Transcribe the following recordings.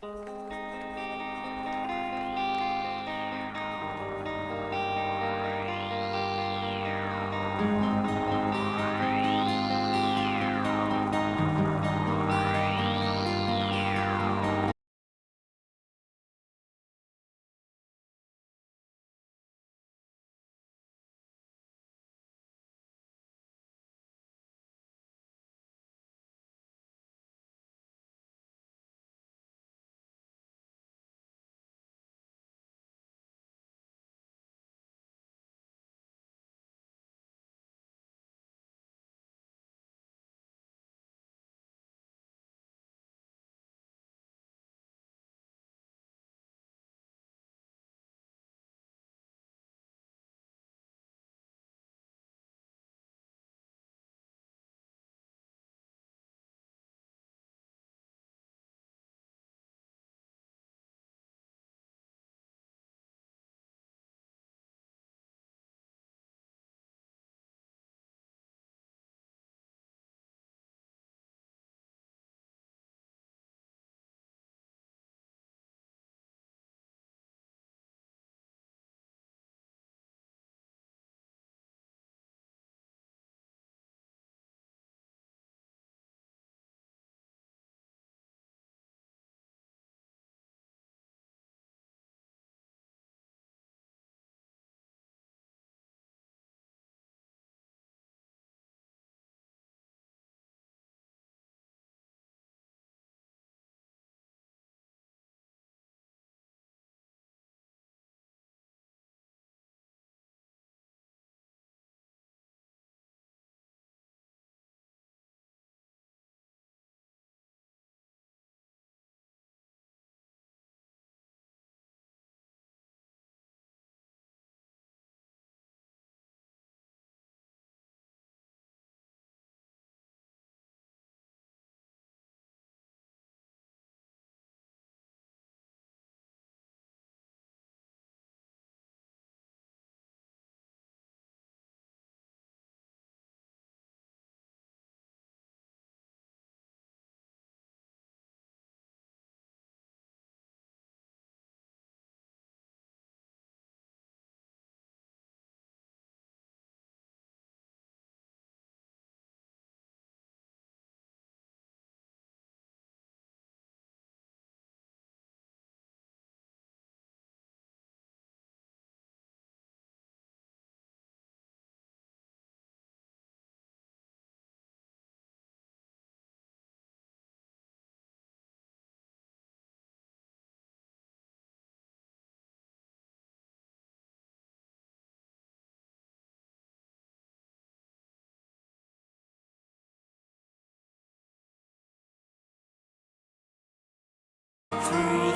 Through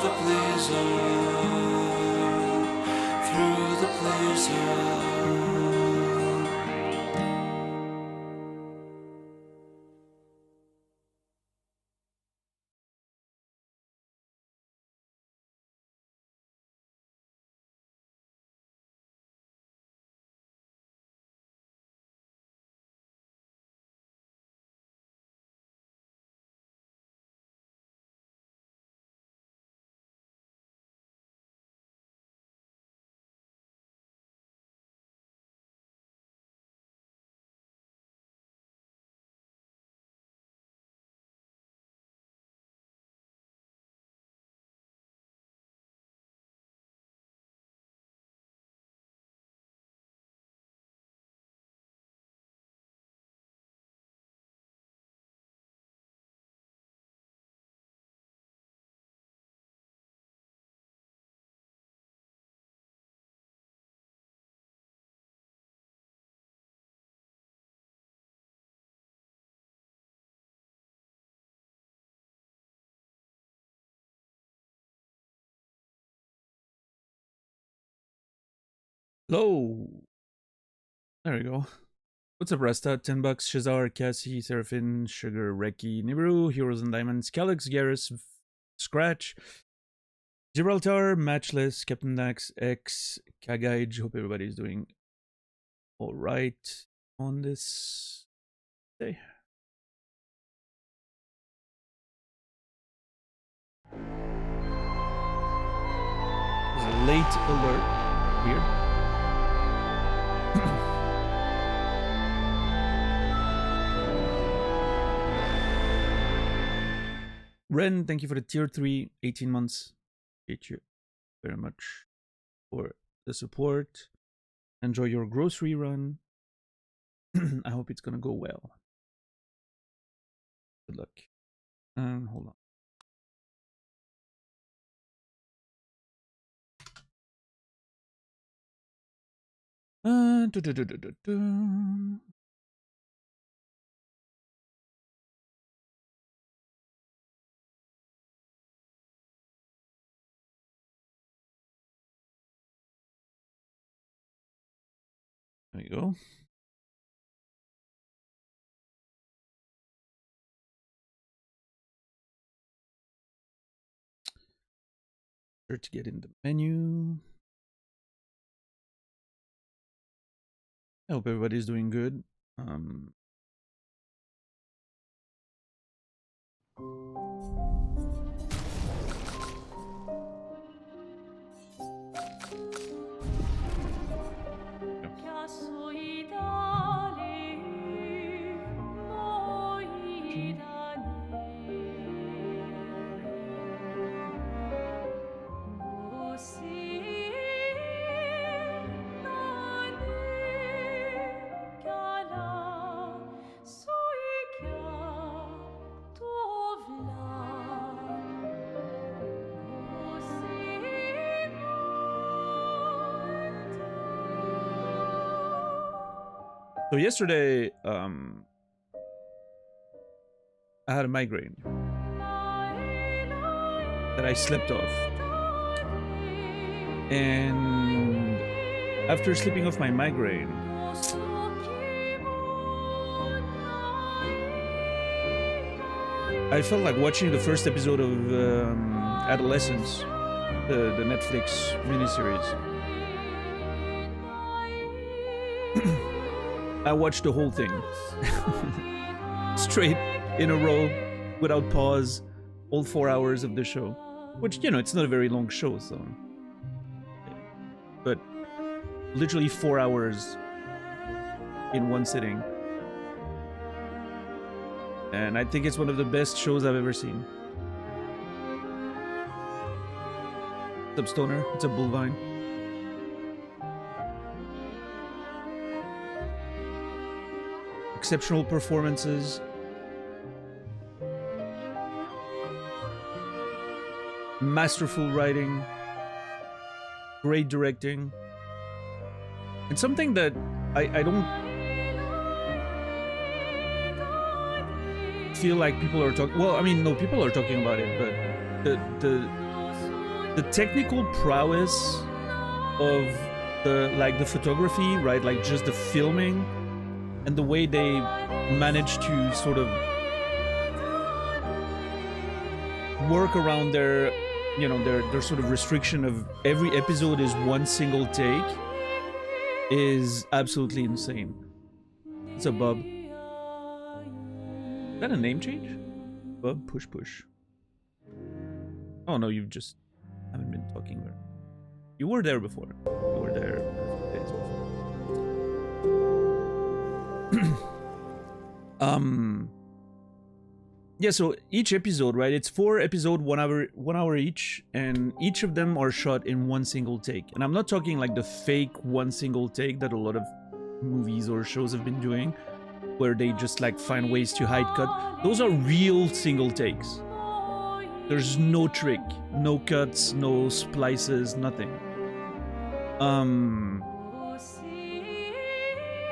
the blizzard, through the blizzard. Low. There we go. What's up, Rasta? $10. Shazar, Cassie, Seraphin, Sugar, Reki, Nibiru, Heroes and Diamonds, Calyx, Garrus, Scratch, Gibraltar, Matchless, Captain Dax, X, Kagaij. Hope everybody's doing alright on this day. late alert here. Ren, thank you for the tier 3, 18 months. Appreciate you very much for the support. Enjoy your grocery run. I hope it's gonna go well. Good luck. Hold on. There you go. Sure to get in the menu. I hope everybody's doing good. So yesterday, I had a migraine that I slept off. And after sleeping off my migraine, I felt like watching the first episode of Adolescence, the Netflix miniseries. I watched the whole thing straight in a row without pause, all 4 hours of the show, which, you know, it's not a very long show, so, but literally 4 hours in one sitting. And I think it's one of the best shows I've ever seen. What's up, Stoner? What's up, Bullvine? Exceptional performances. Masterful writing. Great directing. And something that I don't feel like people are talking... Well, I mean, no, people are talking about it, but the technical prowess of the photography, right? Like just the filming and the way they manage to sort of work around their, you know, their sort of restriction of every episode is one single take is absolutely insane. What's up, Bub? Is that a name change? Bub Push Push. Oh no, you just haven't been talking there. You were there before. You were there days before. Yeah, so each episode, right? It's 4 episodes, 1 hour each, and each of them are shot in one single take. And I'm not talking like the fake one single take that a lot of movies or shows have been doing, where they just like find ways to hide cut. Those are real single takes. There's no trick, no cuts, no splices, nothing.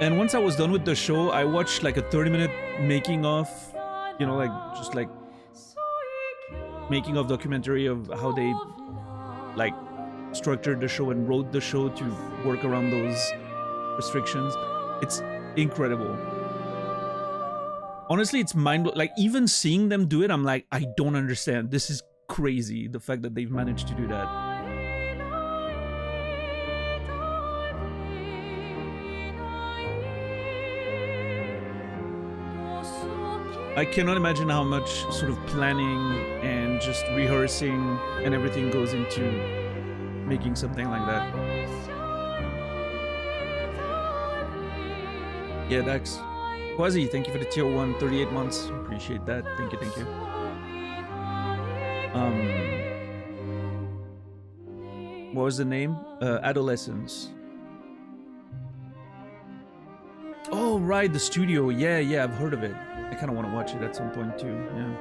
And once I was done with the show, I watched like a 30-minute making of, you know, like just like making of documentary of how they like structured the show and wrote the show to work around those restrictions. It's incredible. Honestly, it's mind-blowing. Like even seeing them do it, I'm like, I don't understand. This is crazy. The fact that they've managed to do that. I cannot imagine how much sort of planning and just rehearsing and everything goes into making something like that. Yeah, Dax. Quasi, thank you for the tier 1, 38 months. Appreciate that. Thank you, thank you. What was the name? Adolescence. Oh, right, the studio. Yeah, I've heard of it. I kind of want to watch it at some point too. Yeah.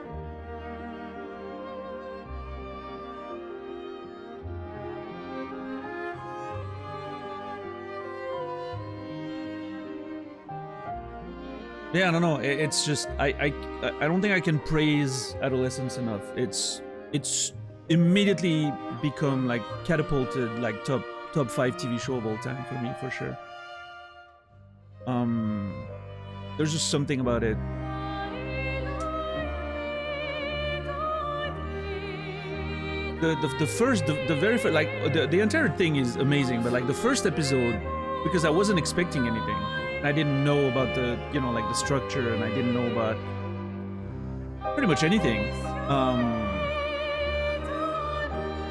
Yeah, I don't know. It's just I don't think I can praise Adolescence enough. It's immediately become like catapulted like top 5 TV show of all time for me for sure. There's just something about it. The very first, like the entire thing is amazing, but like the first episode, because I wasn't expecting anything. I didn't know about the, you know, like the structure, and I didn't know about pretty much anything.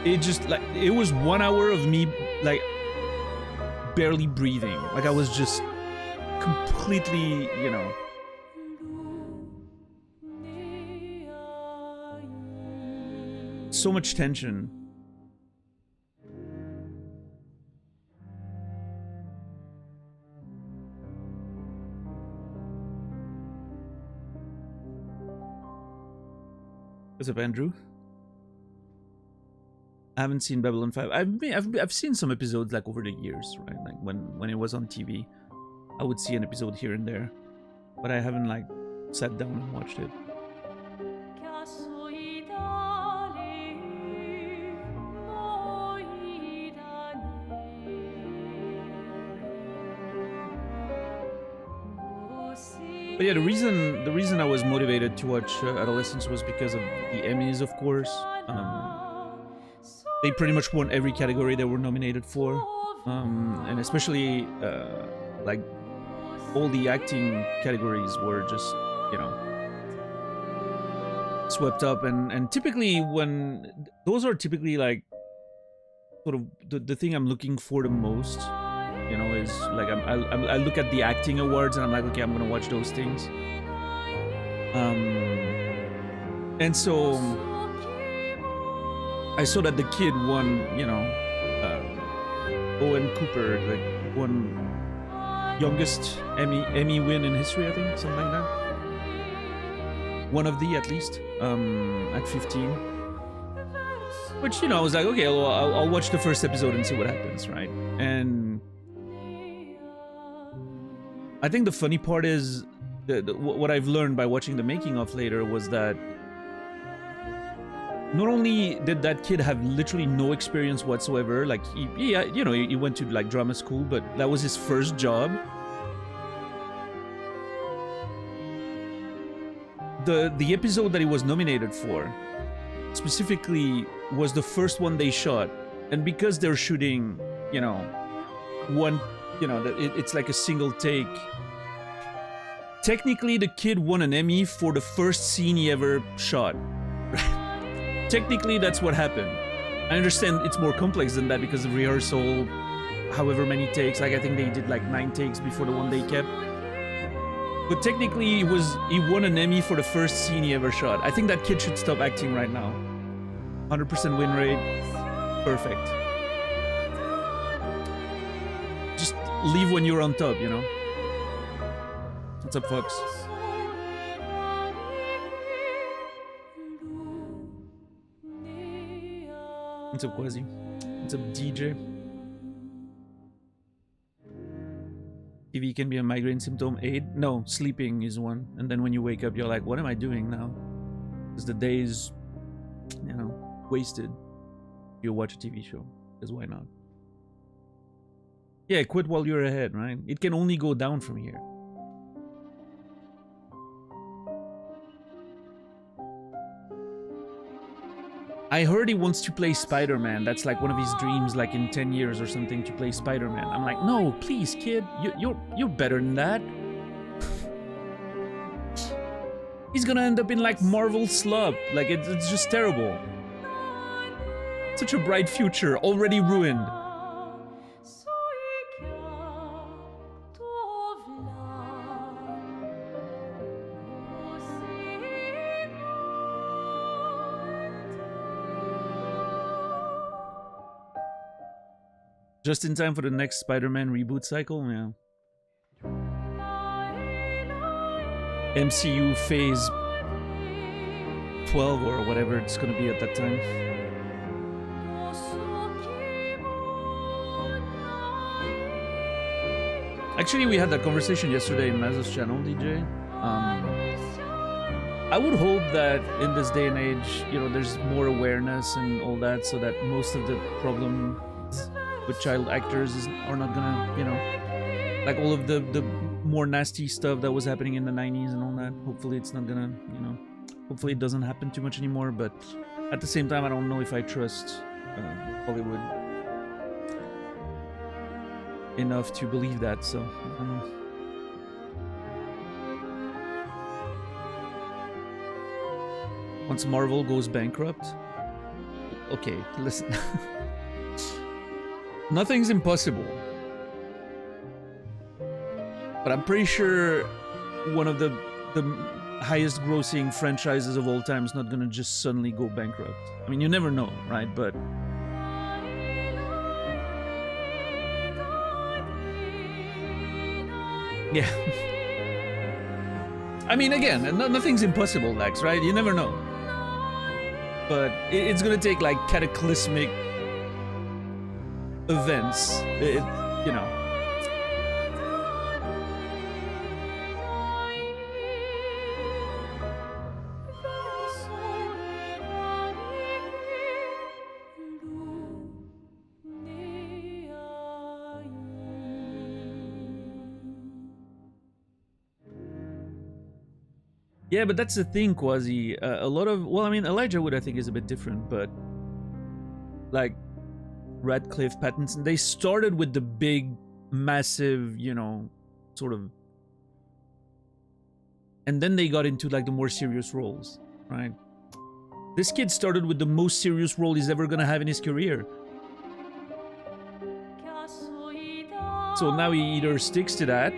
It just like it was 1 hour of me like barely breathing. Like I was just completely, you know. So much tension. What's up, Andrew? I haven't seen Babylon 5. I've seen some episodes like over the years, right? Like when it was on TV, I would see an episode here and there, but I haven't like sat down and watched it. But yeah, the reason I was motivated to watch Adolescence was because of the Emmys, of course. They pretty much won every category they were nominated for, and especially like all the acting categories were just, you know, swept up. And typically when those are typically like sort of the thing I'm looking for the most. You know, is like I look at the acting awards and I'm like, okay, I'm gonna watch those things. And so I saw that the kid won, you know, Owen Cooper, like won youngest Emmy win in history, I think, something like that. One of the, at least, at 15. Which, you know, I was like, okay, well, I'll watch the first episode and see what happens, right? And I think the funny part is what I've learned by watching the making of later was that not only did that kid have literally no experience whatsoever, like he went to like drama school, but that was his first job. The episode that he was nominated for specifically was the first one they shot, and because they're shooting, you know, one. You know, it's like a single take. Technically, the kid won an Emmy for the first scene he ever shot. Technically, that's what happened. I understand it's more complex than that because of rehearsal, however many takes. Like I think they did like 9 takes before the one they kept. But technically, he won an Emmy for the first scene he ever shot. I think that kid should stop acting right now. 100% win rate, perfect. Just leave when you're on top, you know? What's up, Fox? What's up, Quasi? What's up, DJ? TV can be a migraine symptom aid? No, sleeping is one. And then when you wake up, you're like, what am I doing now? Because the day is, you know, wasted. You watch a TV show. Because why not? Yeah, quit while you're ahead, right? It can only go down from here. I heard he wants to play Spider-Man. That's like one of his dreams, like in 10 years or something, to play Spider-Man. I'm like, no, please, kid. You're better than that. He's gonna end up in like Marvel slop. Like, it's just terrible. Such a bright future, already ruined. Just in time for the next Spider-Man reboot cycle, yeah. MCU phase 12 or whatever it's gonna be at that time. Actually, we had that conversation yesterday in Maz's channel, DJ. I would hope that in this day and age, you know, there's more awareness and all that, so that most of the problems with child actors are not gonna, you know, like all of the more nasty stuff that was happening in the 90s and all that. Hopefully it's not gonna, you know, hopefully it doesn't happen too much anymore, but at the same time, I don't know if I trust Hollywood enough to believe that, so I don't know. Once Marvel goes bankrupt, okay, listen. Nothing's impossible. But I'm pretty sure one of the highest grossing franchises of all time is not gonna just suddenly go bankrupt. I mean, you never know, right? But yeah. I mean, again, nothing's impossible, Lex, right? You never know. But it's gonna take like cataclysmic events, you know. Yeah, but that's the thing, Quasi. A lot of, well, I mean, Elijah Wood I think is a bit different, but like Radcliffe, Pattinson, they started with the big, massive, you know, sort of, and then they got into like the more serious roles, right? This kid started with the most serious role he's ever gonna have in his career. So now he either sticks to that,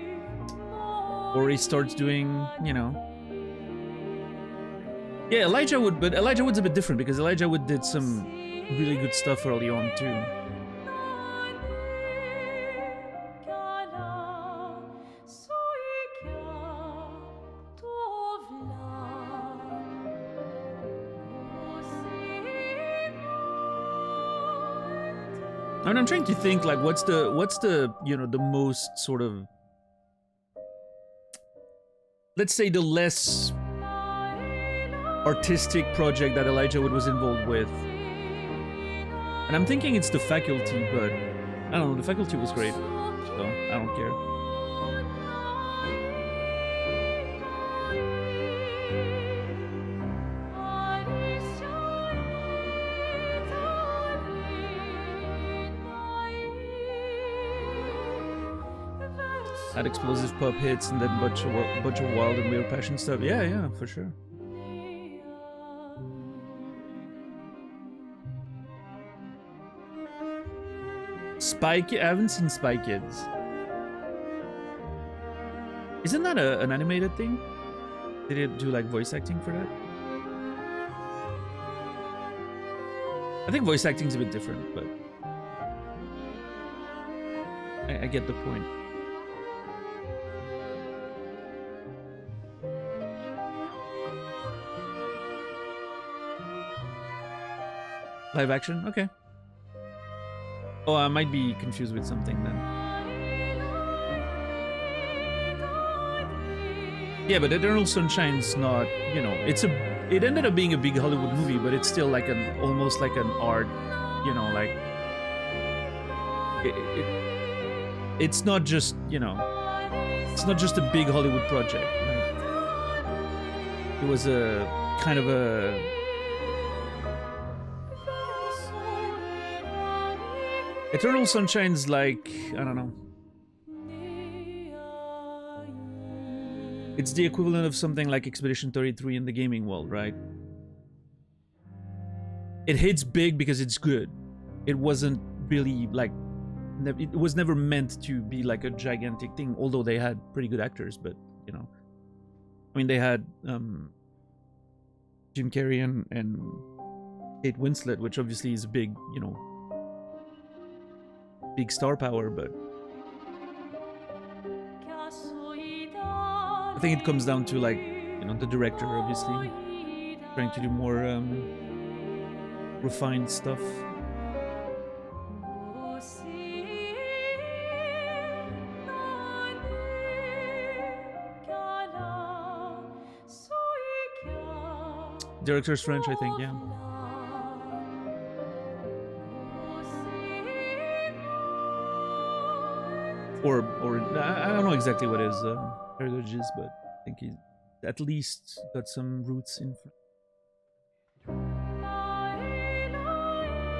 or he starts doing, you know. Yeah, Elijah Wood, but Elijah Wood's a bit different because Elijah Wood did some really good stuff early on too. I mean, I'm trying to think like what's the you know, the most sort of, let's say, the less artistic project that Elijah Wood was involved with. And I'm thinking it's The Faculty, but I don't know, The Faculty was great, so I don't care. Had explosive pop hits and then bunch of wild and weird passion stuff. Yeah, for sure. Spy Kids? I haven't seen Spy Kids. Isn't that an animated thing? Did it do like voice acting for that? I think voice acting's a bit different, but I get the point. Live action? Okay. Oh, I might be confused with something then. Yeah, but Eternal Sunshine's not, you know, it ended up being a big Hollywood movie, but it's still like almost like an art, you know, like it's not just, you know, it's not just a big Hollywood project, right? It was a kind of a Eternal Sunshine's like, I don't know. It's the equivalent of something like Expedition 33 in the gaming world, right? it hits big because it's good. It wasn't really like, it was never meant to be like a gigantic thing, although they had pretty good actors. But you know, I mean, they had Jim Carrey and Kate Winslet, which obviously is a big, you know, big star power. But I think it comes down to, like, you know, the director obviously trying to do more refined stuff. Director's French, I think, yeah. Or I don't know exactly what his heritage is, but I think he's at least got some roots in French.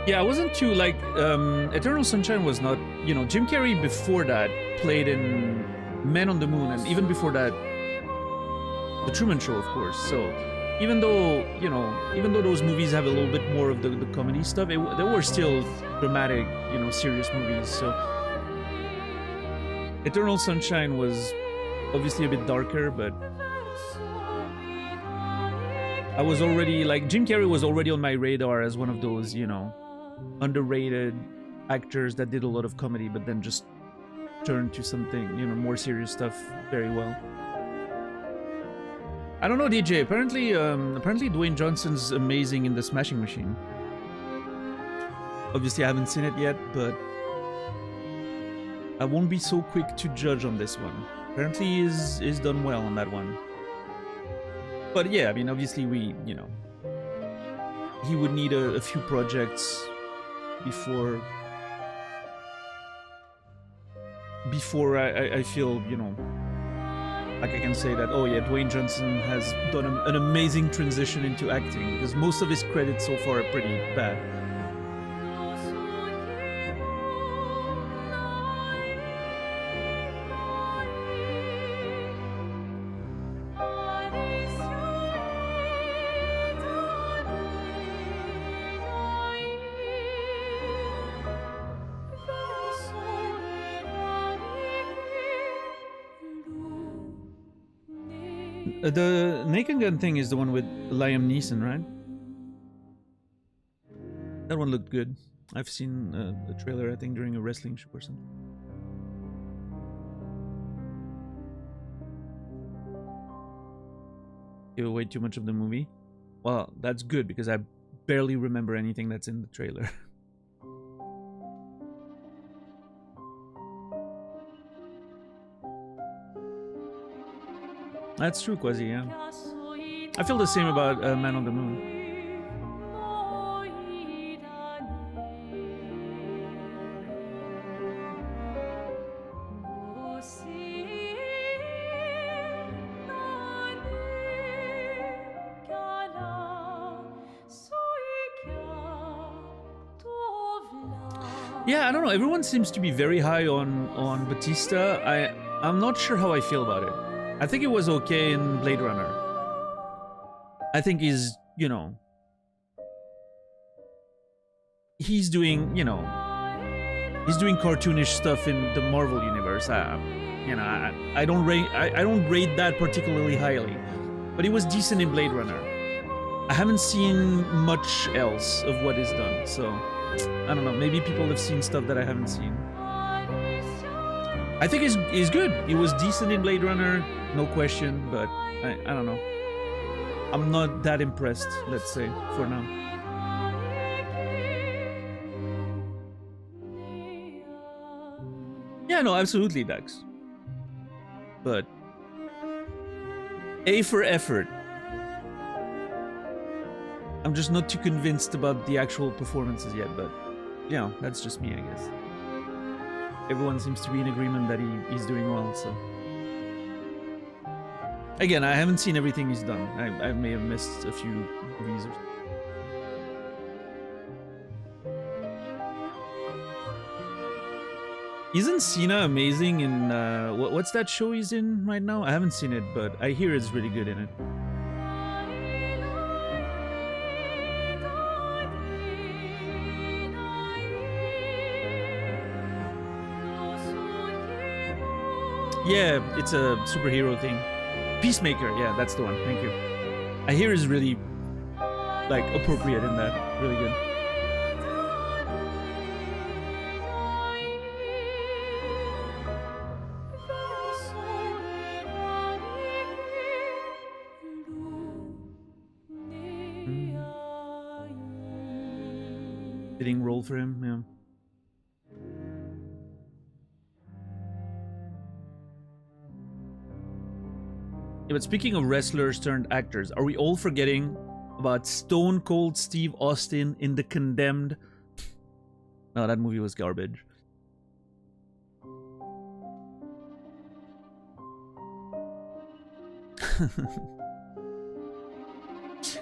Yeah, I wasn't too, like, Eternal Sunshine was not, you know, Jim Carrey before that played in Man on the Moon, and even before that, The Truman Show, of course. So even though, you know, even though those movies have a little bit more of the comedy stuff, they were still dramatic, you know, serious movies. So Eternal Sunshine was obviously a bit darker, but I was already, like, Jim Carrey was already on my radar as one of those, you know, underrated actors that did a lot of comedy, but then just turned to something, you know, more serious stuff very well. I don't know, DJ. Apparently Dwayne Johnson's amazing in The Smashing Machine. Obviously, I haven't seen it yet, but I won't be so quick to judge on this one. Apparently, he's done well on that one. But yeah, I mean, obviously, you know, he would need a few projects before I feel, you know, like I can say that, oh yeah, Dwayne Johnson has done an amazing transition into acting, because most of his credits so far are pretty bad. The Naked Gun thing is the one with Liam Neeson, right? That one looked good. I've seen the trailer, I think, during a wrestling show or something. Give away too much of the movie? Well, that's good, because I barely remember anything that's in the trailer. That's true, Quasi, yeah. I feel the same about Man on the Moon. Yeah, I don't know. Everyone seems to be very high on Batista. I'm not sure how I feel about it. I think it was okay in Blade Runner. I think he's, you know, he's doing, you know, he's doing cartoonish stuff in the Marvel universe. You know, I don't rate that particularly highly, but he was decent in Blade Runner. I haven't seen much else of what he's done, so I don't know. Maybe people have seen stuff that I haven't seen. I think he's good. He was decent in Blade Runner, no question, but I don't know. I'm not that impressed, let's say, for now. Yeah, no, absolutely, Dax. But A for effort. I'm just not too convinced about the actual performances yet, but, you know, that's just me, I guess. Everyone seems to be in agreement that he's doing well, so. Again, I haven't seen everything he's done. I may have missed a few movies or something. Isn't Cena amazing in, what's that show he's in right now? I haven't seen it, but I hear it's really good in it. Yeah, it's a superhero thing. Peacemaker, yeah, that's the one. Thank you. I hear is really like appropriate in that. Really good. Fitting role for him, yeah. Yeah, but speaking of wrestlers turned actors, are we all forgetting about Stone Cold Steve Austin in The Condemned? No, that movie was garbage.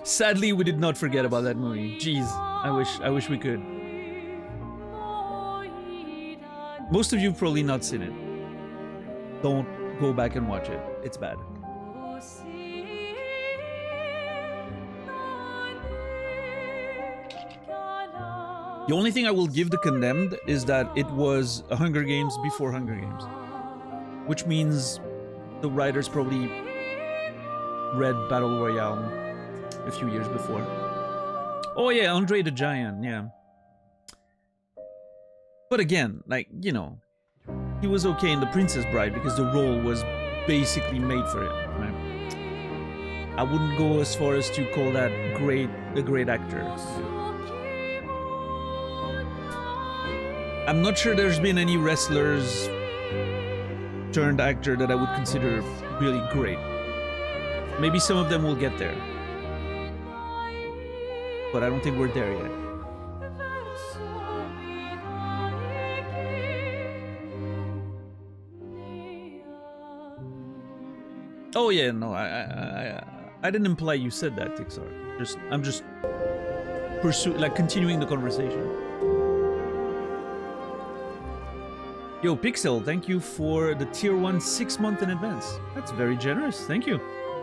Sadly, we did not forget about that movie. Jeez, I wish we could. Most of you probably not seen it. Don't go back and watch it. It's bad. The only thing I will give The Condemned is that it was a Hunger Games before Hunger Games. Which means the writers probably read Battle Royale a few years before. Oh yeah, Andre the Giant, yeah. But again, like, you know, he was okay in The Princess Bride because the role was basically made for him, right? I wouldn't go as far as to call that a great actor. I'm not sure there's been any wrestlers turned actor that I would consider really great. Maybe some of them will get there. But I don't think we're there yet. Oh yeah, no, I didn't imply you said that, Tixar. I'm just continuing the conversation. Yo, Pixel, thank you for the tier 1 6 month in advance. That's very generous. Thank you.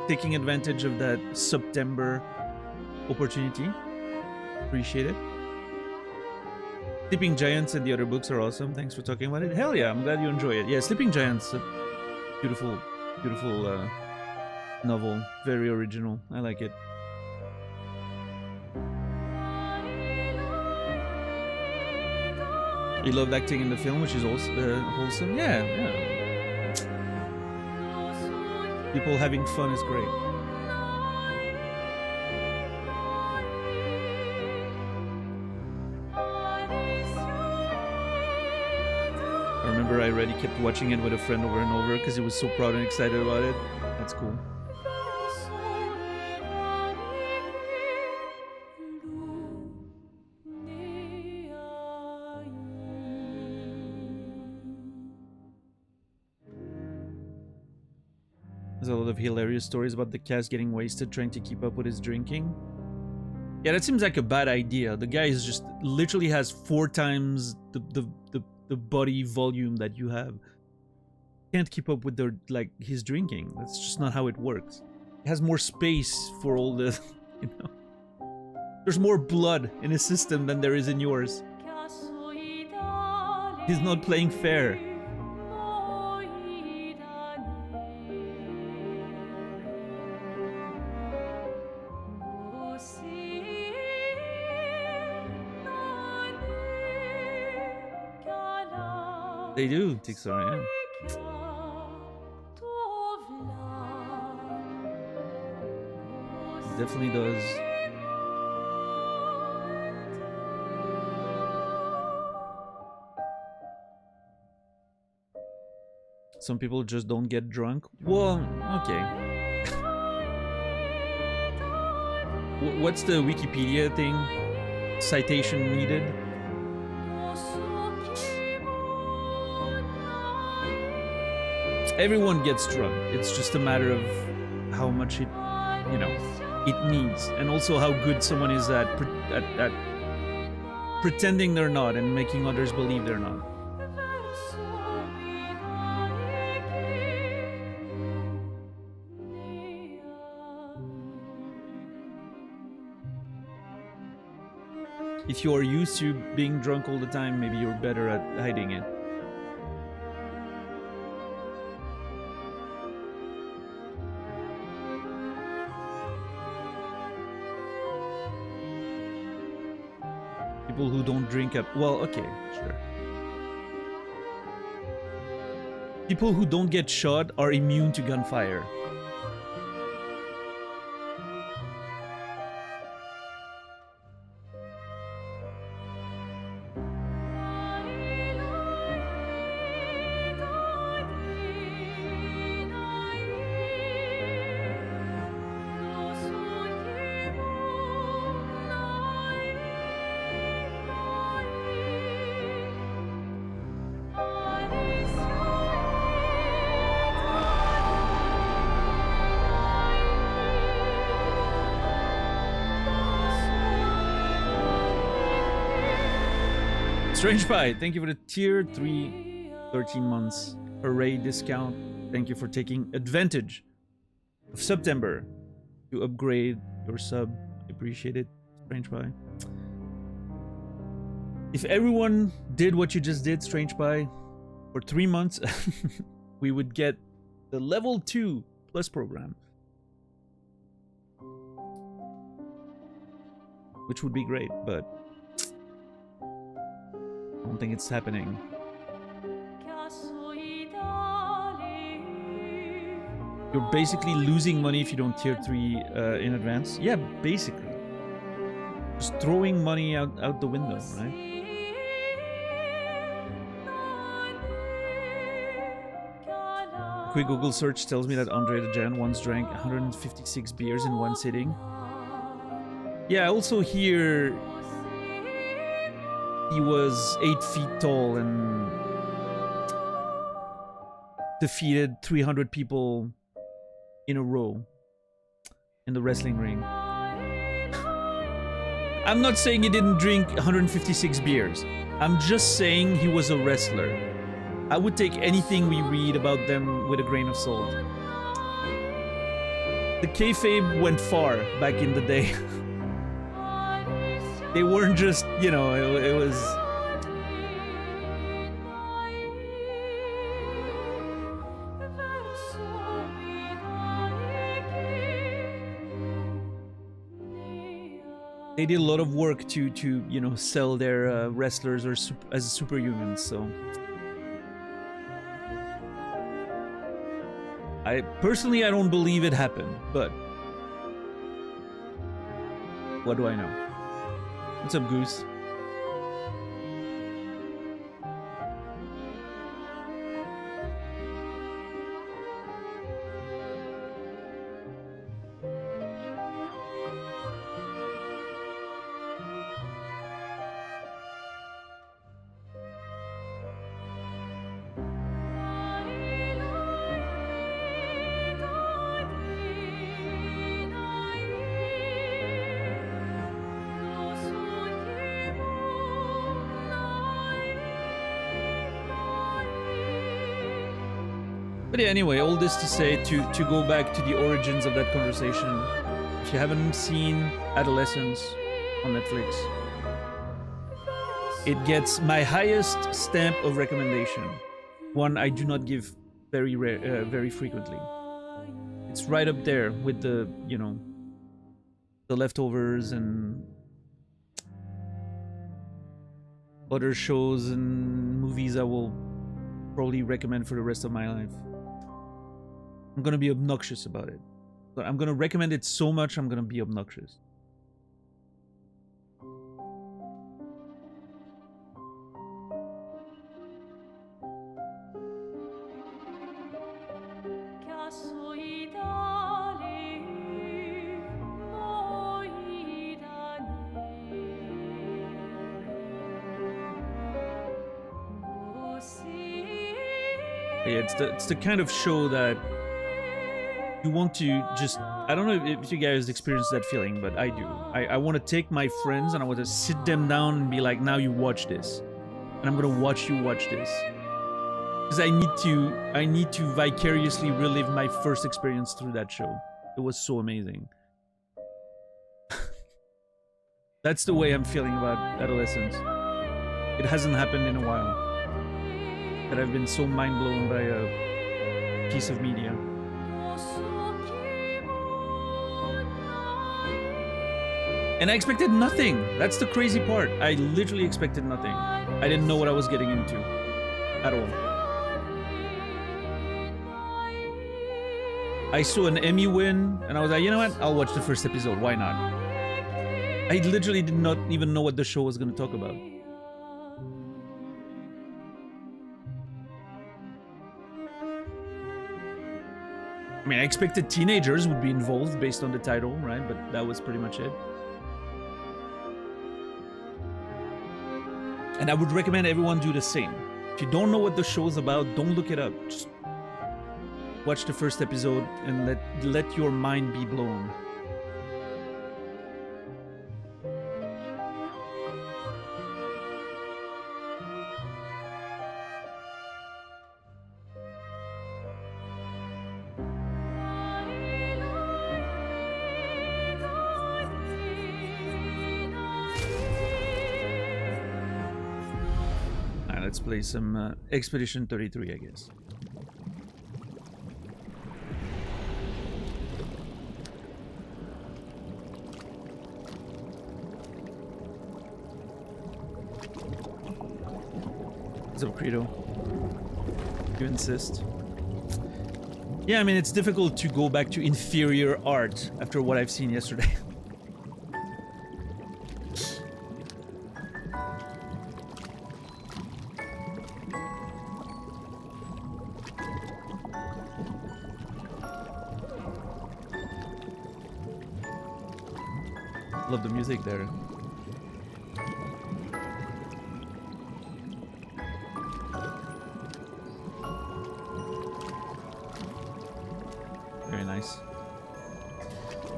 Taking advantage of that September opportunity. Appreciate it. Sleeping Giants and the other books are awesome. Thanks for talking about it. Hell yeah, I'm glad you enjoy it. Yeah, Sleeping Giants, a beautiful novel. Very original. I like it. He loved acting in the film, which is also wholesome. Yeah. People having fun is great. I remember I already kept watching it with a friend over and over because he was so proud and excited about it. That's cool. There's a lot of hilarious stories about the cast getting wasted trying to keep up with his drinking. Yeah, that seems like a bad idea. The guy is just literally has 4 times the body volume that you have. Can't keep up with his drinking. That's just not how it works. He has more space for all the, you know. There's more blood in his system than there is in yours. He's not playing fair. They do, Tixar, yeah. It definitely does. Some people just don't get drunk. Well, okay. What's the Wikipedia thing? Citation needed? Everyone gets drunk. It's just a matter of how much it, you know, it needs, and also how good someone is at pretending they're not and making others believe they're not. If you are used to being drunk all the time, maybe you're better at hiding it. people who don't drink up. Well, okay, sure. People who don't get shot are immune to gunfire. Strange Pie, thank you for the tier 3, 13 months array discount. Thank you for taking advantage of September to upgrade your sub. I appreciate it, Strange Pie. If everyone did what you just did, Strange Pie, for 3 months, we would get the level 2 plus program. Which would be great, but I don't think it's happening. You're basically losing money if you don't tier 3 in advance. Yeah, basically. Just throwing money out the window, right? Quick Google search tells me that Andre the Giant once drank 156 beers in one sitting. Yeah, I also hear he was 8 feet tall and defeated 300 people in a row in the wrestling ring. I'm not saying he didn't drink 156 beers. I'm just saying he was a wrestler. I would take anything we read about them with a grain of salt. The kayfabe went far back in the day. They weren't just, you know, it was... They did a lot of work to you know, sell their wrestlers or as superhumans, so... Personally, I don't believe it happened, but... What do I know? What's up, Goose? But yeah, anyway, all this to say, to go back to the origins of that conversation, if you haven't seen Adolescence on Netflix, it gets my highest stamp of recommendation, one I do not give very frequently. It's right up there with the, you know, The Leftovers and other shows and movies I will probably recommend for the rest of my life. I'm gonna be obnoxious about it. But I'm gonna recommend it so much, I'm gonna be obnoxious. Yeah, it's the kind of show that you want to just... I don't know if you guys experience that feeling, but I do. I want to take my friends and I want to sit them down and be like, now you watch this. And I'm gonna watch you watch this. Because I need to vicariously relive my first experience through that show. It was so amazing. That's the way I'm feeling about Adolescence. It hasn't happened in a while. That I've been so mind blown by a piece of media. And I expected nothing. That's the crazy part. I literally expected nothing. I didn't know what I was getting into at all. I saw an Emmy win, and I was like, you know what? I'll watch the first episode. Why not? I literally did not even know what the show was going to talk about. I mean, I expected teenagers would be involved based on the title, right? But that was pretty much it. And I would recommend everyone do the same. If you don't know what the show's about, don't look it up. Just watch the first episode and let your mind be blown. Let's play some Expedition 33, I guess. What's up, Credo? You insist? Yeah, I mean, it's difficult to go back to inferior art after what I've seen yesterday. Love the music there. Very nice.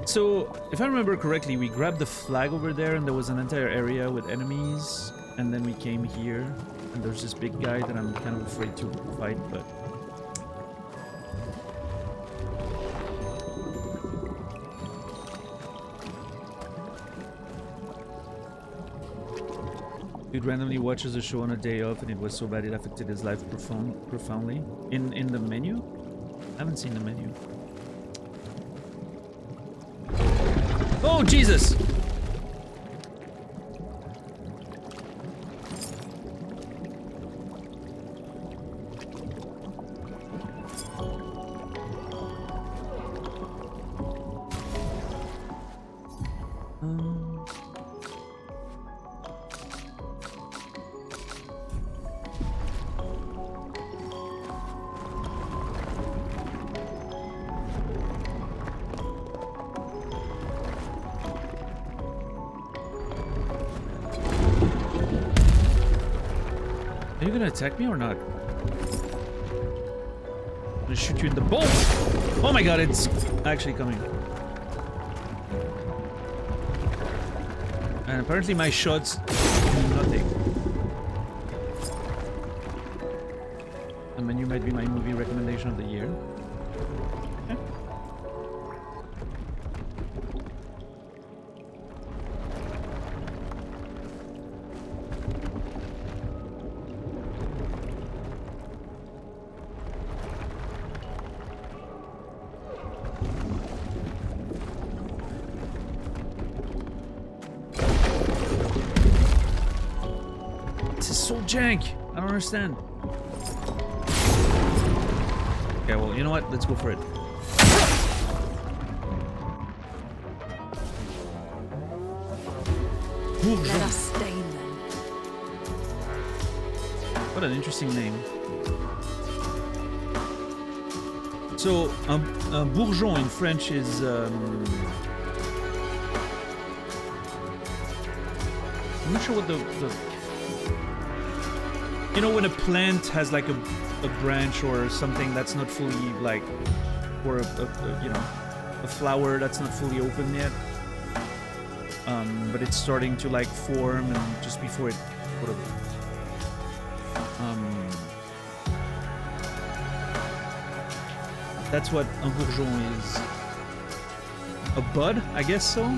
So, if I remember correctly, we grabbed the flag over there and there was an entire area with enemies, and then we came here and there's this big guy that I'm kind of afraid to fight, but dude randomly watches a show on a day off and it was so bad it affected his life profoundly. In the menu? I haven't seen the menu. Oh, Jesus! Are you gonna attack me or not? I'm gonna shoot you in the bolt! Oh my god, it's actually coming. And apparently my shots do nothing. The menu might be my movie recommendation of the year. Okay. Jank! I don't understand. Okay, well, you know what? Let's go for it. Let us stain them. What an interesting name. So, bourgeon in French is I'm not sure what the you know when a plant has like a branch or something that's not fully like, or a you know, a flower that's not fully open yet, but it's starting to like form, and just before it sort of that's what un bourgeon is. A bud, I guess so.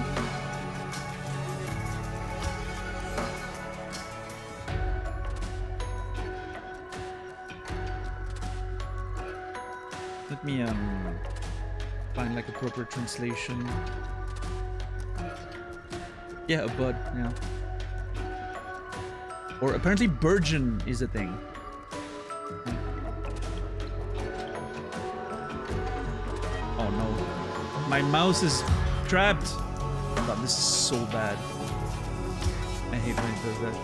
Let me find like a proper translation. Yeah, a bud, yeah. Or apparently burgeon is a thing. Oh no. My mouse is trapped. God, this is so bad. I hate when it does that.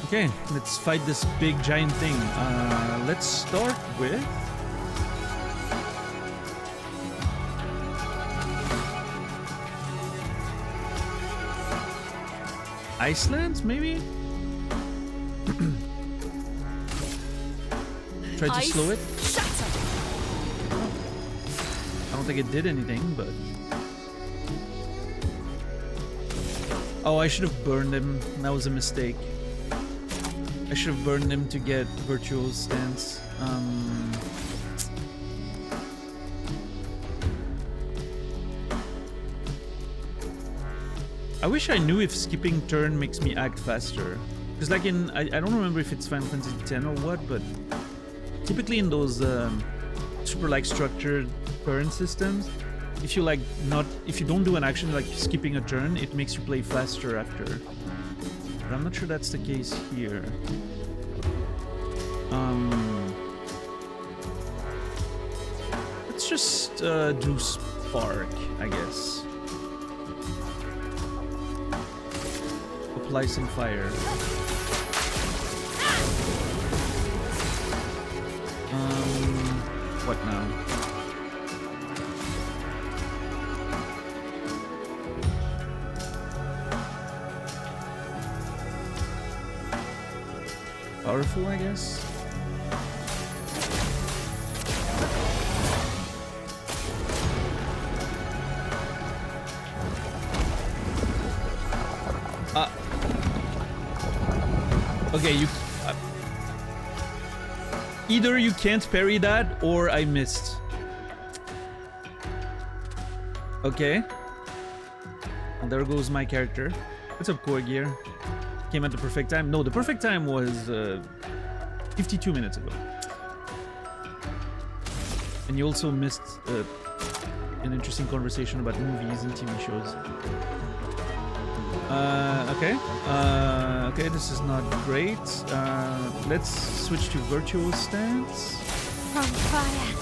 Okay, let's fight this big giant thing. Let's start with... Iceland, maybe? Try to slow it. I don't think it did anything, but... Oh, I should have burned him. That was a mistake. I should have burned him to get Virtuo's stance. I wish I knew if skipping turn makes me act faster. Because like in... I don't remember if it's Final Fantasy X or what, but... Typically in those super like structured turn systems, if you like not... If you don't do an action like skipping a turn, it makes you play faster after. But I'm not sure that's the case here. Let's just do Spark, I guess. Apply some fire. What now? Powerful, I guess. Okay, you... either you can't parry that, or I missed. Okay. Well, there goes my character. What's up, Core Gear? Came at the perfect time. No, the perfect time was 52 minutes ago. And you also missed an interesting conversation about movies and TV shows. Okay. Okay, this is not great. Let's switch to Virtual Stance. From fire.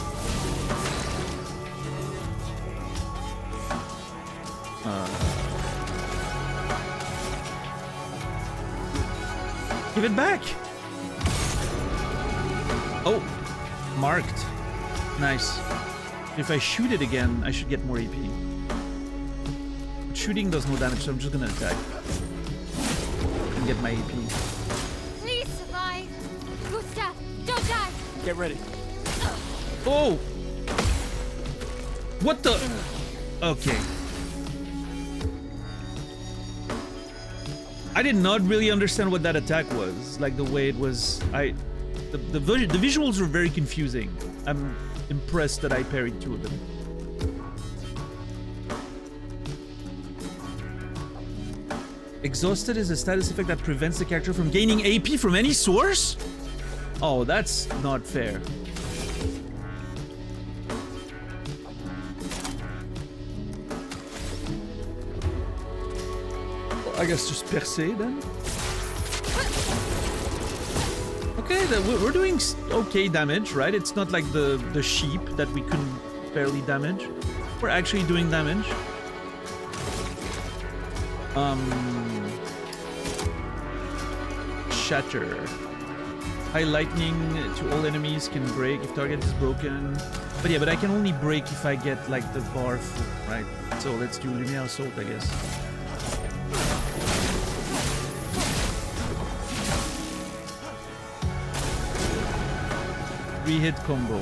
Give it back! Oh! Marked. Nice. If I shoot it again, I should get more AP. But shooting does no damage, so I'm just gonna attack. And get my AP. Please survive. Gustav, don't die. Get ready. Oh! What the? Okay. I did not really understand what that attack was. Like the way it was. The visuals were very confusing. I'm impressed that I parried two of them. Exhausted is a status effect that prevents the character from gaining AP from any source? Oh, that's not fair. I guess just per se then. Okay, we're doing okay damage, right? It's not like the sheep that we couldn't barely damage. We're actually doing damage. Shatter. High lightning to all enemies can break if target is broken. But yeah, but I can only break if I get like the bar full, right? So let's do Lumiere Assault, I guess. Hit combo.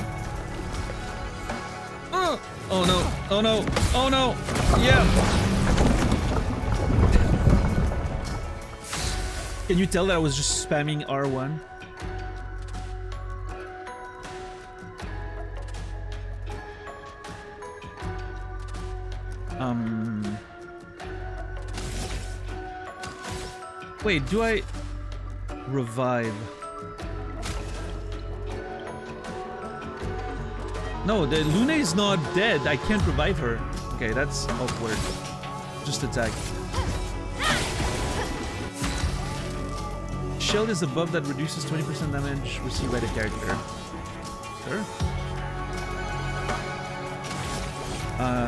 Oh! Oh no! Oh no! Oh no! Yeah! Can you tell that I was just spamming R1? Wait, do I revive? No, the Luna is not dead. I can't revive her. Okay, that's awkward. Just attack. Shield is a buff that reduces 20% damage received by the character. Sure.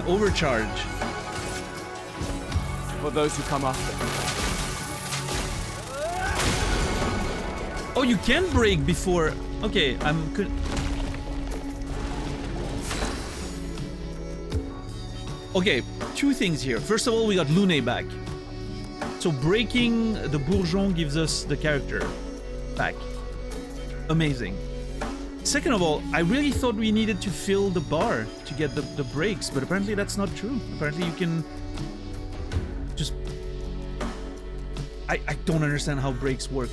Overcharge. For those who come after. Oh, you can break before. Okay, Okay, two things here. First of all, we got Lune back. So breaking the Bourgeon gives us the character back. Amazing. Second of all, I really thought we needed to fill the bar to get the breaks, but apparently that's not true. Apparently you can just... I don't understand how breaks work.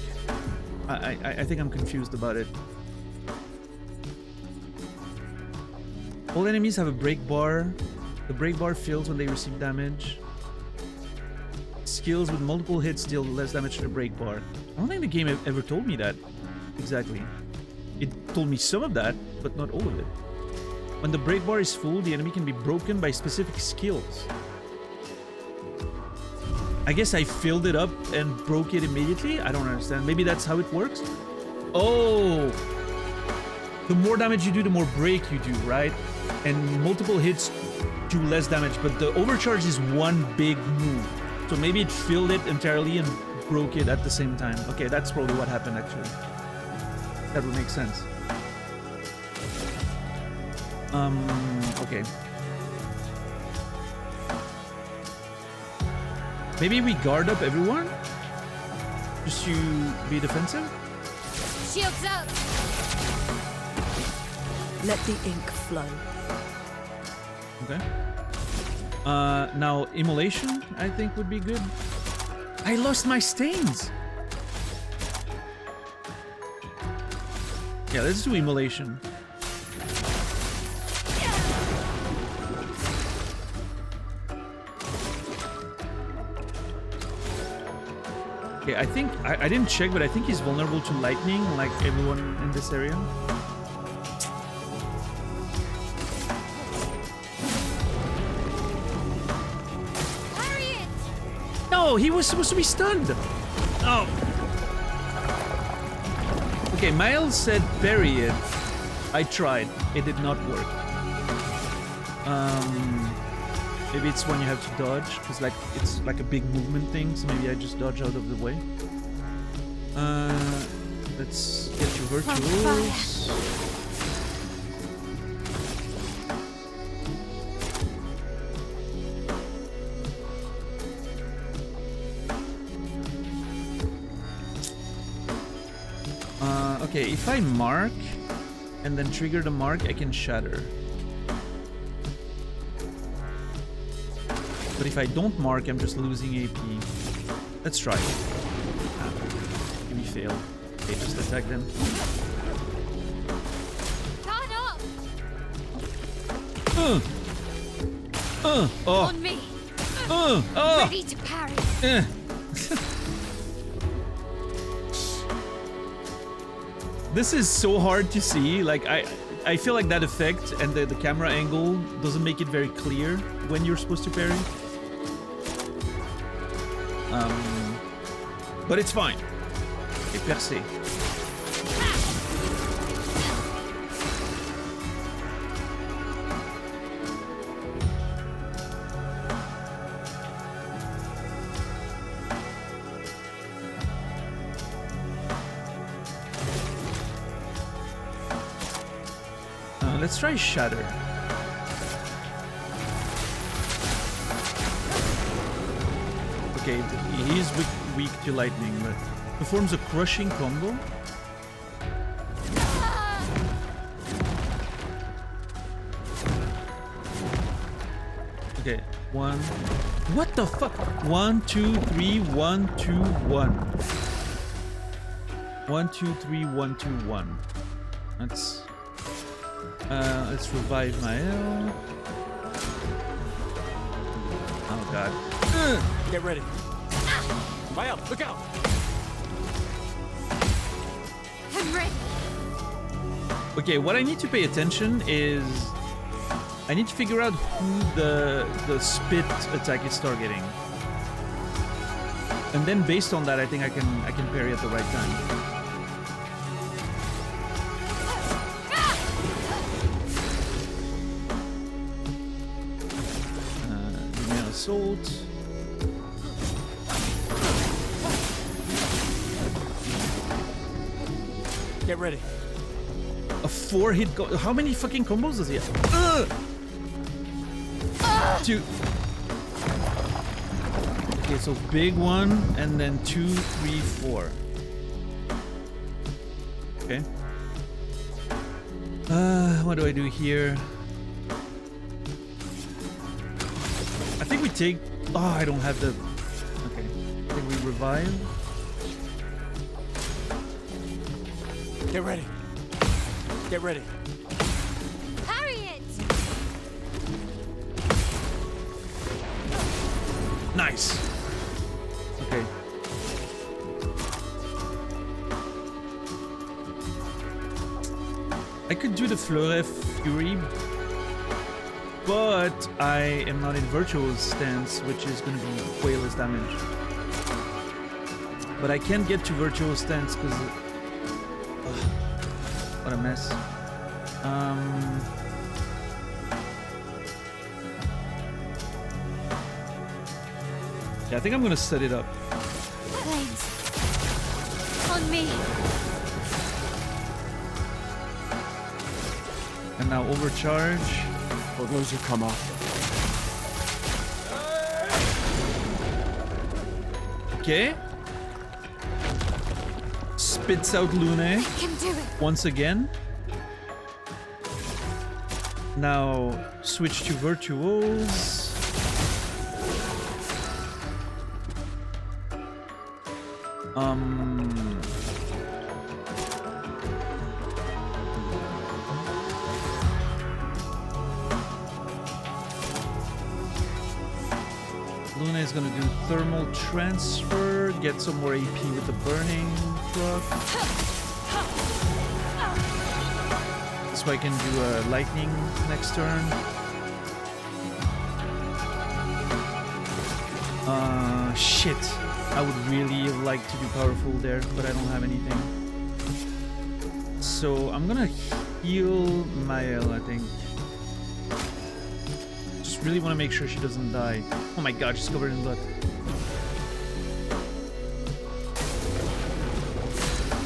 I think I'm confused about it. All enemies have a break bar. The break bar fills when they receive damage. Skills with multiple hits deal less damage to the break bar. I don't think the game ever told me that exactly. It told me some of that, but not all of it. When the break bar is full, the enemy can be broken by specific skills. I guess I filled it up and broke it immediately? I don't understand. Maybe that's how it works? Oh! The more damage you do, the more break you do, right? And multiple hits do less damage, but the overcharge is one big move. So maybe it filled it entirely and broke it at the same time. Okay, that's probably what happened actually. That would make sense. Okay. Maybe we guard up everyone? Just to be defensive? Shields up. Let the ink flow. Okay. Now immolation, I think would be good. I lost my stains. Yeah, let's do immolation. Okay, I think I didn't check, but I think he's vulnerable to lightning, like everyone in this area. No, he was supposed to be stunned. Oh. Okay, Miles said bury it. I tried. It did not work. Maybe it's when you have to dodge, because like it's like a big movement thing, so maybe I just dodge out of the way. Let's get your virtuals. Okay, if I mark and then trigger the mark, I can shatter. But if I don't mark, I'm just losing AP. Let's try. We failed. Okay, just attack them. Turn up. Oh. On me. Oh. Ready to parry. This is so hard to see. Like I feel like that effect and the camera angle doesn't make it very clear when you're supposed to parry. But it's fine. Et percé. Let's try Shatter. Okay, he is weak to lightning, but performs a crushing combo. Okay, one. What the fuck? 1, 2, 3, 1, 2, 1. 1, 2, 3, 1, 2, 1. Let's revive Mael. Oh god. Get ready. Mael, look out! I'm ready. Okay, what I need to pay attention is I need to figure out who the spit attack is targeting. And then based on that, I think I can parry at the right time. Give me an assault. Get ready. A 4-hit go. How many fucking combos does he have? 2. Okay, so big one, and then 2, 3, 4. Okay. What do I do here? I think we take. Oh, I don't have the. Okay. I think we revive. Get ready. Get ready. Parry it! Nice. Okay. I could do the Fleur Fury, but I am not in virtual stance, which is going to be way less damage. But I can't get to virtual stance because... what a mess. Yeah, I think I'm going to set it up. Flames. On me. And now overcharge. For those who come after. Okay. Spits out Lune I can do it. once again. Now switch to virtuals. Luna is gonna do thermal transfer, get some more AP with the burning truck. So I can do a lightning next turn. Shit. I would really like to do powerful there, but I don't have anything. So I'm gonna heal Mael, I think. Just really want to make sure she doesn't die. Oh my god, she's covered in blood.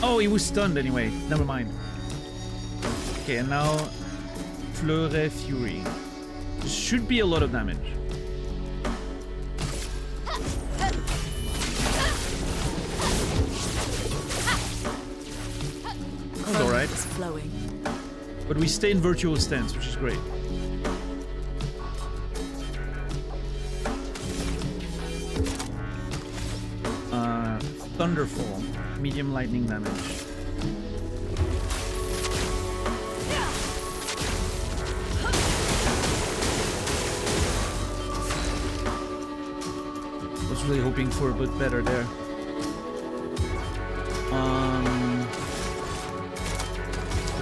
Oh, he was stunned anyway. Never mind. Okay, and now Fleur Fury. Should be a lot of damage. That was alright. It's flowing. But we stay in virtual stance, which is great. Thunderfall. Medium lightning damage. Was really hoping for a bit better there.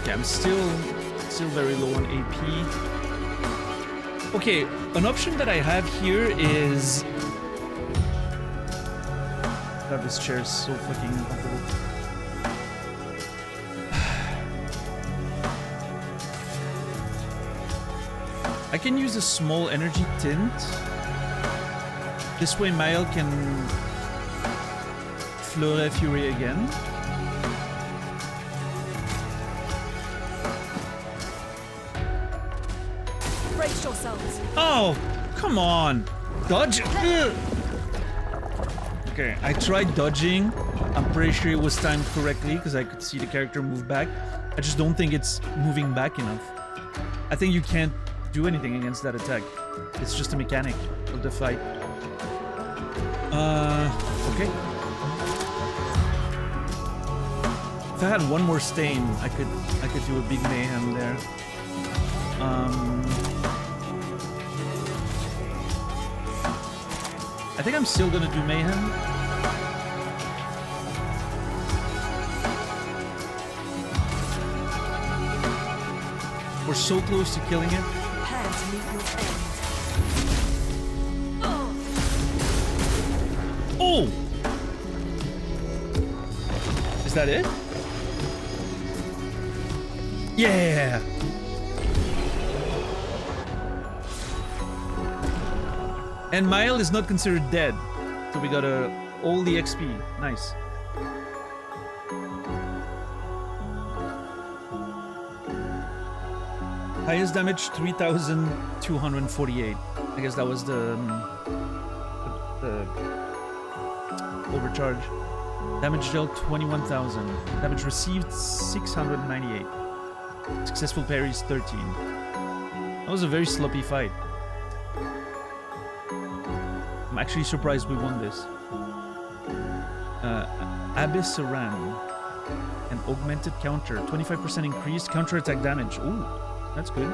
Okay, I'm still very low on AP. Okay, an option that I have here is... God, this chair is so fucking uncomfortable. I can use a small energy tint. This way Mael can Fleur Fury again. Brace yourselves. Oh, come on. Dodge. Ugh. Okay, I tried dodging. I'm pretty sure it was timed correctly because I could see the character move back. I just don't think it's moving back enough. I think you can't do anything against that attack. It's just a mechanic of the fight. Okay. If I had one more stain, I could do a big mayhem there. I think I'm still gonna do mayhem. We're so close to killing it. Prepare Prepare to meet your end. Oh! Is that it? Yeah! And Mile is not considered dead. So we got all the XP. Nice. Highest damage 3,248. I guess that was the overcharge. Damage dealt 21,000. Damage received 698. Successful parries 13. That was a very sloppy fight. I'm actually surprised we won this. Abyss Saran. An augmented counter. 25% increased counter attack damage. Ooh, that's good.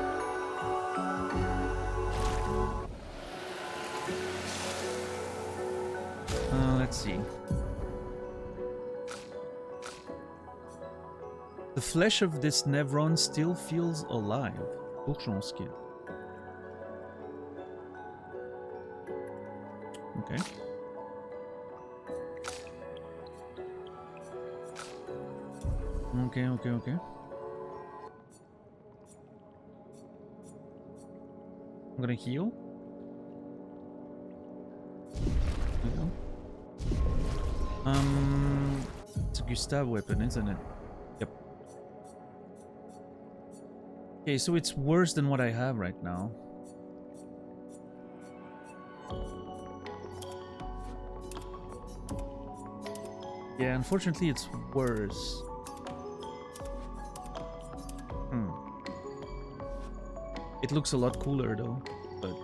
Let's see. The flesh of this Nevron still feels alive. Bourgeon skin. Okay. Okay. I'm gonna heal. There we go. It's a Gustav weapon, isn't it? Yep. Okay, so it's worse than what I have right now. Yeah, unfortunately it's worse. It looks a lot cooler though, but...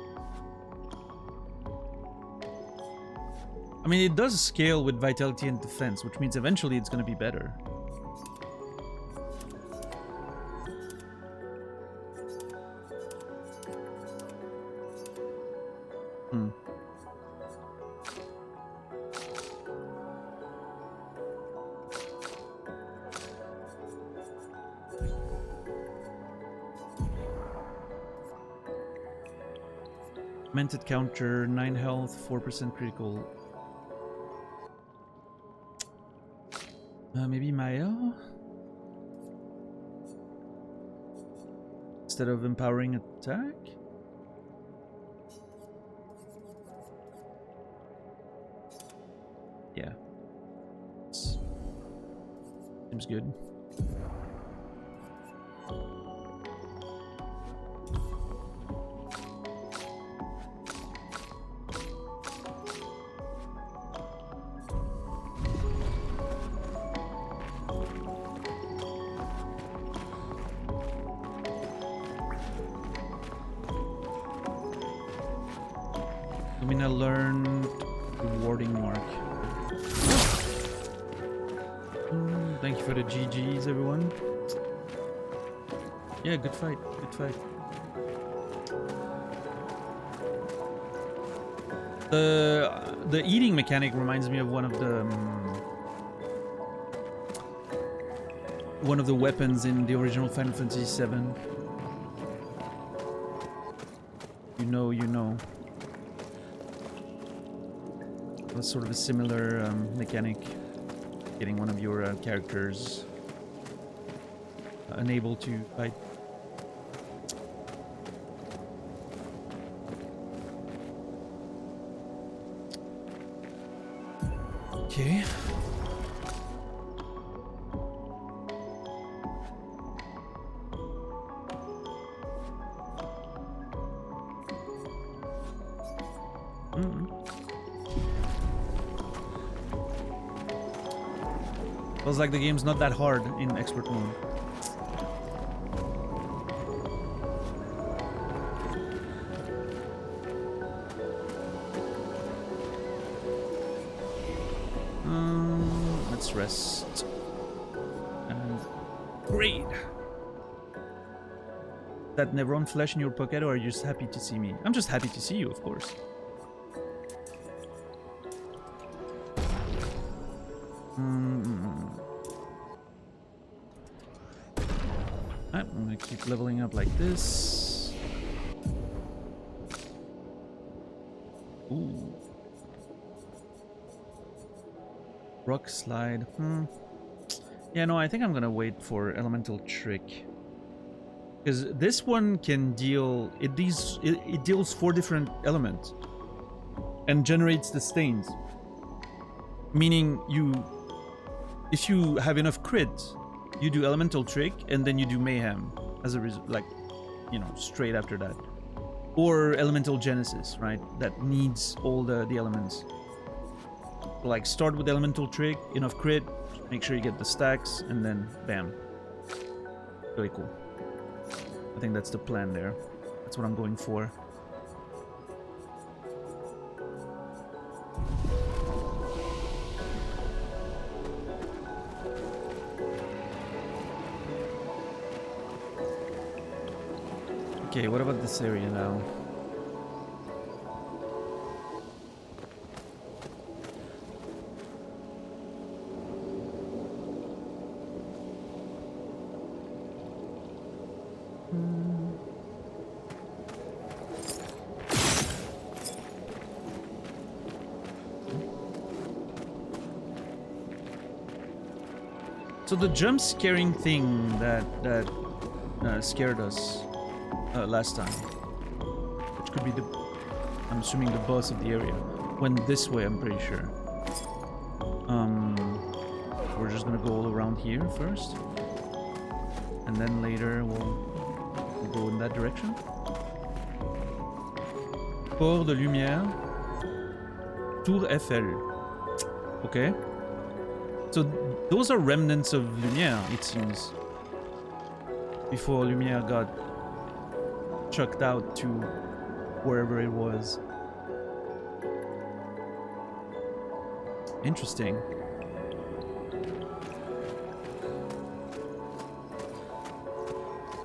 I mean, it does scale with vitality and defense, which means eventually it's gonna be better. Augmented counter, 9 health, 4% critical. Maybe Maya? Instead of empowering attack? Yeah. Seems good. Lumina learned rewarding mark. Thank you for the GGs, everyone. Yeah, good fight. Good fight. The eating mechanic reminds me of one of the weapons in the original Final Fantasy VII. You know. It was sort of a similar mechanic. Getting one of your characters unable to fight. Okay. Feels like the game's not that hard in expert mode. Let's rest. And great. That Nevron flesh in your pocket, or are you just happy to see me? I'm just happy to see you, of course. I'm gonna keep leveling up like this. Rock slide. Yeah, no, I think I'm gonna wait for elemental trick. Because this one can deal... It deals 4 different elements. And generates the stains. Meaning if you have enough crit, you do elemental trick and then you do mayhem as a result, like, you know, straight after that. Or elemental genesis, right? That needs all the elements. Like, start with elemental trick, enough crit, make sure you get the stacks, and then bam. Really cool. I think that's the plan there. That's what I'm going for. Okay, what about this area now? So the jump scaring thing that scared us last time, which could be I'm assuming the boss of the area, went this way, I'm pretty sure. We're just gonna go all around here first, and then later we'll go in that direction. Port de Lumière, Tour Eiffel. Okay. So those are remnants of Lumière, it seems. Before Lumière got chucked out to wherever it was. Interesting.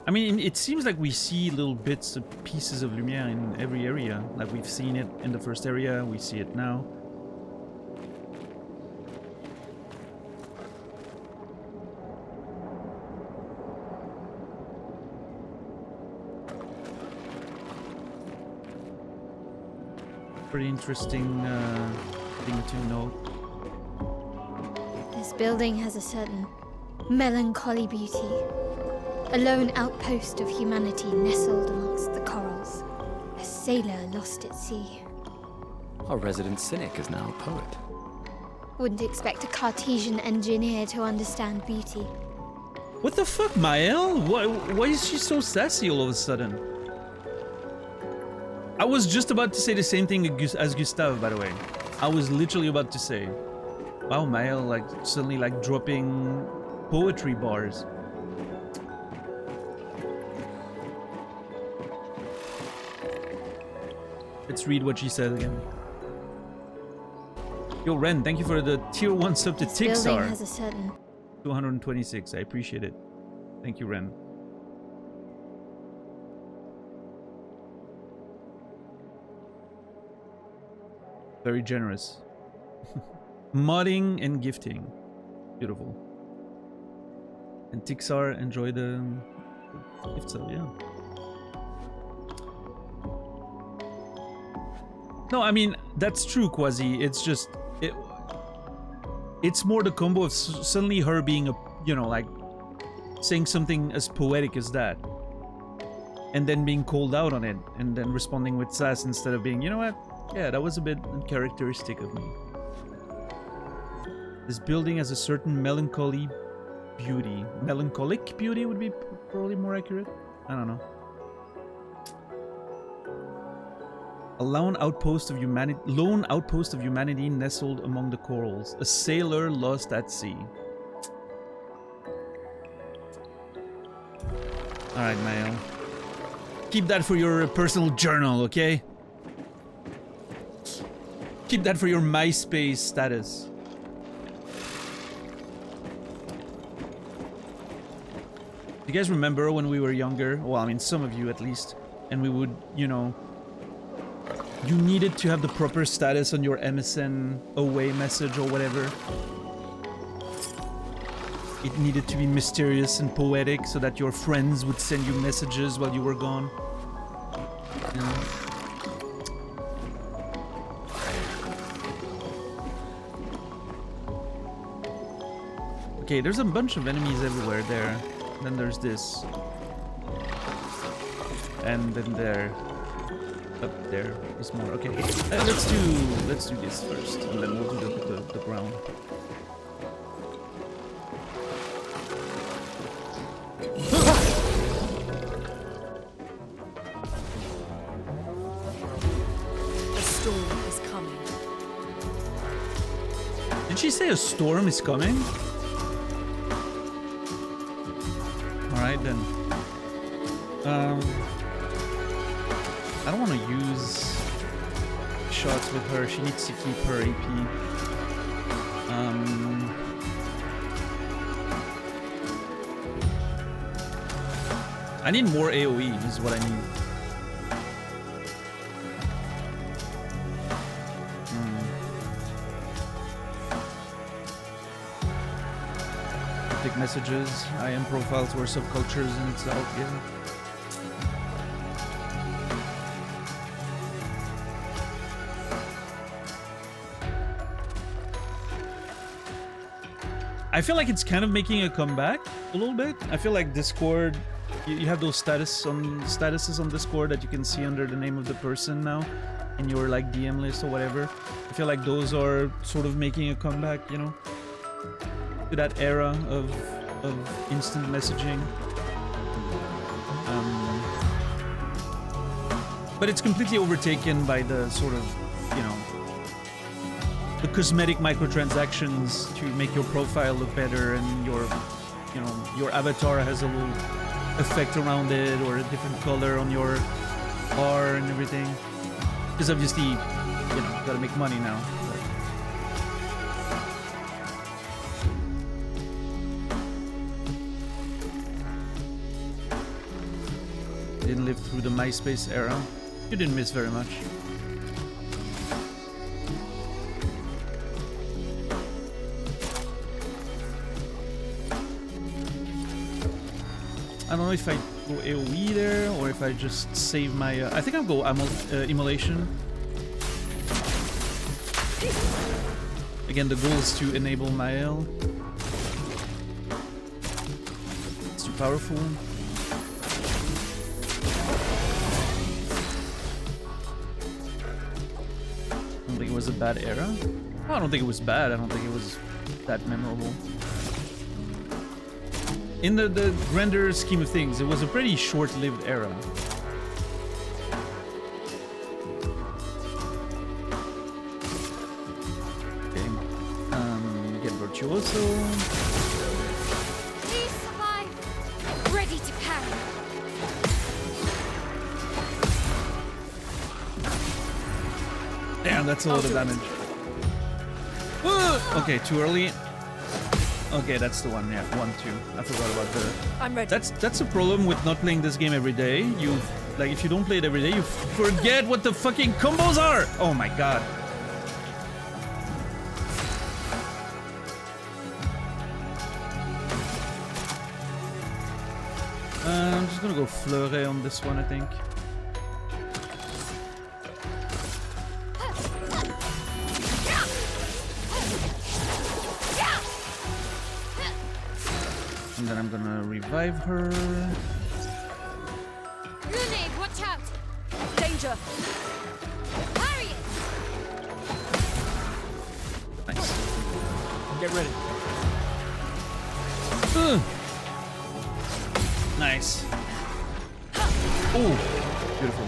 I mean, it seems like we see little bits of pieces of Lumière in every area. Like, we've seen it in the first area, we see it now. Pretty interesting thing to note. This building has a certain melancholy beauty. A lone outpost of humanity nestled amongst the corals. A sailor lost at sea. Our resident cynic is now a poet. Wouldn't expect a Cartesian engineer to understand beauty. What the fuck, Mael? Why is she so sassy all of a sudden? I was just about to say the same thing as Gustave, by the way. I was literally about to say, wow, Mael, like, suddenly, like, dropping poetry bars. Let's read what she said again. Yo, Ren, thank you for the tier 1 sub to This building Tixar. has a certain 226, I appreciate it. Thank you, Ren. Very generous. Modding and gifting. Beautiful. And Tixar, enjoy the gift sub, yeah. No, I mean, that's true, Quasi. It's just... It's more the combo of suddenly her being a... You know, like... Saying something as poetic as that. And then being called out on it. And then responding with sass instead of being, you know what? Yeah, that was a bit uncharacteristic of me. This building has a certain melancholy beauty. Melancholic beauty would be probably more accurate. I don't know. A lone outpost of humanity nestled among the corals. A sailor lost at sea. Alright, Mael. Keep that for your personal journal, okay? Keep that for your MySpace status. Do you guys remember when we were younger? Well, I mean, some of you at least. And we would, you know... You needed to have the proper status on your MSN away message or whatever. It needed to be mysterious and poetic so that your friends would send you messages while you were gone. You know? Okay, there's a bunch of enemies everywhere there. Then there's this. And then there. Up there is more. Okay, let's do this first, and then we'll do the ground. A storm is coming. Did she say a storm is coming? All right then. I don't want to use shots with her. She needs to keep her AP. I need more AoE is what I need. Cryptic messages, IM profiles or subcultures in itself, yeah. I feel like it's kind of making a comeback a little bit. I feel like Discord, you have those statuses on Discord that you can see under the name of the person now in your like DM list or whatever. I feel like those are sort of making a comeback, you know, to that era of instant messaging. But it's completely overtaken by the sort of, you know, the cosmetic microtransactions to make your profile look better, and your, you know, your avatar has a little effect around it or a different color on your bar and everything. Because obviously, you know, gotta make money now. Didn't live through the MySpace era. You didn't miss very much. I don't know if I go AoE there or if I just save my... I think I'll go Immolation. Again, the goal is to enable Mael. It's too powerful. I don't think it was a bad era. Well, I don't think it was bad. I don't think it was that memorable. In the grander scheme of things, it was a pretty short-lived era. Okay. Get Virtuoso. Please survive. Ready to parry. Damn, that's a lot of damage. Okay, too early. Okay, that's the one. Yeah, 1-2. I forgot about the. I'm ready. That's a problem with not playing this game every day. You like if you don't play it every day, you forget what the fucking combos are. Oh my god. I'm just gonna go Fleuret on this one, I think. And then I'm gonna revive her. Lune, watch out. Danger. Parry it. Nice. Get ready. Nice. Oh, beautiful.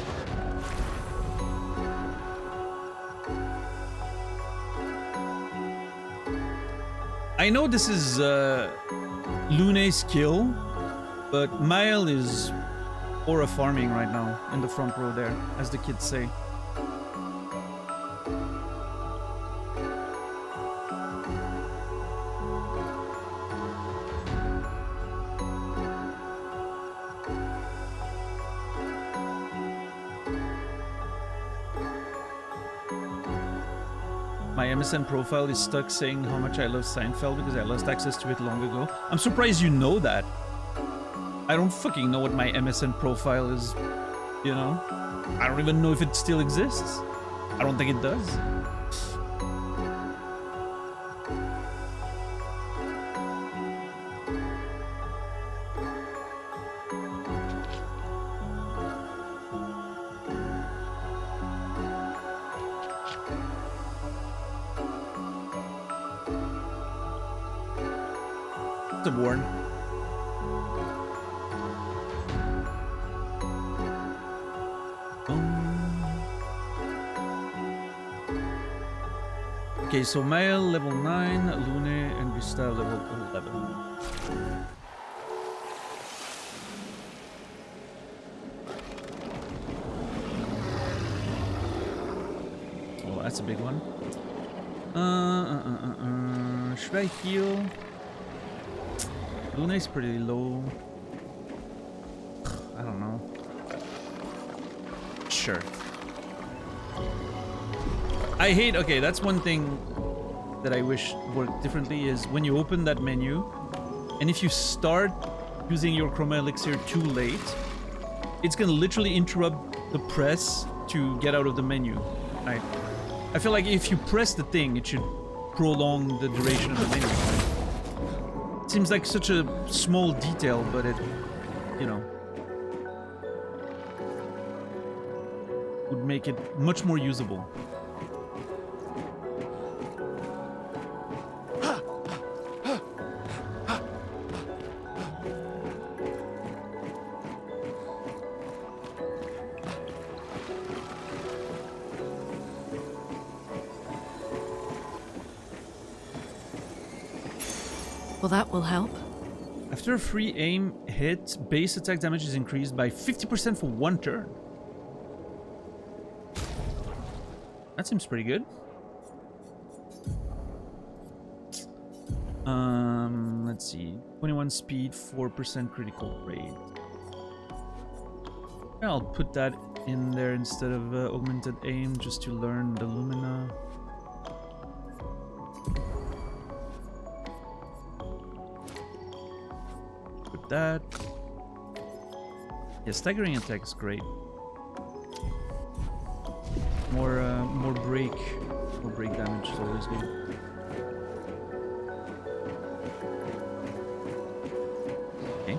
I know this is Lune's kill, but Mael is aura farming right now in the front row there, as the kids say. My MSN profile is stuck saying how much I love Seinfeld because I lost access to it long ago. I'm surprised you know that. I don't fucking know what my MSN profile is, you know? I don't even know if it still exists. I don't think it does. It's a warn. Okay, so Mael level 9, Lune and Gustav level 11. Oh, that's a big one. Should I heal? Lune's pretty low. I don't know. Sure. I hate, okay, that's one thing that I wish worked differently is when you open that menu, and if you start using your Chroma Elixir too late, it's gonna literally interrupt the press to get out of the menu. Right? I feel like if you press the thing, it should prolong the duration of the menu. It seems like such a small detail, but it, you know, would make it much more usable. Well, that will help. After a free aim hit, base attack damage is increased by 50% for 1 turn. That seems pretty good. Let's see. 21 speed, 4% critical rate. I'll put that in there instead of augmented aim just to learn the Lumina. That. Yeah, staggering attack is great. More break damage is always good. Okay.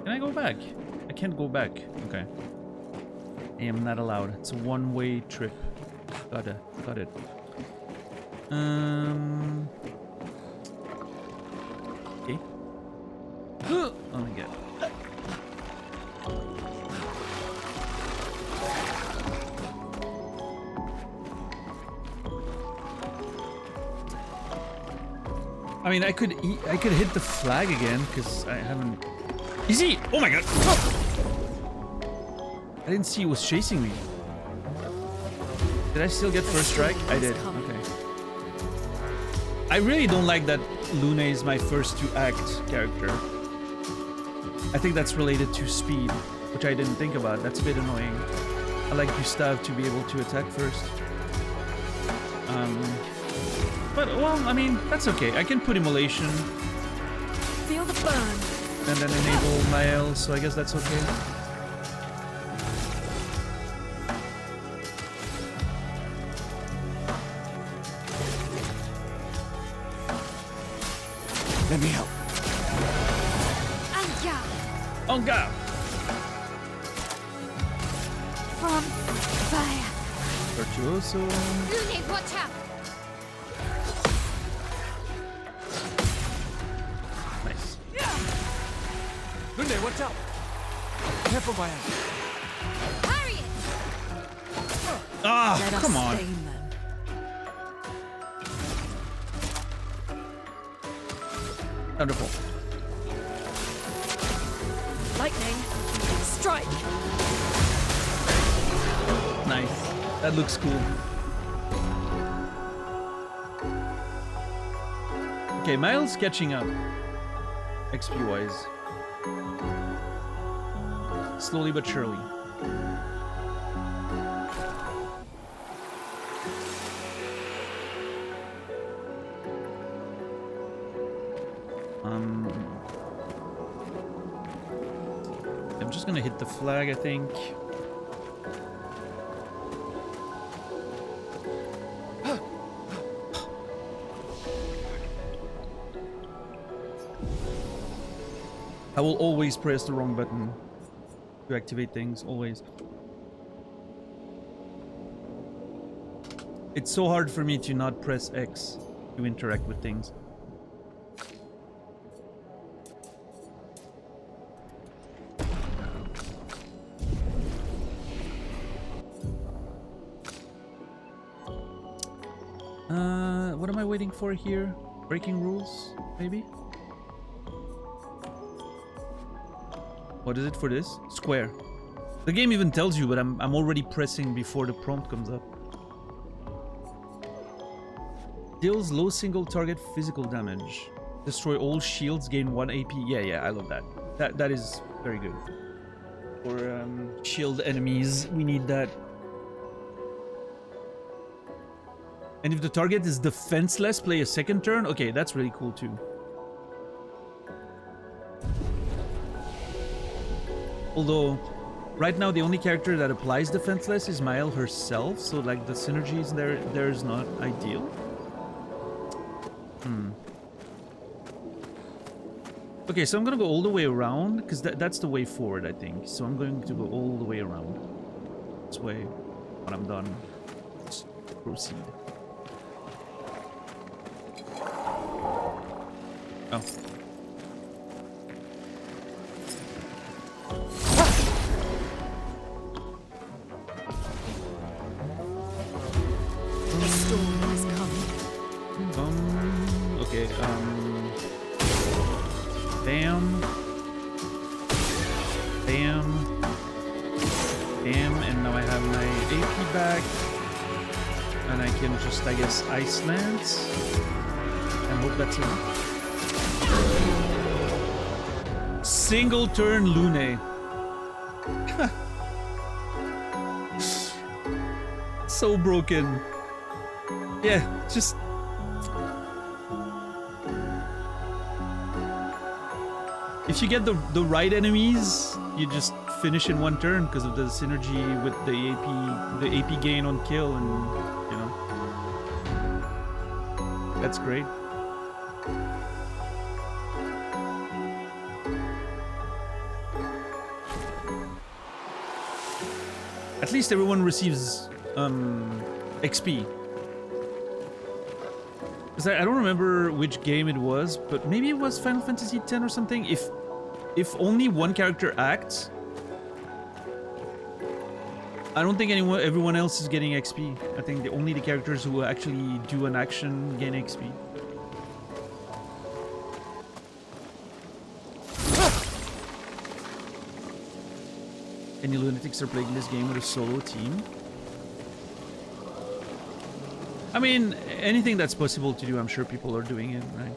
Can I go back? I can't go back. Okay. I am not allowed. It's a one-way trip. Got it. Okay. Oh my god. I mean, I could hit the flag again because I haven't. Is he? Oh my god! Oh! I didn't see he was chasing me. Did I still get first strike? I did. Okay. I really don't like that Lune is my first to act character. I think that's related to speed, which I didn't think about. That's a bit annoying. I like Gustav to be able to attack first. But, well, I mean, that's okay. I can put immolation. Feel the burn. And then enable Mael, so I guess that's okay. Let me help. Anja! Onga! From fire. Virtuoso. Lune, watch out! Nice. Lunde, watch out! Careful, my ass. Harry it! Ah, Let us come on. stain them. Wonderful. Lightning. Strike. Nice. That looks cool. Okay, Miles catching up. XP wise. Slowly but surely. I'm just gonna hit the flag, I think. will always press the wrong button to activate things, always. It's so hard for me to not press X to interact with things. What am I waiting for here? Breaking rules, maybe? What is it for this? Square. The game even tells you, but I'm already pressing before the prompt comes up. Deals low single target physical damage. Destroy all shields, gain 1 AP. Yeah, I love that. That is very good. For shield enemies, we need that. And if the target is defenseless, play a second turn. Okay, that's really cool too. Although, right now the only character that applies defenseless is Mael herself, so like the synergies there is not ideal. Okay, so I'm gonna go all the way around, because that's the way forward, I think. So I'm going to go all the way around. This way. When I'm done, let's proceed. Oh. The storm is coming. Okay, bam. Bam. Bam, and now I have my AP back. And I can just, I guess, Ice Lance. And hope that's enough. Single turn Lune. So broken. Yeah, just... If you get the right enemies, you just finish in one turn because of the synergy with the AP gain on kill, and you know, that's great. At least everyone receives XP. Because I don't remember which game it was, but maybe it was Final Fantasy X or something. If only one character acts, I don't think everyone else is getting XP. I think only the characters who actually do an action gain XP. Any lunatics are playing this game with a solo team? I mean, anything that's possible to do, I'm sure people are doing it, right?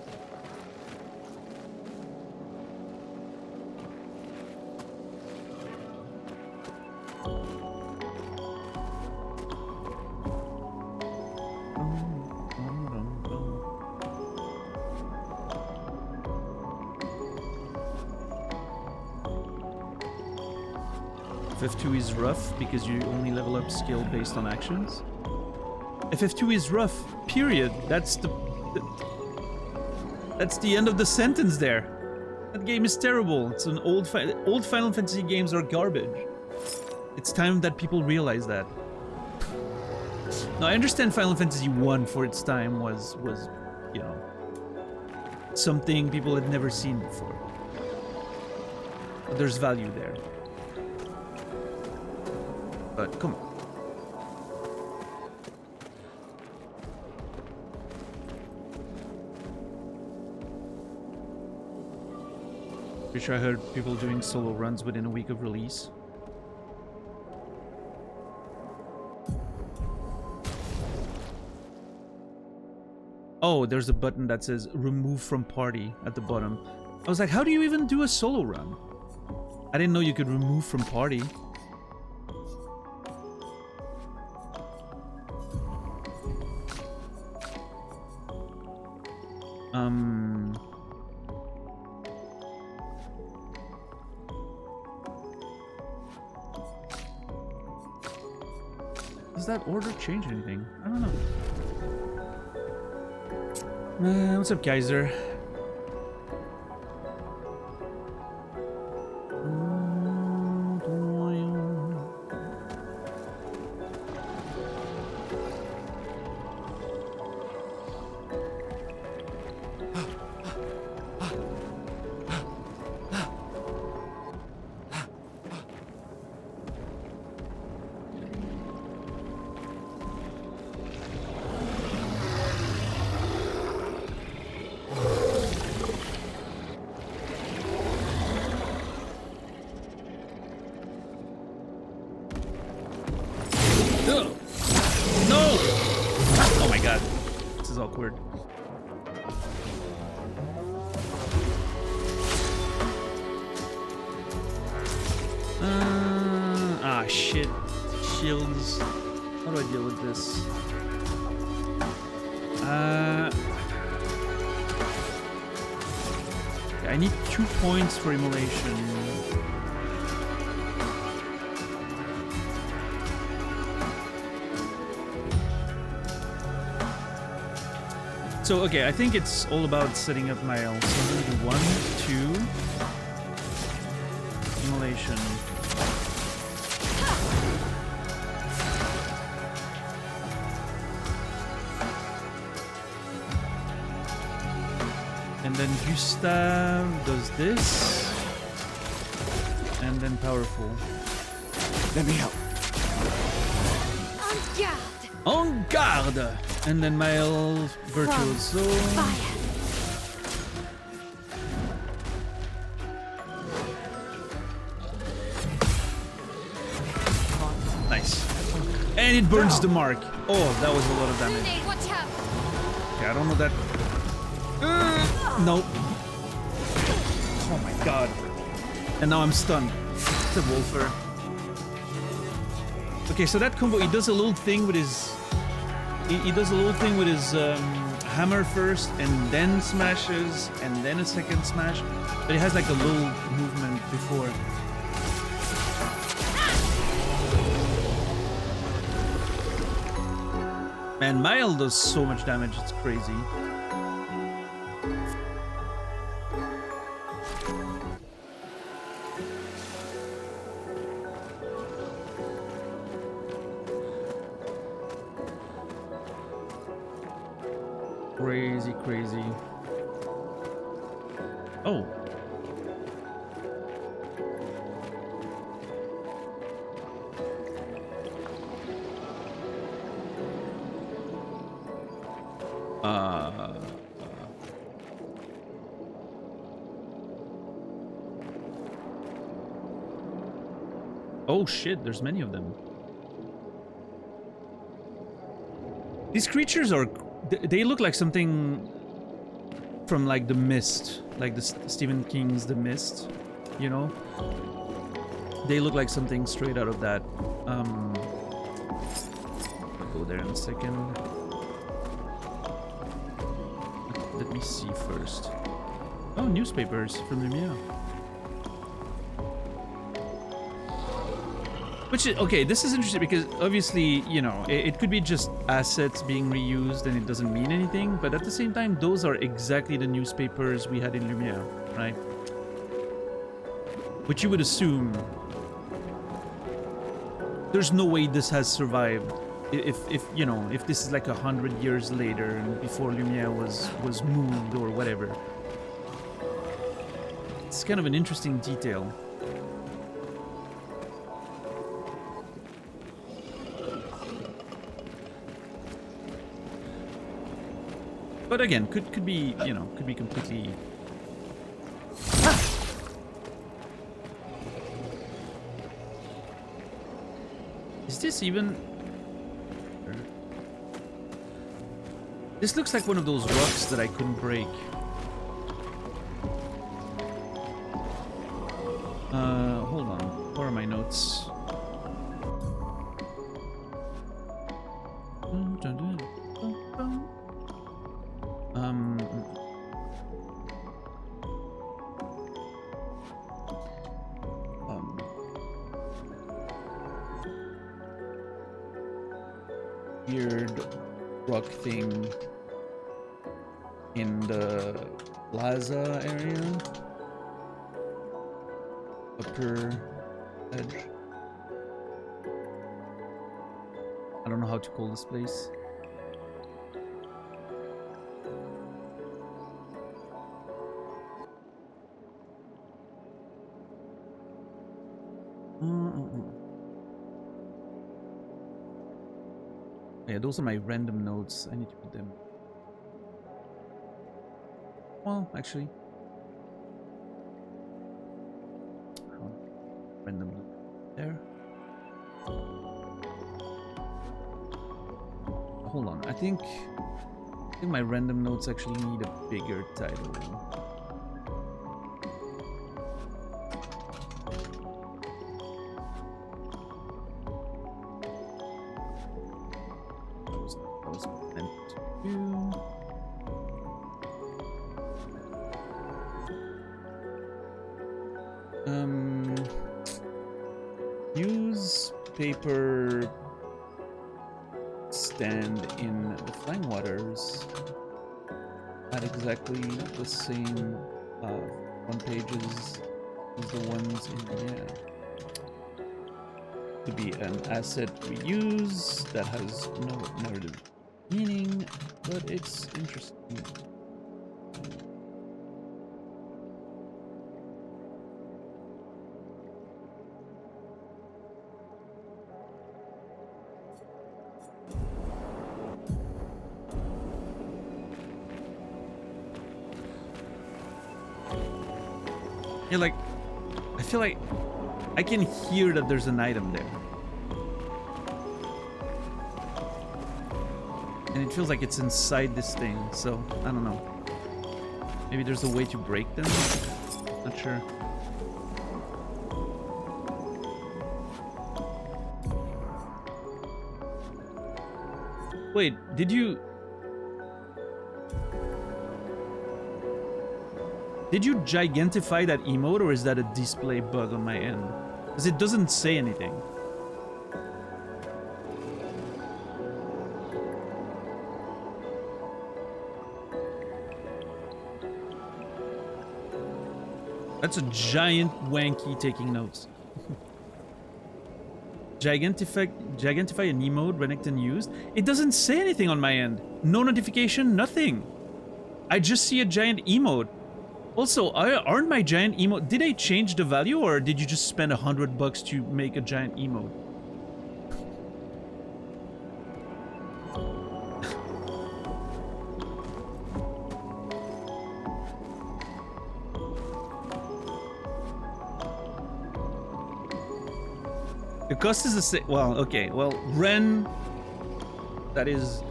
FF2 is rough because you only level up skill based on actions. FF2 is rough, period. That's the end of the sentence there. That game is terrible. It's an old Final Fantasy games are garbage. It's time that people realize that. Now, I understand Final Fantasy 1 for its time was, you know, something people had never seen before. But there's value there. But come on. Pretty sure I heard people doing solo runs within a week of release. Oh, there's a button that says remove from party at the bottom. I was like, how do you even do a solo run? I didn't know you could remove from party. Does that order change anything? I don't know. What's up, Kaiser? Ugh. No! Oh my god. This is awkward. Shit. Shields. How do I deal with this? I need 2 points for immolation. So, okay, I think it's all about setting up my L. So I'm gonna do 1, 2. Immolation. And then Gustav does this. And then powerful. Let me help. En garde! En garde! And then my elf virtuoso. Fire! Nice. And it burns the mark. Oh, that was a lot of damage. Grenade, watch out! Okay, I don't know that. Nope. Oh my god. And now I'm stunned. It's a Wolfer. Okay, so that combo, he does a little thing with his... He does a little thing with his hammer first, and then smashes, and then a second smash. But he has like a little movement before. Man, Mile does so much damage, it's crazy. Crazy, crazy. Oh. Oh shit, there's many of them. These creatures are... They look like something from like The Mist, like the Stephen King's The Mist, you know? They look like something straight out of that. I'll go there in a second. Let me see first. Oh, newspapers from Lumiere. Which is, okay, this is interesting because obviously, you know, it could be just assets being reused and it doesn't mean anything, but at the same time, those are exactly the newspapers we had in Lumiere, right? Which you would assume there's no way this has survived if you know, if this is like 100 years later and before Lumiere was moved or whatever. It's kind of an interesting detail. But again, could be, you know, could be completely... Is this even... This looks like one of those rocks that I couldn't break. Hold on. Where are my notes? Weird rock thing in the plaza area, upper edge. I don't know how to call this place. Yeah, those are my random notes. I need to put them. Well, actually. Random there. hold on. I think my random notes actually need a bigger title. That was meant to do. Newspaper stand in the flying waters at exactly the same front pages as the ones in yeah. To be an asset we use that has no narrative meaning, but it's interesting. Yeah, like, I feel like I can hear that there's an item there. And it feels like it's inside this thing, so I don't know. Maybe there's a way to break them? Not sure. Wait, did you gigantify that emote, or is that a display bug on my end? Because it doesn't say anything. That's a giant wanky taking notes. Gigantify an emote Renekton used. It doesn't say anything on my end. No notification, nothing. I just see a giant emote. Also, aren't my giant emote... Did they change the value, or did you just spend $100 to make a giant emote? The cost is the same. Well, okay. Well, Ren, that is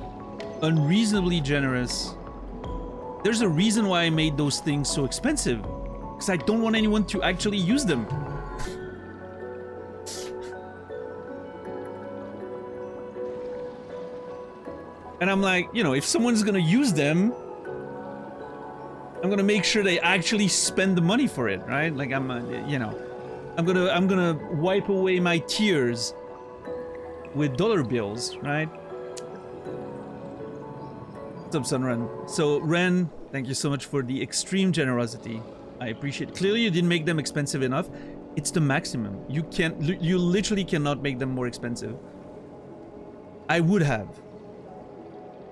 unreasonably generous. There's a reason why I made those things so expensive. Because I don't want anyone to actually use them. And I'm like, you know, if someone's gonna use them, I'm gonna make sure they actually spend the money for it, right? Like you know, I'm gonna wipe away my tears with dollar bills, right? What's up, Sunren? So, Ren, thank you so much for the extreme generosity. I appreciate it. Clearly, you didn't make them expensive enough. It's the maximum. You literally cannot make them more expensive. I would have,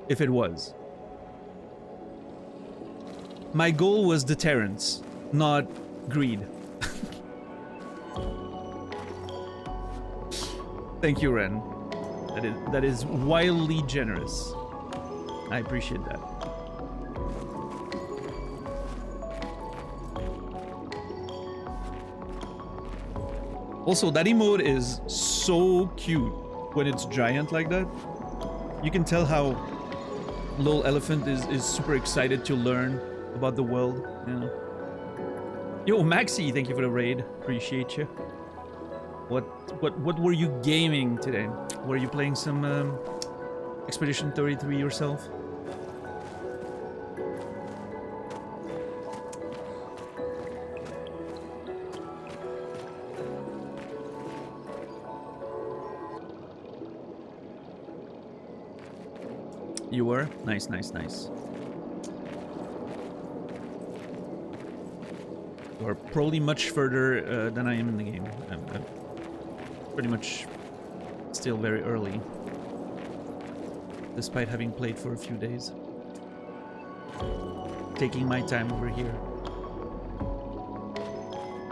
if it was. My goal was deterrence, not greed. Thank you, Ren. That is wildly generous. I appreciate that. Also, that emote is so cute when it's giant like that. You can tell how Lil Elephant is super excited to learn about the world, you know. Yo, Maxi, thank you for the raid. Appreciate you. What were you gaming today? Were you playing some Expedition 33 yourself? You were? Nice, nice, nice. You are probably much further than I am in the game. I'm pretty much still very early, despite having played for a few days. Taking my time over here.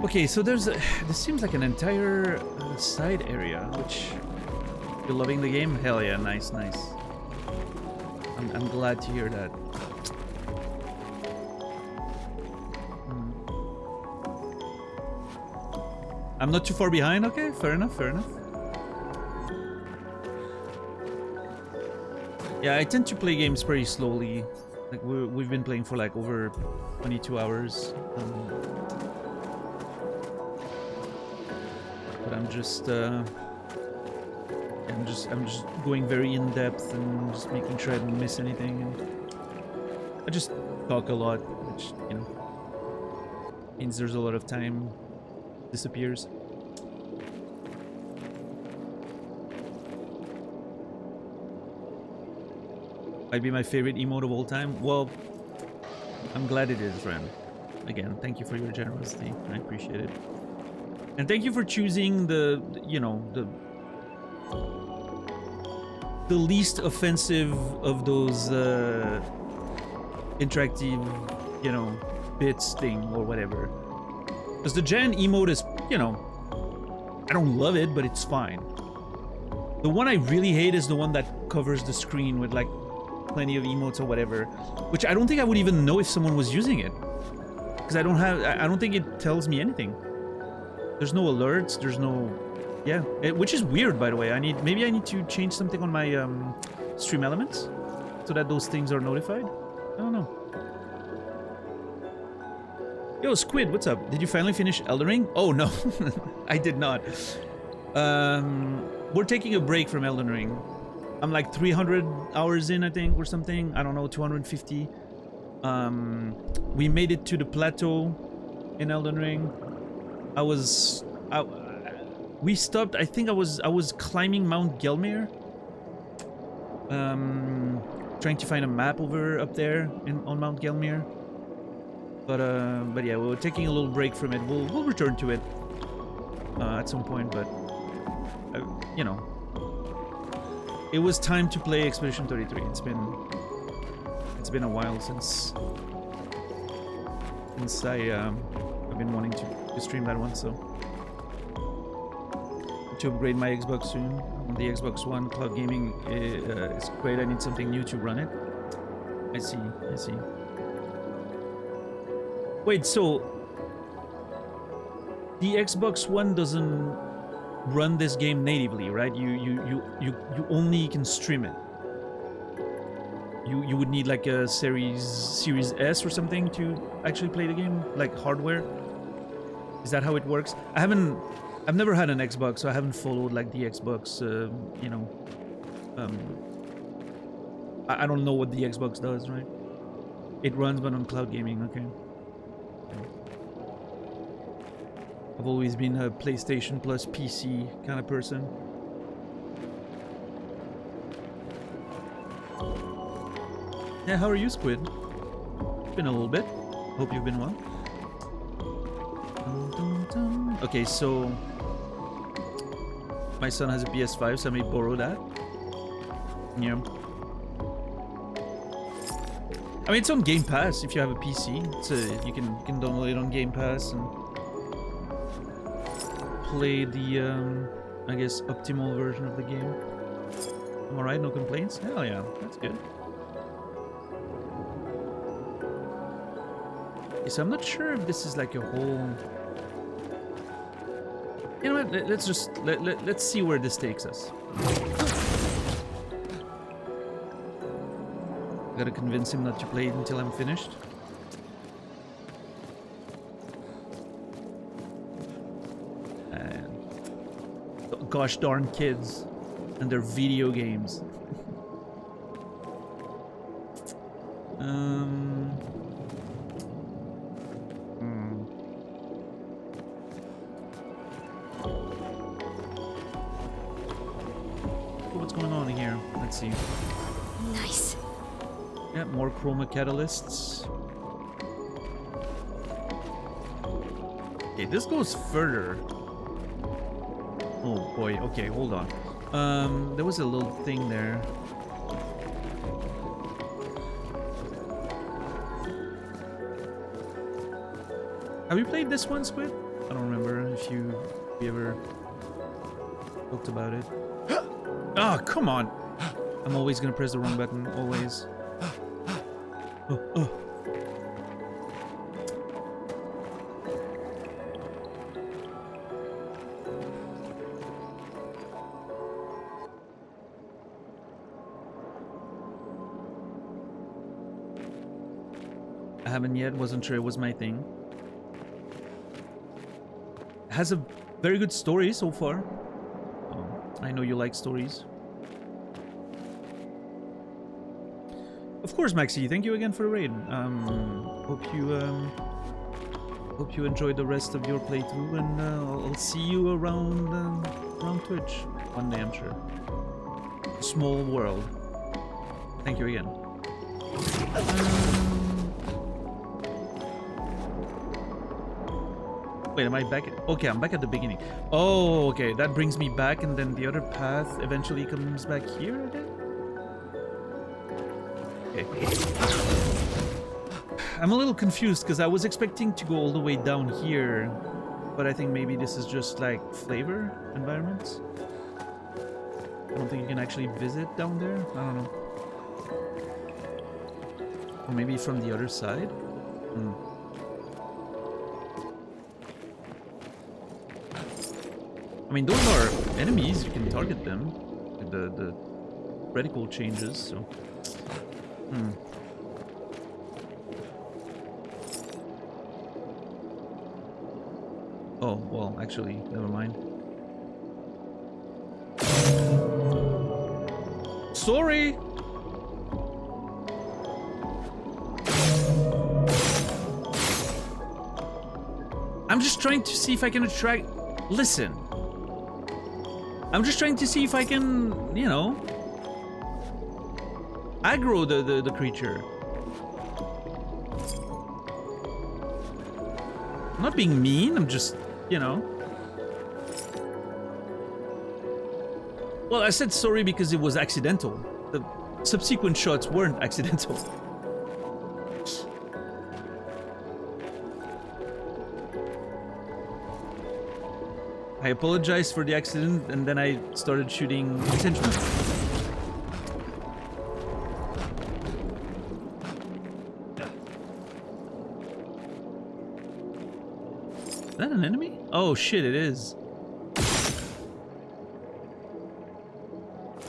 Okay, so this seems like an entire side area, which... You're loving the game? Hell yeah, nice, nice. I'm glad to hear that. I'm not too far behind? Okay, fair enough, fair enough. Yeah, I tend to play games pretty slowly. Like we've been playing for like over 22 hours. But I'm just going very in depth and just making sure I don't miss anything. And I just talk a lot, which means there's a lot of time disappears. Might be my favorite emote of all time. Well, I'm glad it is, friend. Again, thank you for your generosity. I appreciate it. And thank you for choosing the least offensive of those interactive, bits thing or whatever. Because the Jan emote is, I don't love it, but it's fine. The one I really hate is the one that covers the screen with like plenty of emotes or whatever, which I don't think I would even know if someone was using it, because I don't think it tells me anything. There's no alerts, there's no, which is weird, by the way. Maybe I need to change something on my stream elements so that those things are notified. I don't know. Yo, Squid, what's up? Did you finally finish Elden Ring? Oh no, I did not. We're taking a break from Elden Ring. I'm like 300 hours in, I think, or something. I don't know, 250. We made it to the plateau in Elden Ring. We stopped. I think I was climbing Mount Gelmir, trying to find a map up there on Mount Gelmir. But yeah, we were taking a little break from it. We'll return to it at some point. But it was time to play Expedition 33. It's been a while since I've been wanting to stream that one, so to upgrade my Xbox soon. On the Xbox One, cloud gaming is great. I need something new to run it. I see. Wait, so the Xbox One doesn't run this game natively, right? You only can stream it. You would need like a Series S or something to actually play the game, like hardware. Is that how it works? I've never had an Xbox, so I haven't followed like the Xbox. I don't know what the Xbox does, right? It runs, but on cloud gaming. Okay. I've always been a PlayStation plus PC kind of person. Yeah, how are you, Squid? It's been a little bit. Hope you've been well. Okay, so my son has a PS5, so I may borrow that. Yeah. I mean, it's on Game Pass if you have a PC. You can download it on Game Pass and play the, I guess, optimal version of the game. Alright, no complaints? Hell yeah, that's good. Okay, so I'm not sure if this is like a whole... You know what, let's just, let's see where this takes us. Gotta convince him not to play it until I'm finished. Gosh darn kids and their video games. What's going on here? Let's see. Nice. Yeah, more chroma catalysts. Okay, this goes further. Oh boy, okay, hold on. There was a little thing there. Have you played this one, Squid? I don't remember if you ever talked about it. Ah, oh, come on! I'm always gonna press the wrong button, always. Oh. I haven't yet. Wasn't sure it was my thing. It has a very good story so far. I know you like stories. Of course, Maxi. Thank you again for the raid. Hope you enjoy the rest of your playthrough, and I'll see you around Twitch one day, I'm sure. Small world. Thank you again. Wait, am I back? Okay, I'm back at the beginning. Oh, okay. That brings me back, and then the other path eventually comes back here, I think? Okay. I'm a little confused because I was expecting to go all the way down here, but I think maybe this is just like flavor environments. I don't think you can actually visit down there. I don't know. Or maybe from the other side? I mean, those are enemies. You can target them. The reticle changes, so... Oh, well, actually, never mind. Sorry! I'm just trying to see if I can attract... Listen. I'm just trying to see if I can, you know... aggro the creature. I'm not being mean, I'm just, you know... Well, I said sorry because it was accidental. The subsequent shots weren't accidental. I apologized for the accident, and then I started shooting intentionally. Is that an enemy? Oh shit, it is.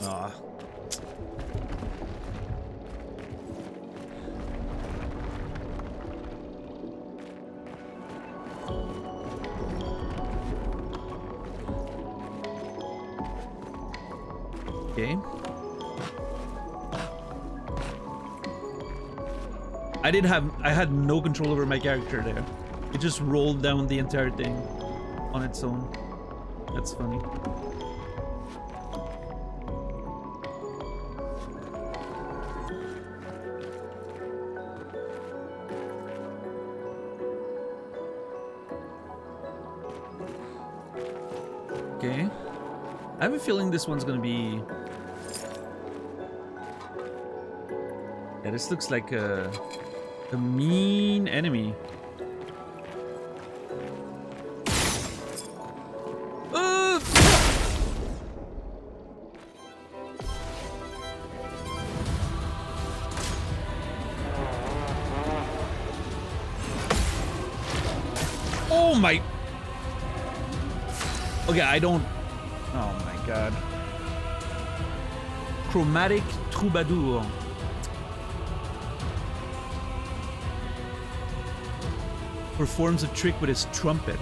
Ah. Okay. I had no control over my character there. It just rolled down the entire thing on its own. That's funny. Okay. I have a feeling this one's gonna be... Yeah, this looks like a mean enemy. Oh my... Okay, I don't... Oh my god. Chromatic Troubadour. Performs a trick with his trumpet.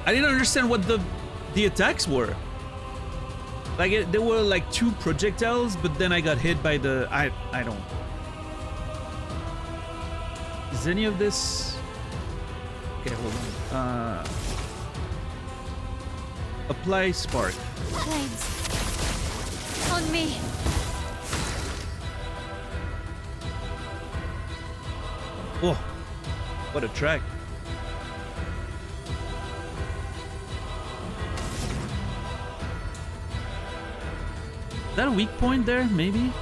I didn't understand what the attacks were. Like, there were like 2 projectiles, but then I got hit by the... I don't... Is any of this... Okay, hold on. Apply spark. Planes. On me. Oh, what a track. Is that a weak point there, maybe?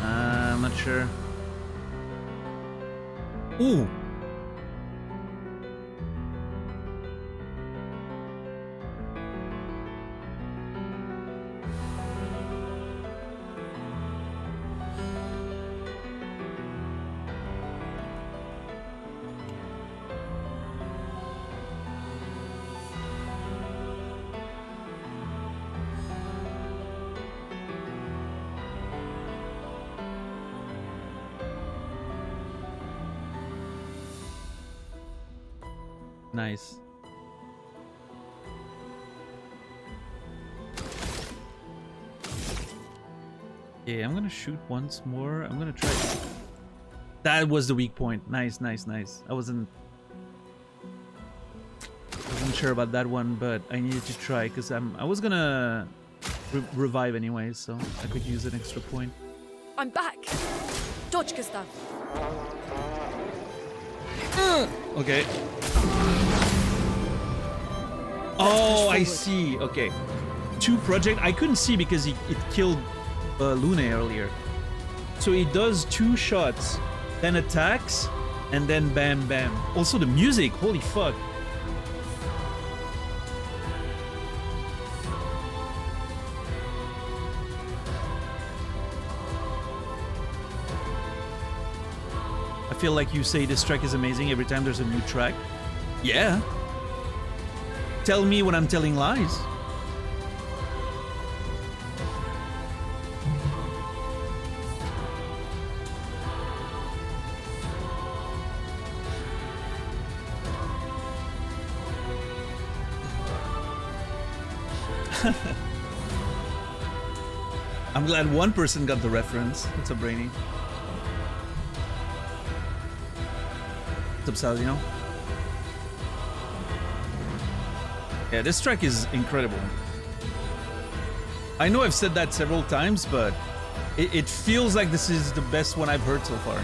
I'm not sure. Ooh. Nice. Okay, I'm gonna shoot once more. I'm gonna try. That was the weak point. Nice, nice, nice. I wasn't sure about that one, but I needed to try because I was gonna revive anyway, so I could use an extra point. I'm back. Dodge, Gustav. Okay. Oh, I see. Okay. Two project. I couldn't see because it killed Lune earlier. So he does 2 shots, then attacks, and then bam, bam. Also the music. Holy fuck. I feel like you say this track is amazing every time there's a new track. Yeah. Tell me when I'm telling lies. I'm glad one person got the reference. What's up, Brainy? What's up, Salino? Yeah, this track is incredible. I know I've said that several times, but it feels like this is the best one I've heard so far.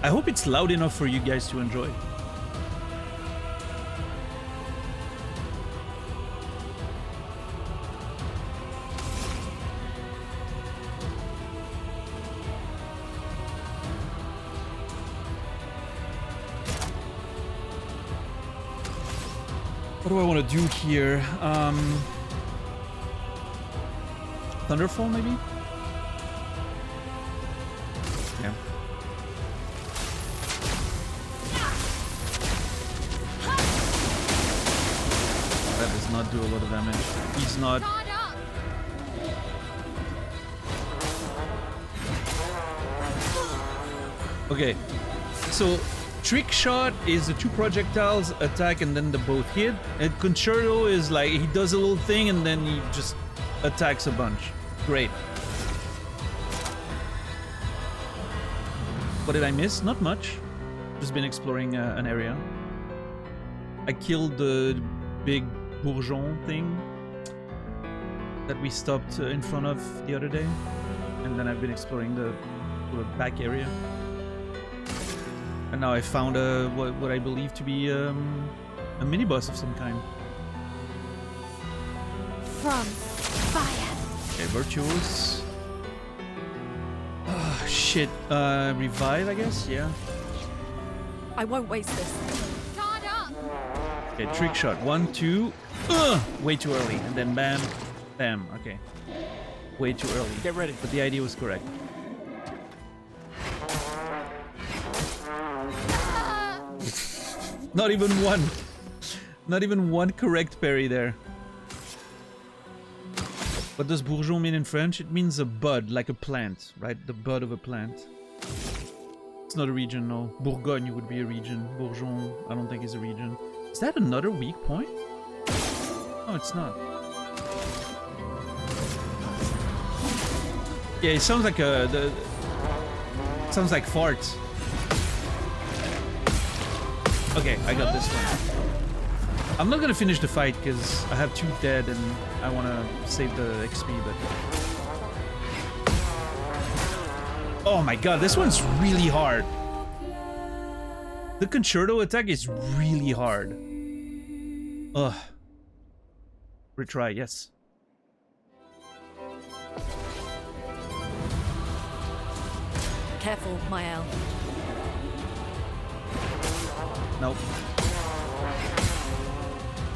I hope it's loud enough for you guys to enjoy. What do I want to do here? Thunderfall, maybe? Yeah. That does not do a lot of damage. He's not... Okay, so trick shot is the 2 projectiles attack and then the both hit. And concerto is like he does a little thing and then he just attacks a bunch. Great. What did I miss? Not much. Just been exploring an area. I killed the big bourgeon thing that we stopped in front of the other day, and then I've been exploring the back area. And now I found what I believe to be a mini boss of some kind. From fire. Okay, virtuos. Oh shit. Revive, I guess. Yeah. I won't waste this. Guard up. Okay, trick shot. 1, 2. Way too early, and then bam, bam. Okay. Way too early. Get ready. But the idea was correct. Not even one. Not even one correct parry there. What does bourgeon mean in French? It means a bud, like a plant, right? The bud of a plant. It's not a region, no. Bourgogne would be a region. Bourgeon, I don't think is a region. Is that another weak point? No, it's not. Yeah, it sounds like sounds like farts. Okay, I got this one. I'm not gonna finish the fight because I have 2 dead and I wanna save the XP, but... Oh my god, this one's really hard. The concerto attack is really hard. Ugh. Retry, yes. Careful, Mael. Nope.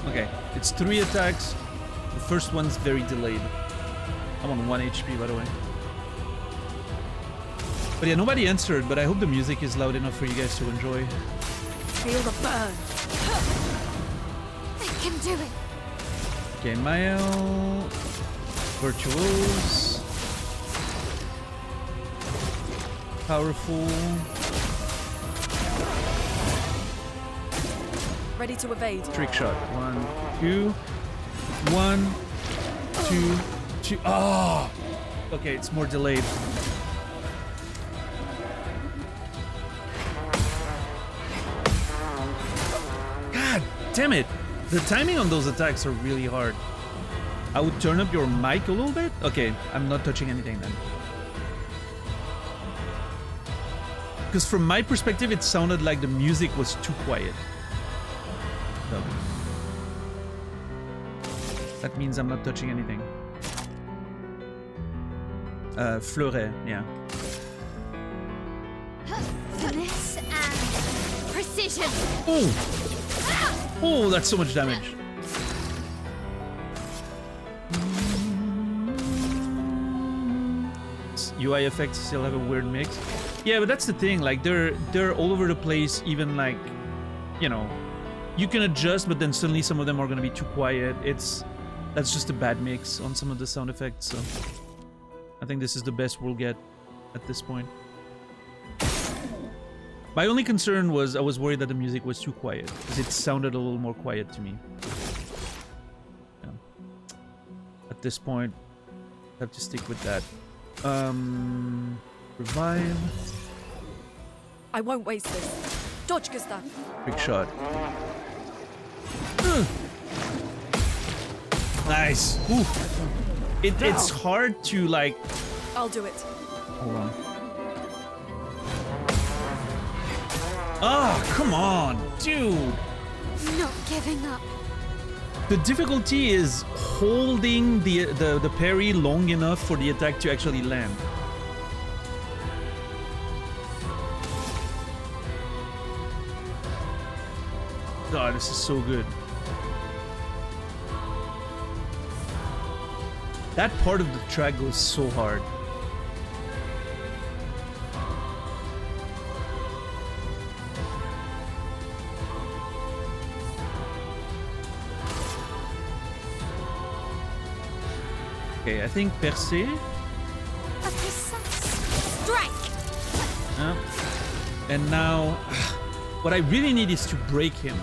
Okay, it's 3 attacks. The first one's very delayed. I'm on 1 HP, by the way. But yeah, nobody answered, but I hope the music is loud enough for you guys to enjoy. Feel the burn. They can do it. Okay, Mael... Virtuos. Powerful. Ready to evade. Trick shot. 1, 2. 1, 2, 2. Oh! Okay, it's more delayed. God damn it! The timing on those attacks are really hard. I would turn up your mic a little bit. Okay, I'm not touching anything then. Because from my perspective, it sounded like the music was too quiet. So that means I'm not touching anything. Fleuret, yeah. Finesse and precision. Oh! Oh, that's so much damage. UI effects still have a weird mix. Yeah, but that's the thing. Like they're all over the place. Even like, you know, you can adjust, but then suddenly some of them are gonna be too quiet. That's just a bad mix on some of the sound effects. So I think this is the best we'll get at this point. My only concern was I was worried that the music was too quiet, because it sounded a little more quiet to me. Yeah. At this point, I have to stick with that. Revive. I won't waste this. Dodge, Gustav. Big shot. Nice. Ooh. It's hard to like. I'll do it. Hold on. Ah, come on, dude. Not giving up. The difficulty is holding the parry long enough for the attack to actually land. God, this is so good. That part of the track goes so hard. Okay, I think Percé. A precise strike. And now, what I really need is to break him.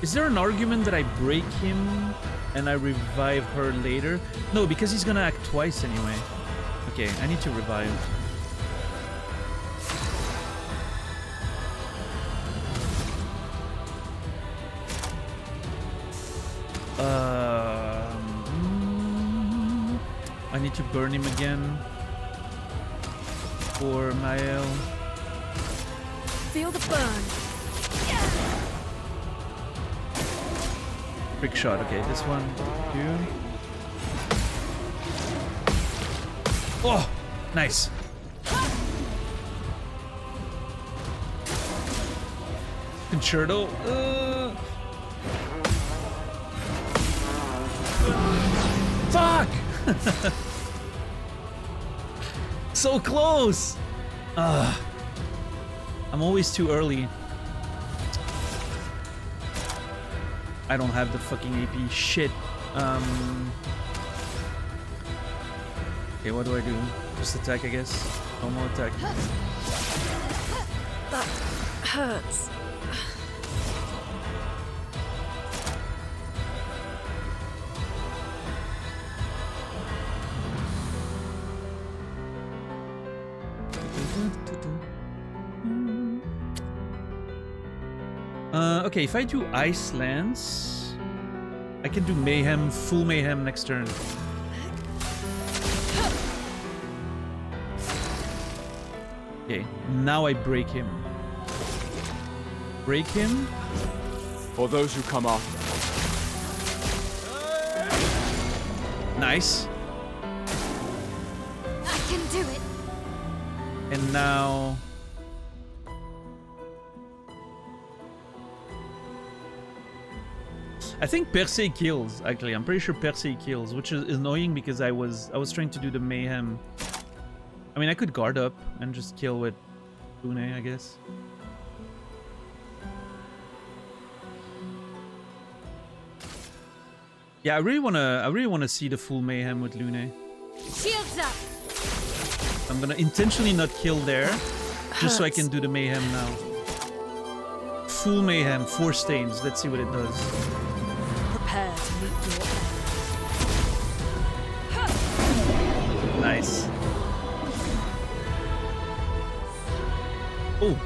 Is there an argument that I break him and I revive her later? No, because he's gonna act twice anyway. Okay, I need to revive. I need to burn him again for Mael. Feel the burn. Quick shot. Okay, this one, 2. Oh, nice. Concerto. Fuck! So close! I'm always too early. I don't have the fucking AP. Shit. Okay, what do I do? Just attack, I guess. Normal attack. That hurts. Okay, if I do Ice Lance, I can do Mayhem, full Mayhem next turn. Okay, now I break him. Break him. For those who come after. Nice. I can do it. And now... I think Percé kills, actually. I'm pretty sure Percé kills, which is annoying because I was trying to do the Mayhem. I mean, I could guard up and just kill with Pune, I guess. Yeah, I really wanna see the full mayhem with Lune. Shields up! I'm gonna intentionally not kill there, just so I can do the mayhem now. Full mayhem, 4 stains. Let's see what it does. Prepare to meet your end. Nice. Oh.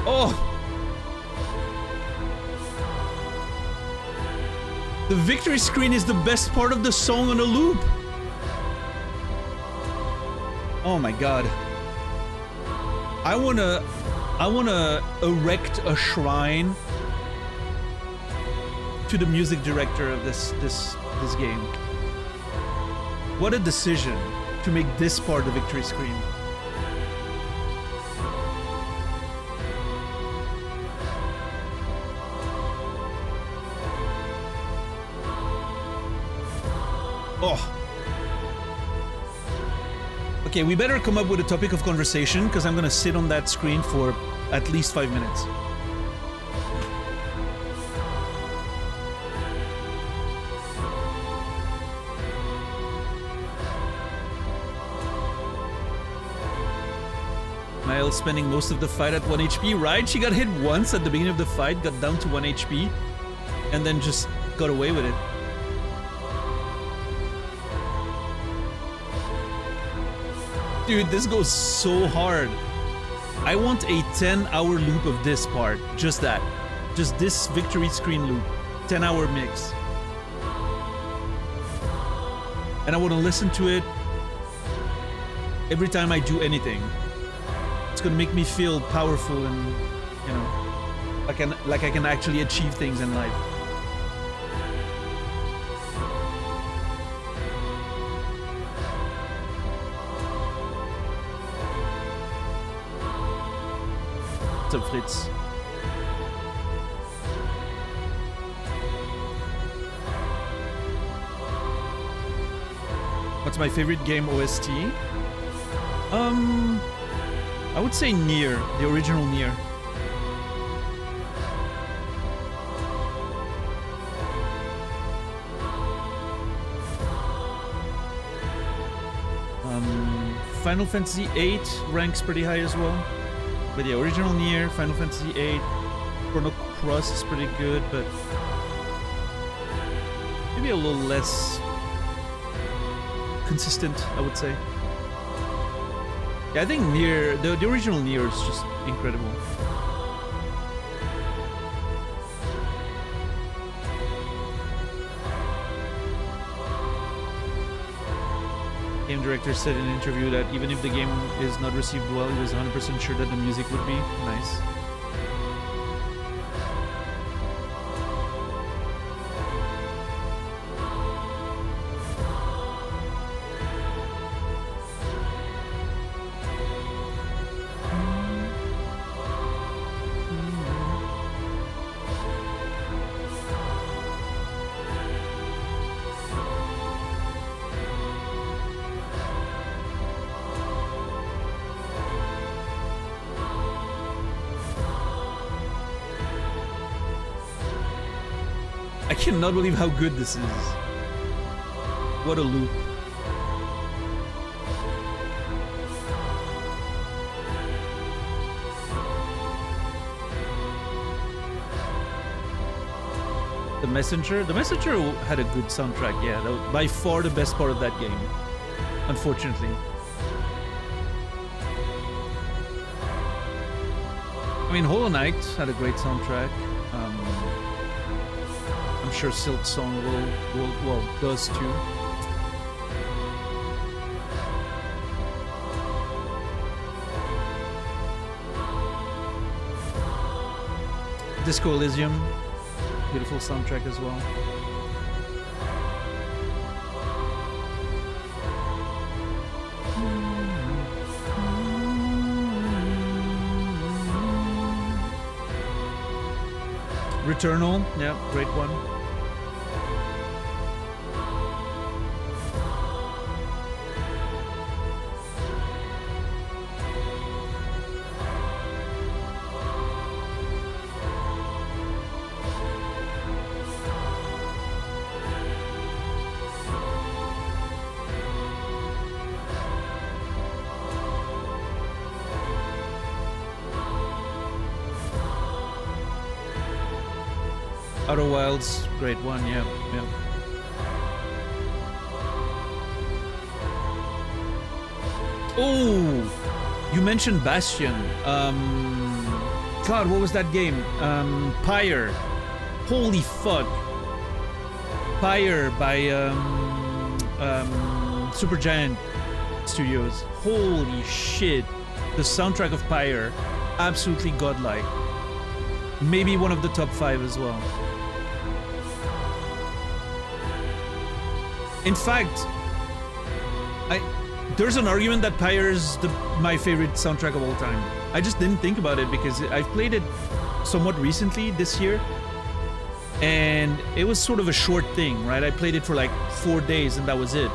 Oh. The victory screen is the best part of the song on a loop. Oh my god. I wanna erect a shrine to the music director of this game. What a decision to make this part the victory screen. Oh. Okay, we better come up with a topic of conversation because I'm gonna sit on that screen for at least 5 minutes. Niall spending most of the fight at 1 HP, right? She got hit once at the beginning of the fight, got down to 1 HP, and then just got away with it. Dude, this goes so hard. I want a 10-hour loop of this part. Just that. Just this victory screen loop. 10-hour mix. And I want to listen to it every time I do anything. It's gonna make me feel powerful and, you know, like I can actually achieve things in life. What's up, Fritz? What's my favorite game OST? I would say Nier, the original Nier. Final Fantasy VIII ranks pretty high as well. But the original Nier, Final Fantasy VIII, Chrono Cross is pretty good, but maybe a little less consistent, I would say. Yeah, I think Nier, the original Nier is just incredible. Game director said in an interview that even if the game is not received well, he was 100% sure that the music would be nice. I cannot believe how good this is. What a loop. The Messenger had a good soundtrack, yeah. That was by far the best part of that game, unfortunately. I mean, Hollow Knight had a great soundtrack. I'm sure Silk Song well, does too. Disco Elysium, beautiful soundtrack as well. Returnal, yeah, great one. Outer Wilds, great one, yeah, yeah. Oh, you mentioned Bastion. God, what was that game? Pyre. Holy fuck. Pyre by Supergiant Studios. Holy shit. The soundtrack of Pyre, absolutely godlike. Maybe one of the top 5 as well. In fact, there's an argument that Pyre is my favorite soundtrack of all time. I just didn't think about it because I've played it somewhat recently this year, and it was sort of a short thing, right? I played it for like 4 days and that was it.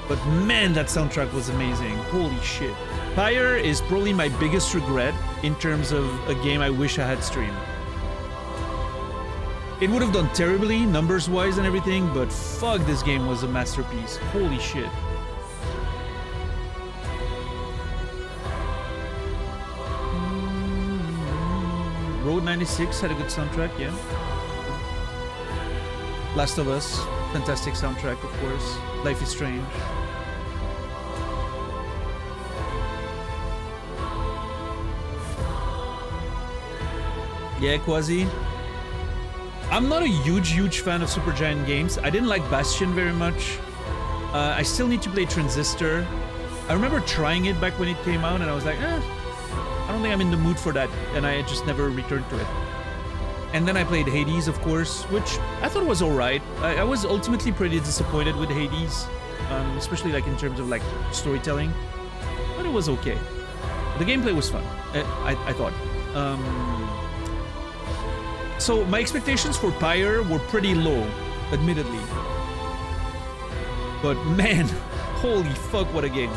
But man, that soundtrack was amazing. Holy shit. Pyre is probably my biggest regret in terms of a game I wish I had streamed. It would have done terribly, numbers-wise and everything, but fuck, this game was a masterpiece. Holy shit. Road 96 had a good soundtrack, yeah. Last of Us, fantastic soundtrack, of course. Life is Strange. Yeah, Quasi. I'm not a huge fan of Supergiant games. I didn't like Bastion very much. I still need to play Transistor. I remember trying it back when it came out and I was like, I don't think I'm in the mood for that, and I just never returned to it. And then I played Hades, of course, which I thought was alright. I was ultimately pretty disappointed with Hades, especially like in terms of like storytelling, but it was okay. The gameplay was fun, I thought. So my expectations for Pyre were pretty low, admittedly. But man, holy fuck, what a game.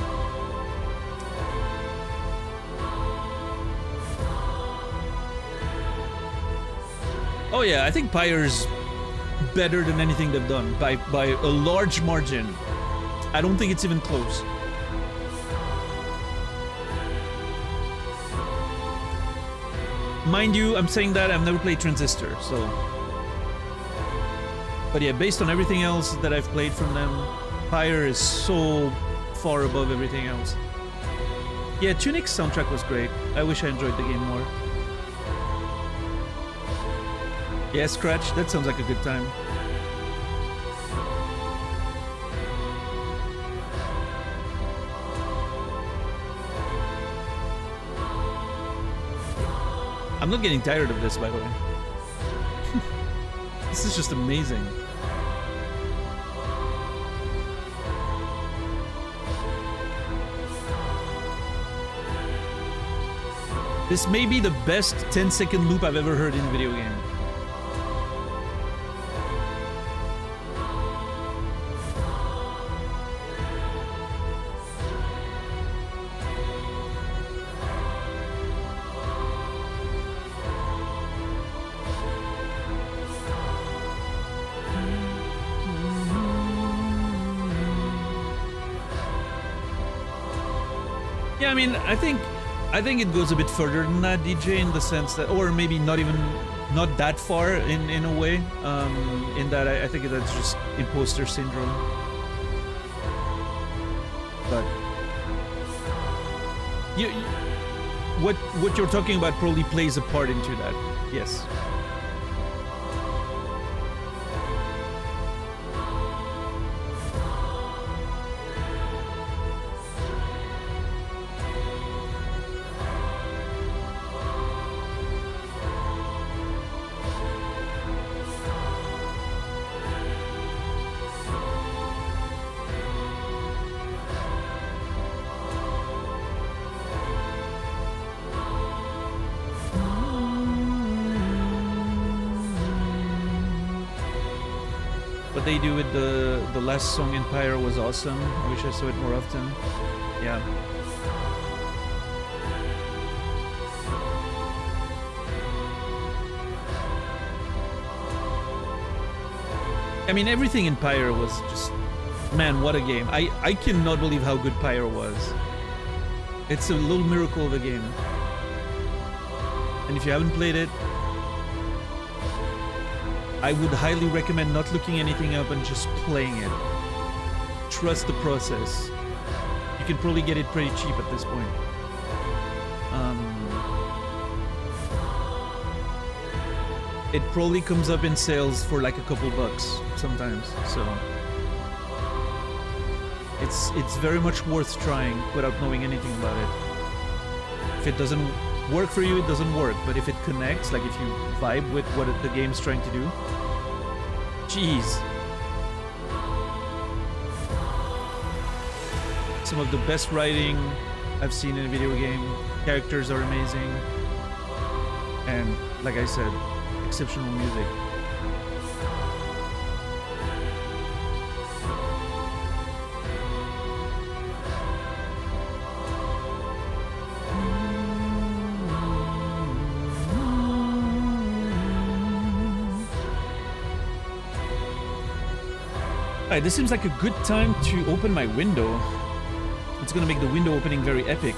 Oh yeah, I think Pyre's better than anything they've done by a large margin. I don't think it's even close. Mind you, I'm saying that I've never played Transistor, so... But yeah, based on everything else that I've played from them, Pyre is so far above everything else. Yeah, Tunic's soundtrack was great. I wish I enjoyed the game more. Yeah, Scratch, that sounds like a good time. I'm not getting tired of this, by the way. This is just amazing. This may be the best 10-second loop I've ever heard in a video game. Yeah, I mean, I think it goes a bit further than that, DJ, in the sense that, or maybe not that far in a way, in that I think that's just imposter syndrome. But what you're talking about probably plays a part into that. Yes. What they do with the last song in Pyre was awesome. I wish I saw it more often. Yeah. I mean, everything in Pyre was just... Man, what a game. I cannot believe how good Pyre was. It's a little miracle of a game. And if you haven't played it, I would highly recommend not looking anything up and just playing it. Trust the process. You can probably get it pretty cheap at this point. It probably comes up in sales for like a couple bucks sometimes, so it's very much worth trying without knowing anything about it. If it doesn't work for you, it doesn't work, but if it connects, like if you vibe with what the game's trying to do, jeez. Some of the best writing I've seen in a video game. Characters are amazing, and like I said, exceptional music. Alright, this seems like a good time to open my window. It's gonna make the window opening very epic.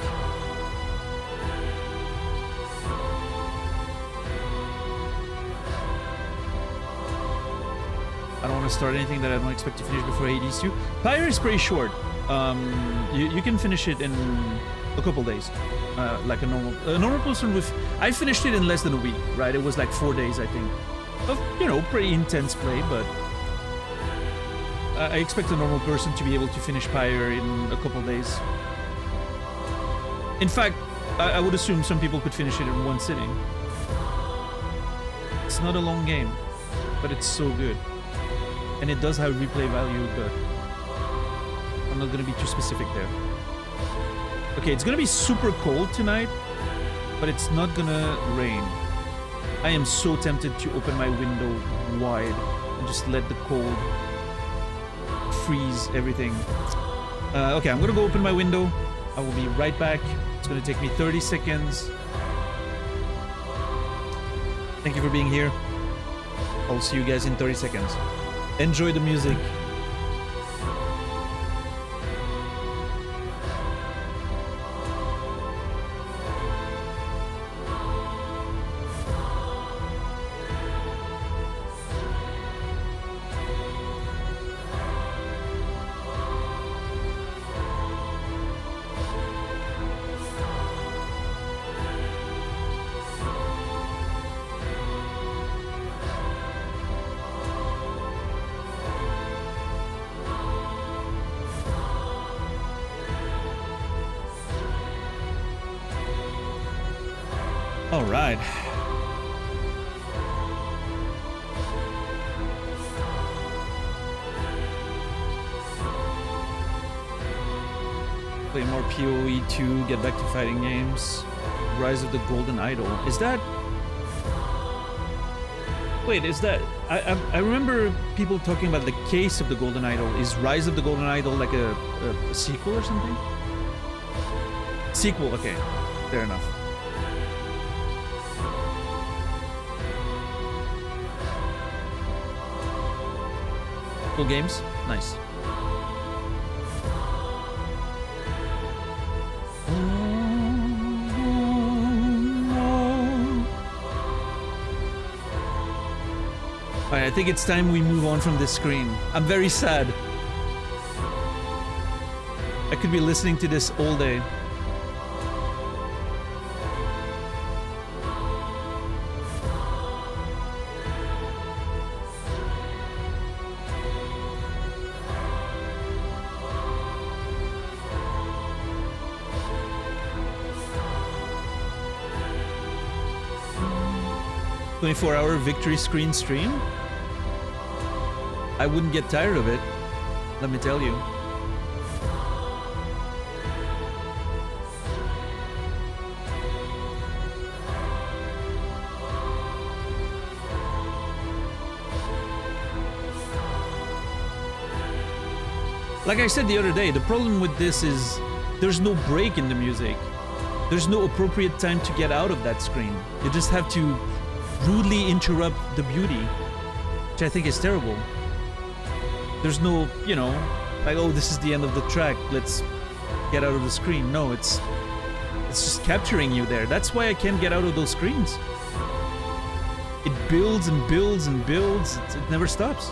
I don't want to start anything that I don't expect to finish before Hades 2. Pyre is pretty short. You can finish it in a couple days, like a normal person with. I finished it in less than a week, right? It was like 4 days, I think, of pretty intense play. But I expect a normal person to be able to finish Pyre in a couple days. In fact, I would assume some people could finish it in one sitting. It's not a long game, but it's so good. And it does have replay value, but I'm not gonna be too specific there. Okay, it's gonna be super cold tonight, but it's not gonna rain. I am so tempted to open my window wide and just let the cold freeze everything. Okay, I'm gonna go open my window. I will be right back. It's gonna take me 30 seconds. Thank you for being here. I'll see you guys in 30 seconds. Enjoy the music. All right. Play more PoE 2, get back to fighting games. Rise of the Golden Idol. Is that... Wait, is that... I remember people talking about the case of the Golden Idol. Is Rise of the Golden Idol like a sequel or something? Sequel, okay. Fair enough. Full games? Nice. Alright, I think it's time we move on from this screen. I'm very sad. I could be listening to this all day. "24-hour victory screen stream? I wouldn't get tired of it, let me tell you." Like I said the other day, the problem with this is there's no break in the music. There's no appropriate time to get out of that screen. You just have to rudely interrupt the beauty, which I think is terrible. There's no, like, oh, this is the end of the track, let's get out of the screen. No, it's just capturing you there. That's why I can't get out of those screens. It builds and builds and builds. It never stops.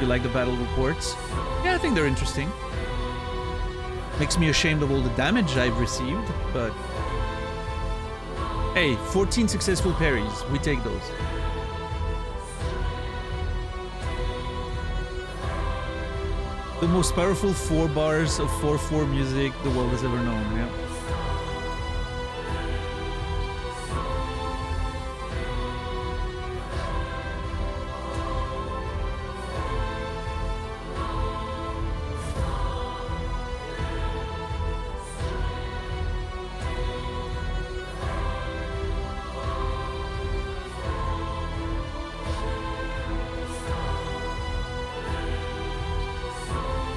You like the battle reports? Yeah, I think they're interesting. Makes me ashamed of all the damage I've received, but... Hey, 14 successful parries. We take those. The most powerful 4 bars of 4/4 music the world has ever known, yeah.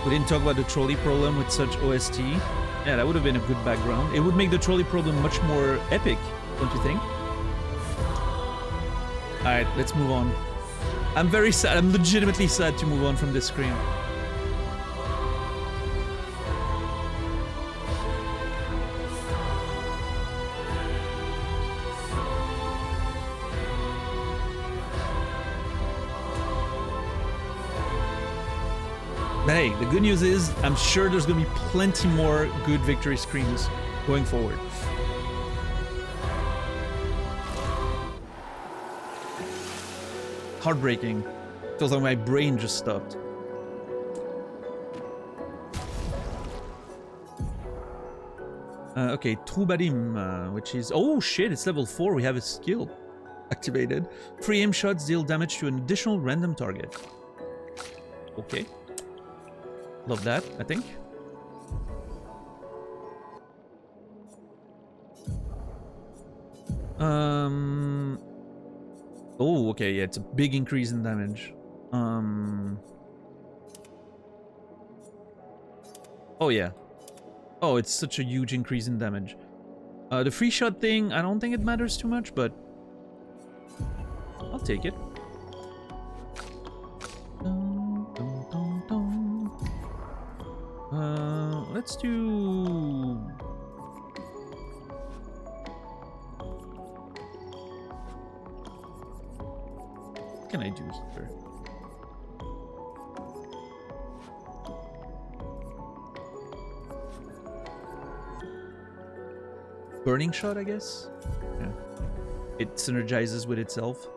We didn't talk about the trolley problem with such OST. Yeah, that would have been a good background. It would make the trolley problem much more epic, don't you think? Alright, let's move on. I'm very sad. I'm legitimately sad to move on from this screen. But hey, the good news is, I'm sure there's gonna be plenty more good victory screens going forward. Heartbreaking. Feels like my brain just stopped. Okay, Troubadim, which is... Oh shit, it's level 4, we have a skill activated. Free aim shots deal damage to an additional random target. Okay. Love that, I think. Oh, okay, yeah, it's a big increase in damage. Oh, yeah. Oh, it's such a huge increase in damage. The free shot thing, I don't think it matters too much, but I'll take it. Let's do... What can I do here? Burning shot, I guess? Yeah. It synergizes with itself.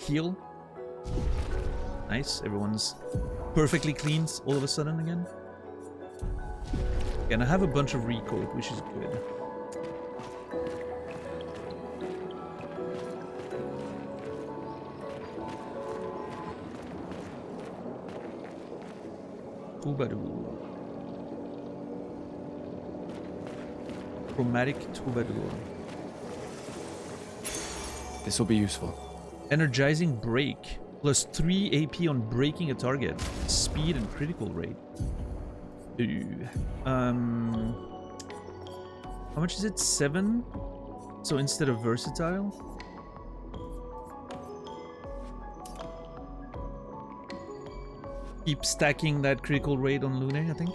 Heal. Nice, everyone's perfectly clean all of a sudden again. And I have a bunch of recode, which is good. Troubadour. Chromatic Troubadour. This will be useful. Energizing break. Plus 3 AP on breaking a target. Speed and critical rate. Ooh. How much is it? 7? So instead of versatile? Keep stacking that critical rate on Lune, I think.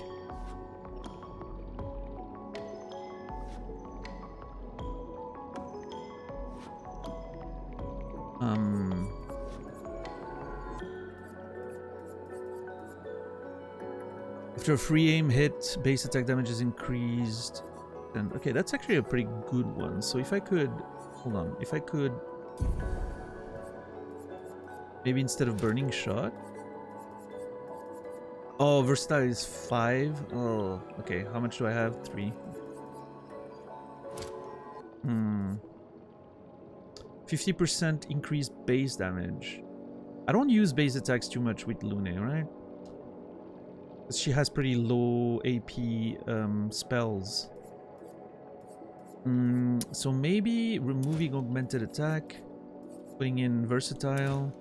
After a free aim hit, base attack damage is increased. And okay, that's actually a pretty good one. So if I could, hold on, if I could, maybe instead of burning shot. Oh, versatile is 5. Oh, okay. How much do I have? 3. 50% increased base damage. I don't use base attacks too much with Lune, right? She has pretty low AP spells. So maybe removing augmented attack, putting in versatile.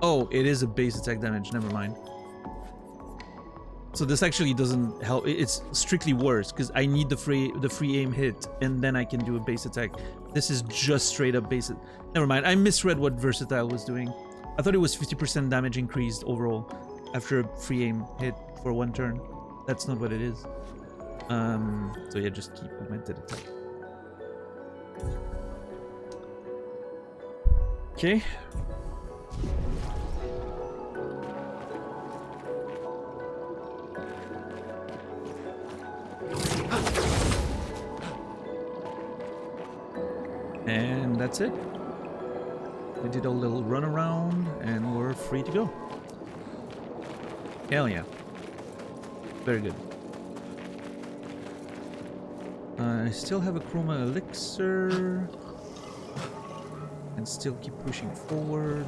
Oh, it is a base attack damage, never mind. So this actually doesn't help. It's strictly worse because I need the free aim hit and then I can do a base attack. This is just straight up base. Never mind. I misread what versatile was doing. I thought it was 50% damage increased overall after a free aim hit for 1 turn. That's not what it is. So yeah, just keep augmented attack. Okay. And that's it. We did a little run around and we're free to go. Hell yeah. Very good. I still have a chroma elixir. And still keep pushing forward.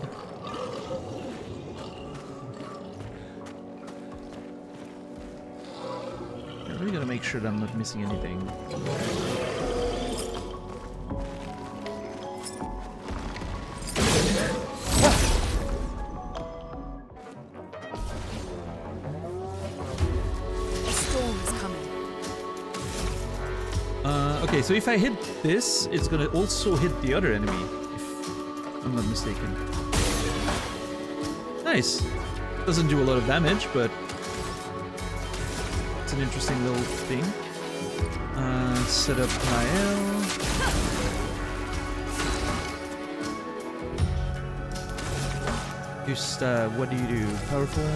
I'm really gonna make sure that I'm not missing anything. Okay, so if I hit this, it's gonna also hit the other enemy, if I'm not mistaken. Nice. Doesn't do a lot of damage, but it's an interesting little thing. Set up Mael. Just, what do you do? Powerful?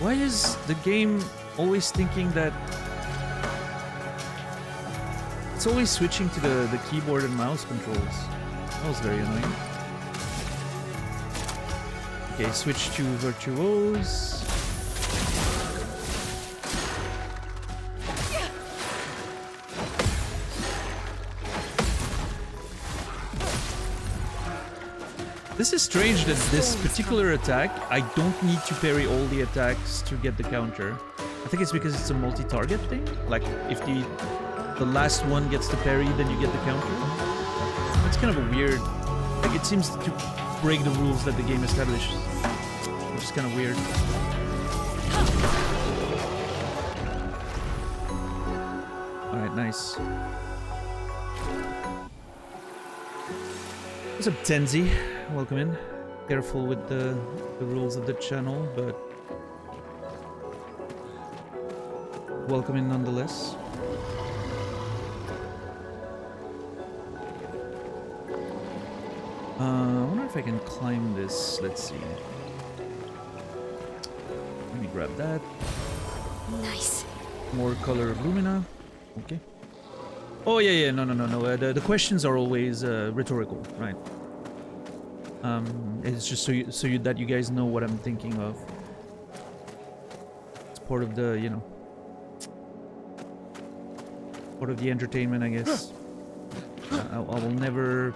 Why is the game always thinking that... It's always switching to the keyboard and mouse controls. That was very annoying. Okay, switch to Virtuose. This is strange that this particular attack, I don't need to parry all the attacks to get the counter. I think it's because it's a multi-target thing. Like, if the last one gets the parry, then you get the counter. That's kind of a weird... Like, it seems to break the rules that the game establishes. Which is kind of weird. Alright, nice. What's up, Tenzi? Welcome in. Careful with the rules of the channel, but welcome in nonetheless. I wonder if I can climb this. Let's see. Let me grab that. Nice. More color of Lumina. Okay. Oh yeah, no. The questions are always rhetorical, right? It's just so that you guys know what I'm thinking of. It's part of the, you know, part of the entertainment, I guess. I will never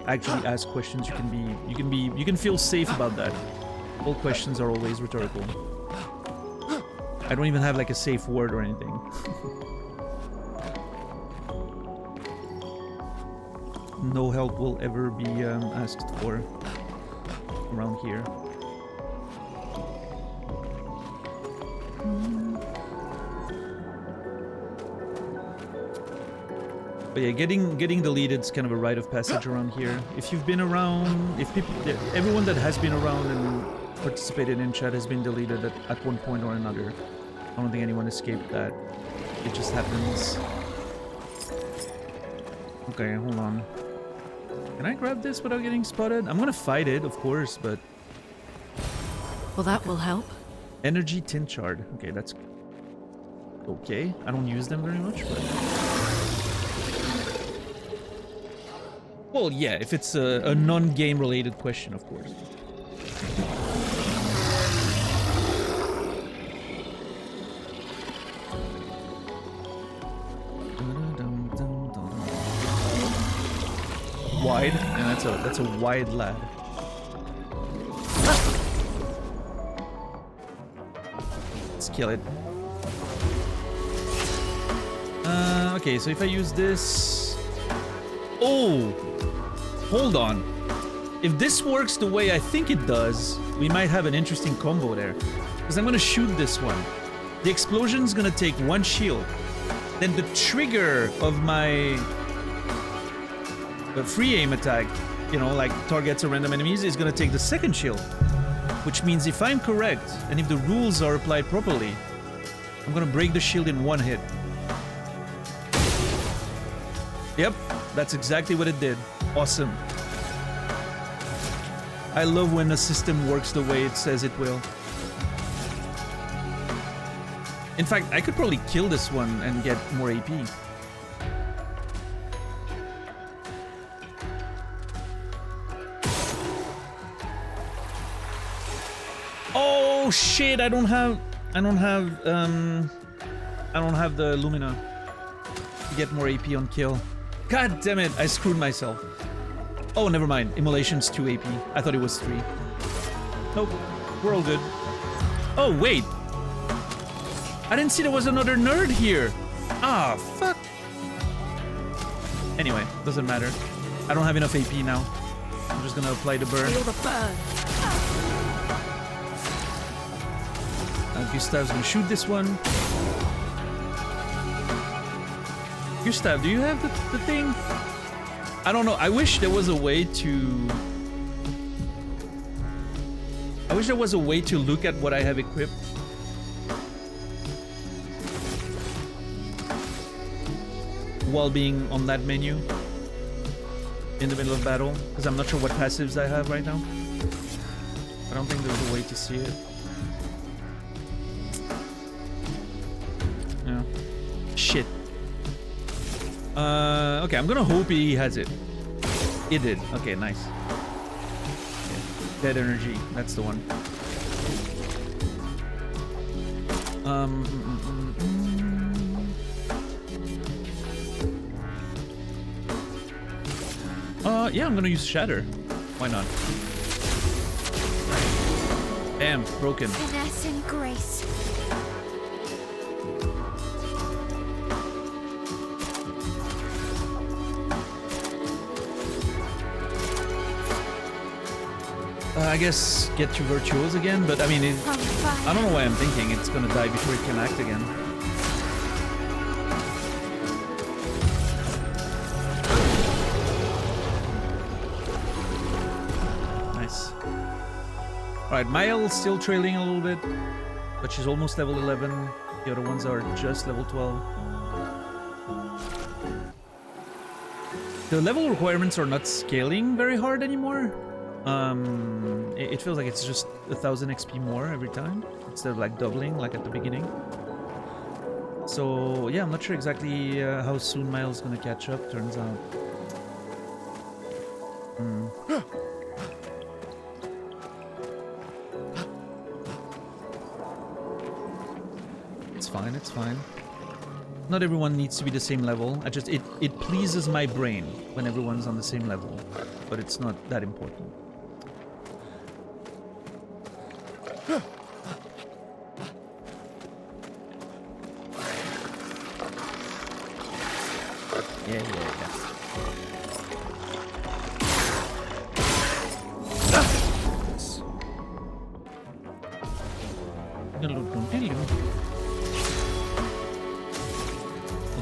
actually ask questions. You can feel safe about that. All questions are always rhetorical. I don't even have like a safe word or anything. No help will ever be asked for around here. But yeah, getting deleted's kind of a rite of passage around here. If you've been around, if people, everyone that has been around and participated in chat has been deleted at one point or another. I don't think anyone escaped that. It just happens. Okay, hold on. Can I grab this without getting spotted? I'm gonna fight it, of course, but... Well, that will help. Energy tint shard. Okay, that's... Okay. I don't use them very much, but... Well, yeah, if it's a non-game related question, of course. Wide, and that's a wide lad. Let's kill it. Okay, so if I use this... Oh! Hold on. If this works the way I think it does, we might have an interesting combo there. Because I'm gonna shoot this one. The explosion's gonna take 1 shield. Then the trigger of my free aim attack, you know, like targets or random enemies, is gonna take the 2nd shield. Which means if I'm correct, and if the rules are applied properly, I'm gonna break the shield in 1 hit. Yep, that's exactly what it did. Awesome. I love when a system works the way it says it will. In fact, I could probably kill this one and get more AP. Oh shit, I don't have the Lumina to get more AP on kill. God damn it, I screwed myself. Oh, never mind. Immolation's 2 AP. I thought it was 3. Nope. We're all good. Oh, wait. I didn't see there was another nerd here. Ah, fuck. Anyway, doesn't matter. I don't have enough AP now. I'm just gonna apply the burn. Feel the burn. Gustav's gonna shoot this one. Gustav, do you have the thing? I don't know. I wish there was a way to... I wish there was a way to look at what I have equipped. While being on that menu. In the middle of battle. Because I'm not sure what passives I have right now. I don't think there's a way to see it. Yeah. Shit. Okay, I'm gonna hope he has it. It did. Okay, nice. Okay. Dead energy. That's the one. Yeah, I'm gonna use Shatter. Why not? Bam, broken. Finesse and grace. I guess get to Virtuose again, but I mean, I don't know why I'm thinking it's gonna die before it can act again. Nice. Alright, Mael's still trailing a little bit, but she's almost level 11. The other ones are just level 12. The level requirements are not scaling very hard anymore. It feels like it's just 1000 XP more every time instead of like doubling like at the beginning. So yeah, I'm not sure exactly how soon Miles gonna catch up. Turns out. It's fine. It's fine. Not everyone needs to be the same level. It pleases my brain when everyone's on the same level, but it's not that important. Yeah.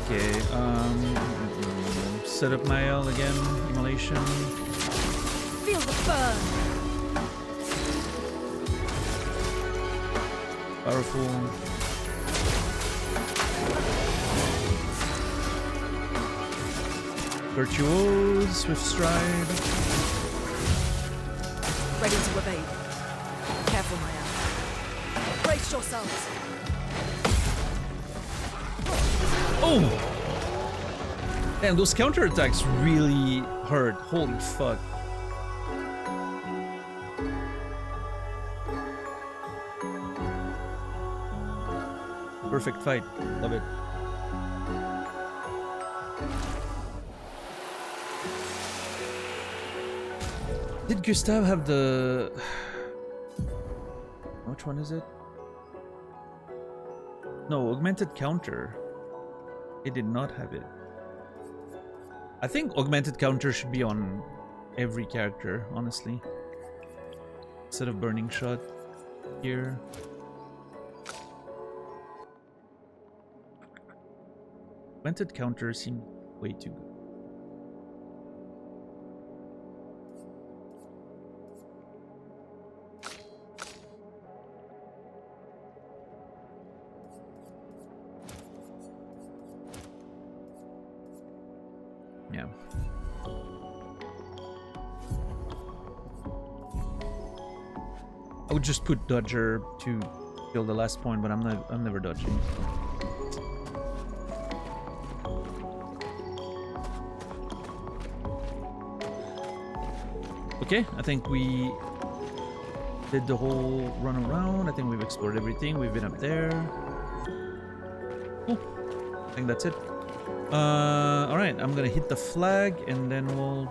Okay, set up Mael again, immolation. Feel the burn. Powerful. Virtuose, Swift Stride. Ready to evade. Careful, Mael. Brace yourselves. Oh! Damn, those counterattacks really hurt. Holy fuck. Perfect fight. Love it. Did Gustav have the... Which one is it? No, augmented counter. It did not have it. I think augmented counter should be on every character, honestly. Instead of burning shot here. Vented counter seemed way too good. Yeah. I would just put Dodger to kill the last point, but I'm never dodging. Okay, I think we did the whole run around. I think we've explored everything. We've been up there. Cool. I think that's it. Alright, I'm gonna hit the flag and then we'll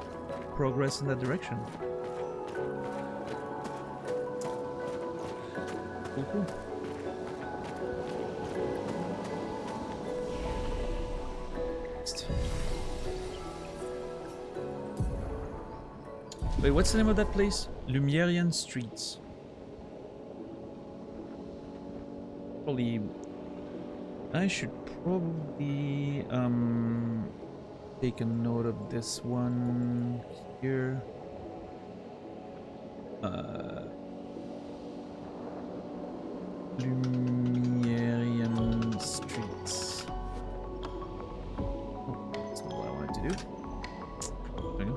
progress in that direction. Cool, cool. Wait, what's the name of that place? Lumerian Streets. Probably... I should probably take a note of this one here. Lumerian Streets. Oh, that's not what I wanted to do. There we go.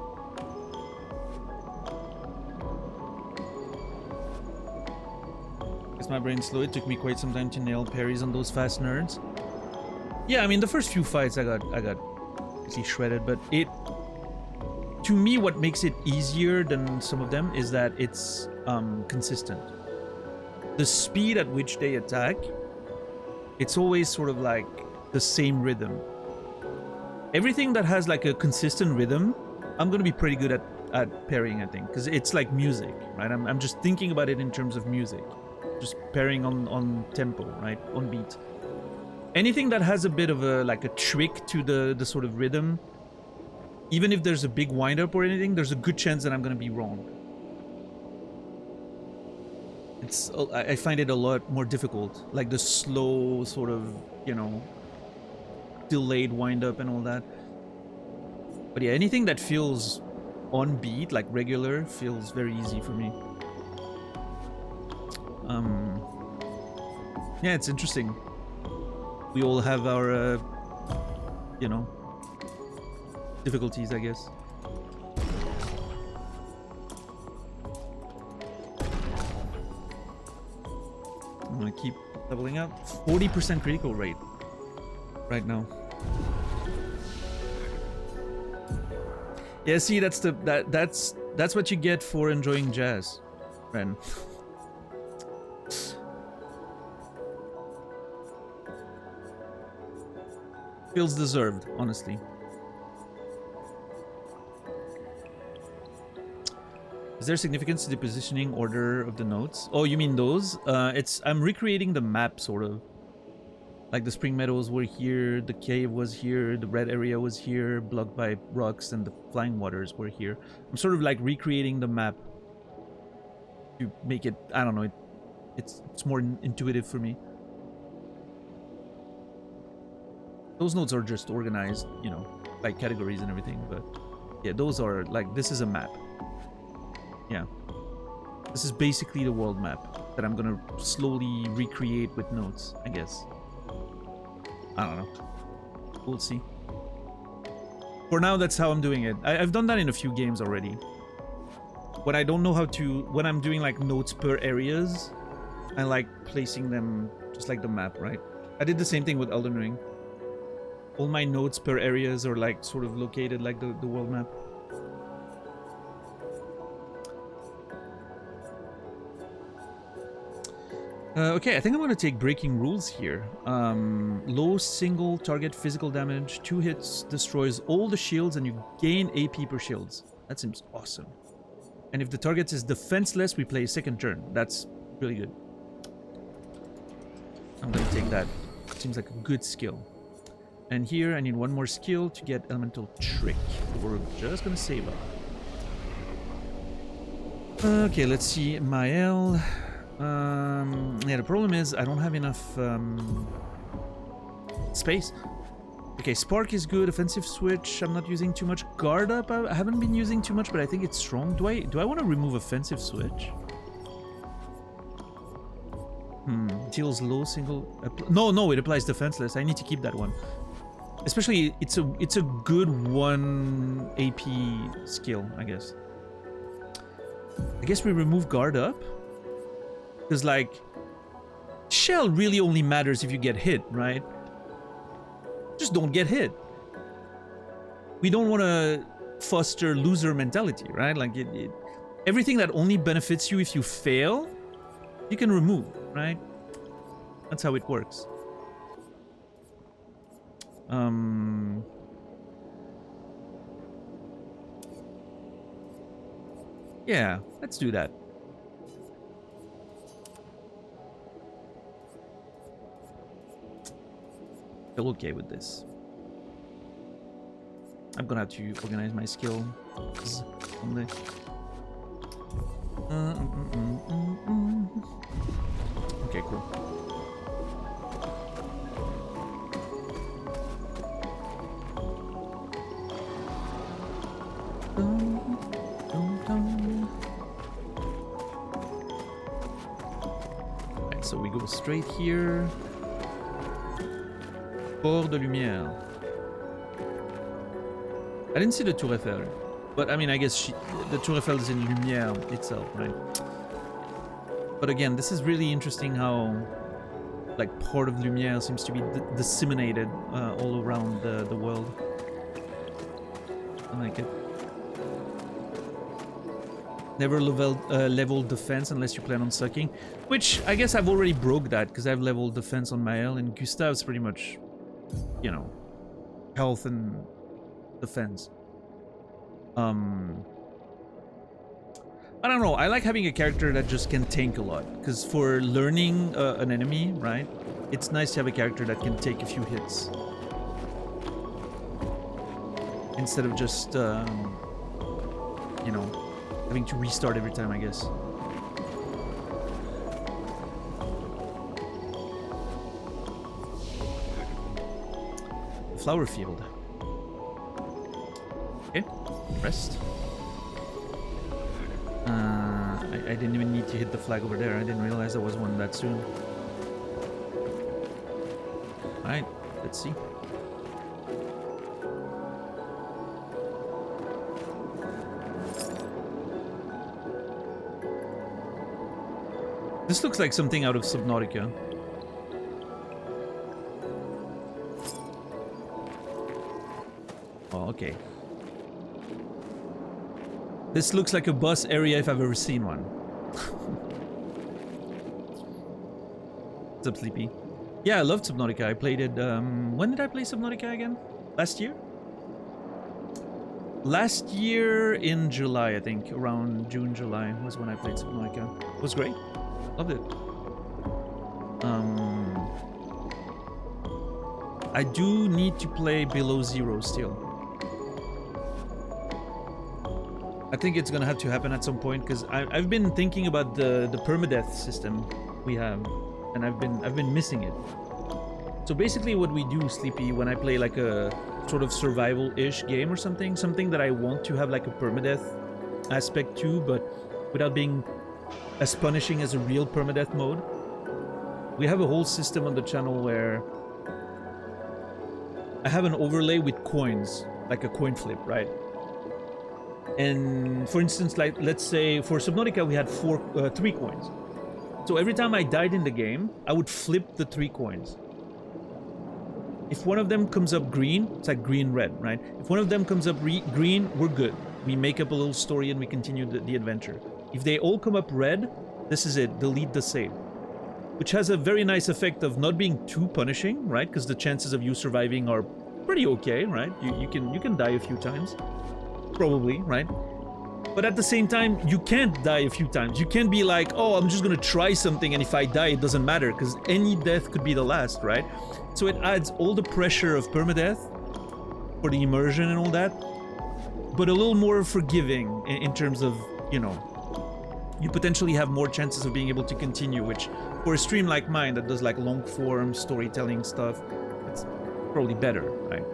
Is my brain slow? It took me quite some time to nail parries on those fast nerds. Yeah, I mean the first few fights I got completely shredded, but to me what makes it easier than some of them is that it's consistent. The speed at which they attack, it's always sort of like the same rhythm. Everything that has like a consistent rhythm, I'm gonna be pretty good at parrying, I think, because it's like music, right? I'm just thinking about it in terms of music, just parrying on tempo, right, on beat. Anything that has a bit of a like a trick to the sort of rhythm, even if there's a big wind-up or anything, there's a good chance that I'm gonna be wrong. I find it a lot more difficult, like the slow sort of, you know, delayed wind-up and all that. But yeah, anything that feels on beat, like regular, feels very easy for me. Yeah, it's interesting. We all have our, you know, difficulties, I guess. I'm gonna keep leveling up. 40% critical rate right now. Yeah, see, that's what you get for enjoying jazz, Ren. Feels deserved, honestly. Is there significance to the positioning order of the notes? Oh, you mean those? I'm recreating the map, sort of. Like the spring meadows were here, the cave was here, the red area was here, blocked by rocks, and the flying waters were here. I'm sort of like recreating the map to make it, I don't know, it's more intuitive for me. Those notes are just organized, you know, like categories and everything, but yeah, those are like, this is a map. Yeah. This is basically the world map that I'm gonna slowly recreate with notes, I guess. I don't know. We'll see. For now, that's how I'm doing it. I've done that in a few games already. When I don't know how to... When I'm doing like notes per areas, I like placing them just like the map, right? I did the same thing with Elden Ring. All my notes per areas are like sort of located like the world map. Okay, I think I'm going to take Breaking Rules here. Low single target physical damage, 2 hits destroys all the shields and you gain AP per shields. That seems awesome. And if the target is defenseless, we play a second turn. That's really good. I'm going to take that. Seems like a good skill. And here I need one more skill to get Elemental Trick. We're just going to save up. Okay, let's see. Mael. Yeah, the problem is I don't have enough space. Okay, Spark is good. Offensive switch. I'm not using too much. Guard up. I haven't been using too much, but I think it's strong. Do I want to remove offensive switch? Deals low single. No, it applies defenseless. I need to keep that one. Especially, it's a good 1 AP skill, I guess. I guess we remove guard up. Because, like, shell really only matters if you get hit, right? Just don't get hit. We don't want to foster loser mentality, right? Like, everything that only benefits you if you fail, you can remove, right? That's how it works. Yeah, let's do that. Feel okay with this. I'm gonna have to organize my skills someday. Okay, cool. Right, so we go straight here. Port de Lumière. I didn't see the Tour Eiffel, but I mean, I guess the Tour Eiffel is in Lumière itself, right? But again, this is really interesting how, like, Port of Lumière seems to be disseminated all around the world. I like it. Never level defense unless you plan on sucking, which I guess I've already broke that because I've leveled defense on Mael, and Gustav's pretty much, you know, health and defense. I don't know, I like having a character that just can tank a lot, because for learning an enemy, right, it's nice to have a character that can take a few hits instead of just you know, having to restart every time, I guess. Flower field. Okay, rest. I didn't even need to hit the flag over there. I didn't realize there was one that soon. Alright, let's see. This looks like something out of Subnautica. Oh, okay. This looks like a bus area if I've ever seen one. What's up, Sleepy? Yeah, I loved Subnautica. I played it, when did I play Subnautica again? Last year? Last year in July, I think. Around June, July was when I played Subnautica. It was great. Loved it. I do need to play Below Zero still. I think it's gonna have to happen at some point because I've been thinking about the permadeath system we have, and I've been missing it. So basically, what we do, Sleepy, when I play like a sort of survival-ish game or something that I want to have like a permadeath aspect to, but without being as punishing as a real permadeath mode. We have a whole system on the channel where I have an overlay with coins, like a coin flip, right? And for instance, like, let's say for Subnautica we had 3 coins. So every time I died in the game, I would flip the 3 coins. If one of them comes up green, it's like green-red, right? If one of them comes up green, we're good. We make up a little story and we continue the adventure. If they all come up red, this is it, delete the save. Which has a very nice effect of not being too punishing, right? Because the chances of you surviving are pretty okay, right? You can die a few times. Probably, right? But at the same time, you can't die a few times. You can't be like, oh, I'm just gonna try something and if I die, it doesn't matter, because any death could be the last, right? So it adds all the pressure of permadeath for the immersion and all that, but a little more forgiving in terms of, you know, you potentially have more chances of being able to continue, which for a stream like mine that does like long form storytelling stuff, it's probably better, right?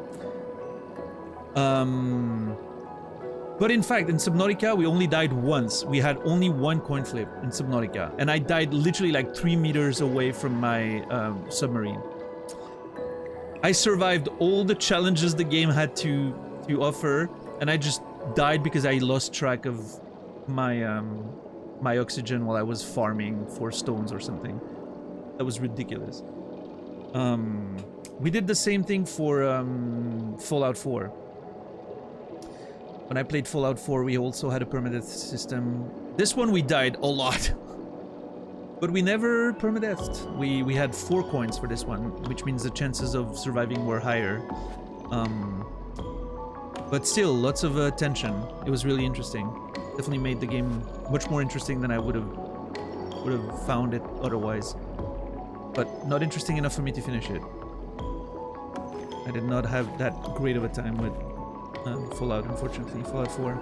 But in fact, in Subnautica, we only died once. We had only one coin flip in Subnautica, and I died literally like 3 meters away from my submarine. I survived all the challenges the game had to offer, and I just died because I lost track of my my oxygen while I was farming for stones or something. That was ridiculous. We did the same thing for Fallout 4. When I played Fallout 4, we also had a permadeath system. This one we died a lot. But we never permadeathed. We had 4 coins for this one, which means the chances of surviving were higher. But still, lots of tension. It was really interesting. Definitely made the game much more interesting than I would have found it otherwise. But not interesting enough for me to finish it. I did not have that great of a time with Fallout, unfortunately. Fallout 4.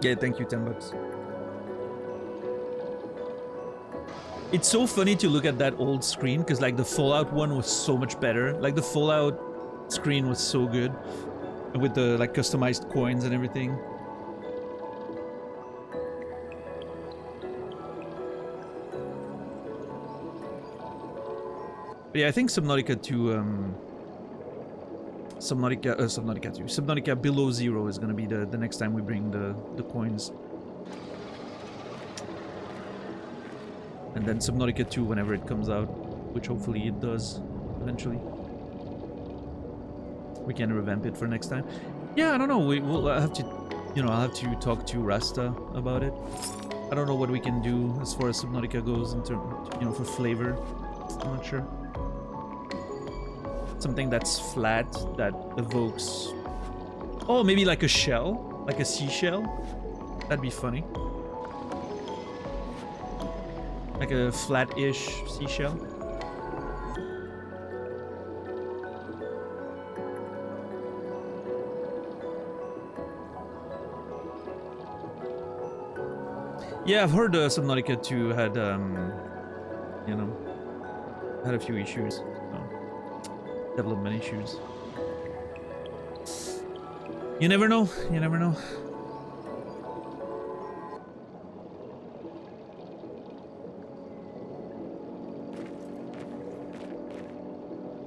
Yeah, thank you, $10. It's so funny to look at that old screen, because like the Fallout one was so much better. Like the Fallout screen was so good, with the like customized coins and everything. But yeah, I think Subnautica 2, Subnautica Below Zero is gonna be the next time we bring the coins. And then Subnautica 2 whenever it comes out, which hopefully it does eventually. We can revamp it for next time. Yeah, I don't know. We'll have to, I'll have to talk to Rasta about it. I don't know what we can do as far as Subnautica goes in terms, for flavor. I'm not sure. Something that's flat, that evokes... Oh, maybe like a shell? Like a seashell? That'd be funny. Like a flat-ish seashell. Yeah, I've heard Subnautica 2 had, had a few issues. Development issues. You never know. You never know.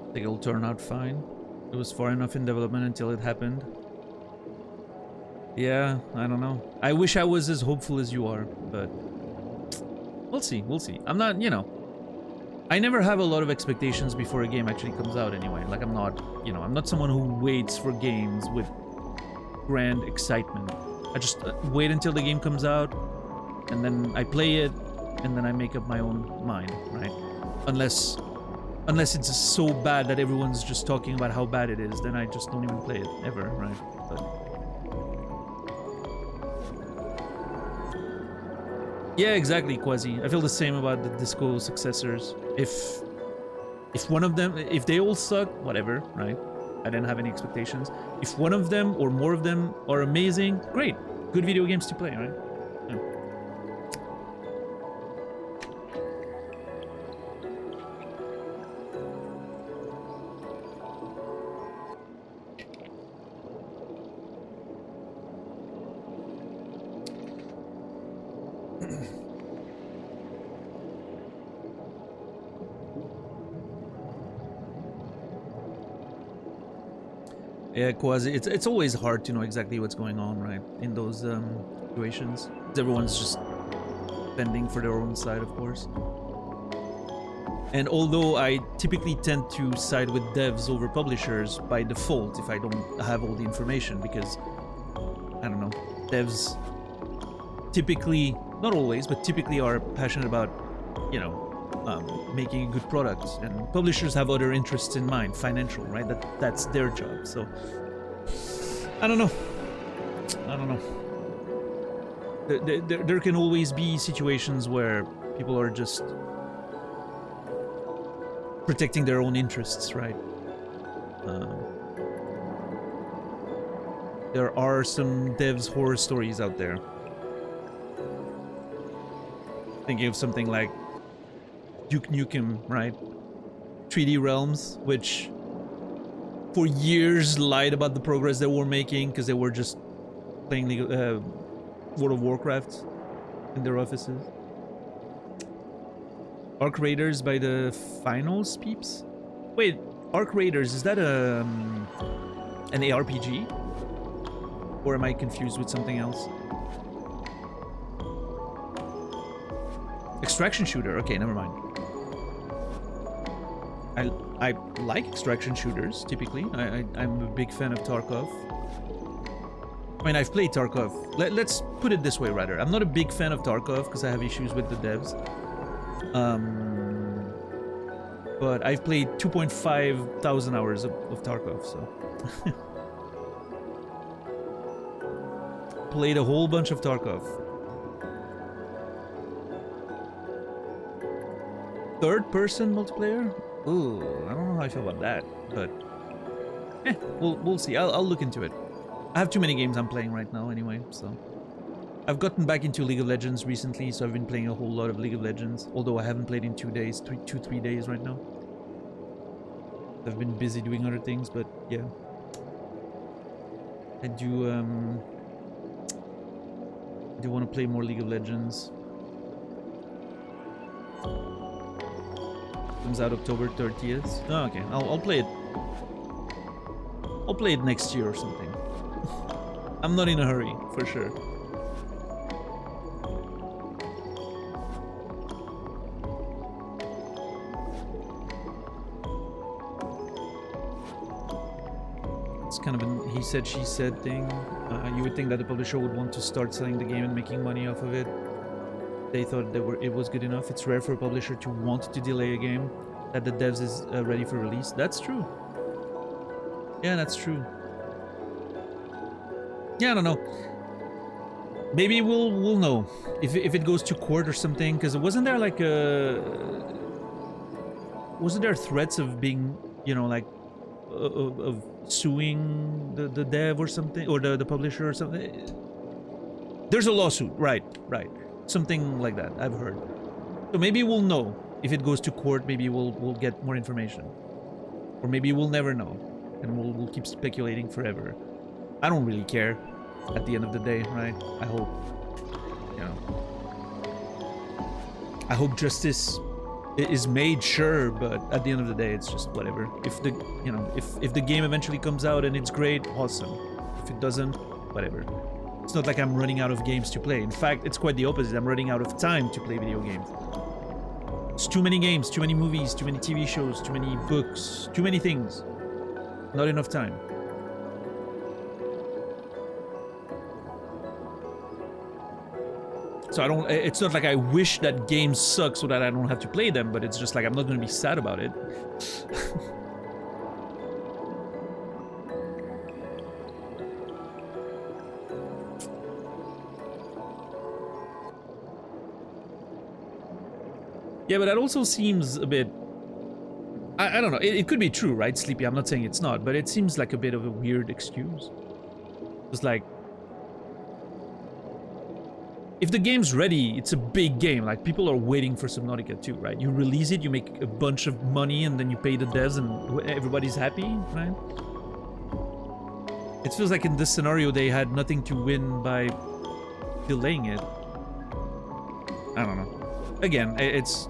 I think it'll turn out fine. It was far enough in development until it happened. Yeah, I don't know. I wish I was as hopeful as you are, but we'll see. We'll see. I'm not, I never have a lot of expectations before a game actually comes out anyway. Like I'm not, I'm not someone who waits for games with grand excitement. I just wait until the game comes out and then I play it and then I make up my own mind, right? Unless it's so bad that everyone's just talking about how bad it is, then I just don't even play it ever, right? But yeah, exactly, Quasi. I feel the same about the Disco successors. If one of them, if they all suck, whatever, right? I didn't have any expectations. If one of them or more of them are amazing, great. Good video games to play, right? Yeah. Yeah, Quasi, it's always hard to know exactly what's going on, right? In those situations. Everyone's just bending for their own side, of course. And although I typically tend to side with devs over publishers by default if I don't have all the information, because, I don't know, devs typically, not always, but typically are passionate about, making a good product, and publishers have other interests in mind, financial, right? That's their job. So I don't know. There can always be situations where people are just protecting their own interests, right? There are some devs horror stories out there. Thinking of something like Duke Nukem, right? 3D Realms, which for years lied about the progress they were making because they were just playing World of Warcraft in their offices. Arc Raiders by the Finals peeps? Wait, Arc Raiders, is that an ARPG? Or am I confused with something else? Extraction shooter, okay, never mind. I like extraction shooters, typically. I'm a big fan of Tarkov. I mean, I've played Tarkov. Let's put it this way, rather. I'm not a big fan of Tarkov because I have issues with the devs. But I've played 2.5 thousand hours of Tarkov, so... Played a whole bunch of Tarkov. Third-person multiplayer? Ooh, I don't know how I feel about that, but... we'll see. I'll look into it. I have too many games I'm playing right now anyway, so... I've gotten back into League of Legends recently, so I've been playing a whole lot of League of Legends, although I haven't played in 3 days right now. I've been busy doing other things, but yeah. I do want to play more League of Legends. Comes out October 30th. Oh, okay. I'll play it. I'll play it next year or something. I'm not in a hurry, for sure. It's kind of an he said, she said thing. You would think that the publisher would want to start selling the game and making money off of it. They thought it was good enough. It's rare for a publisher to want to delay a game that the devs is ready for release. That's true. Yeah, that's true. Yeah, I don't know. Maybe we'll know if it goes to court or something. Because wasn't there like wasn't there threats of being, you know, like of suing the dev or something, or the publisher or something? There's a lawsuit, right? Something like that, I've heard. So maybe we'll know if it goes to court. Maybe we'll get more information, or maybe we'll never know, and we'll keep speculating forever. I don't really care. At the end of the day, right? I hope, you know, I hope justice is made, sure, but at the end of the day, it's just whatever. If the, you know, if the game eventually comes out and it's great, awesome. If it doesn't, whatever. It's not like I'm running out of games to play. In fact, it's quite the opposite. I'm running out of time to play video games. It's too many games, too many movies, too many TV shows, too many books, too many things. Not enough time. So I don't, it's not like I wish that games suck so that I don't have to play them, but it's just like I'm not going to be sad about it. Yeah, but that also seems a bit... I don't know, it could be true, right, Sleepy? I'm not saying it's not, but it seems like a bit of a weird excuse. It's like... If the game's ready, it's a big game. Like, people are waiting for Subnautica 2, right? You release it, you make a bunch of money, and then you pay the devs, and everybody's happy, right? It feels like in this scenario, they had nothing to win by delaying it. I don't know. Again, it's...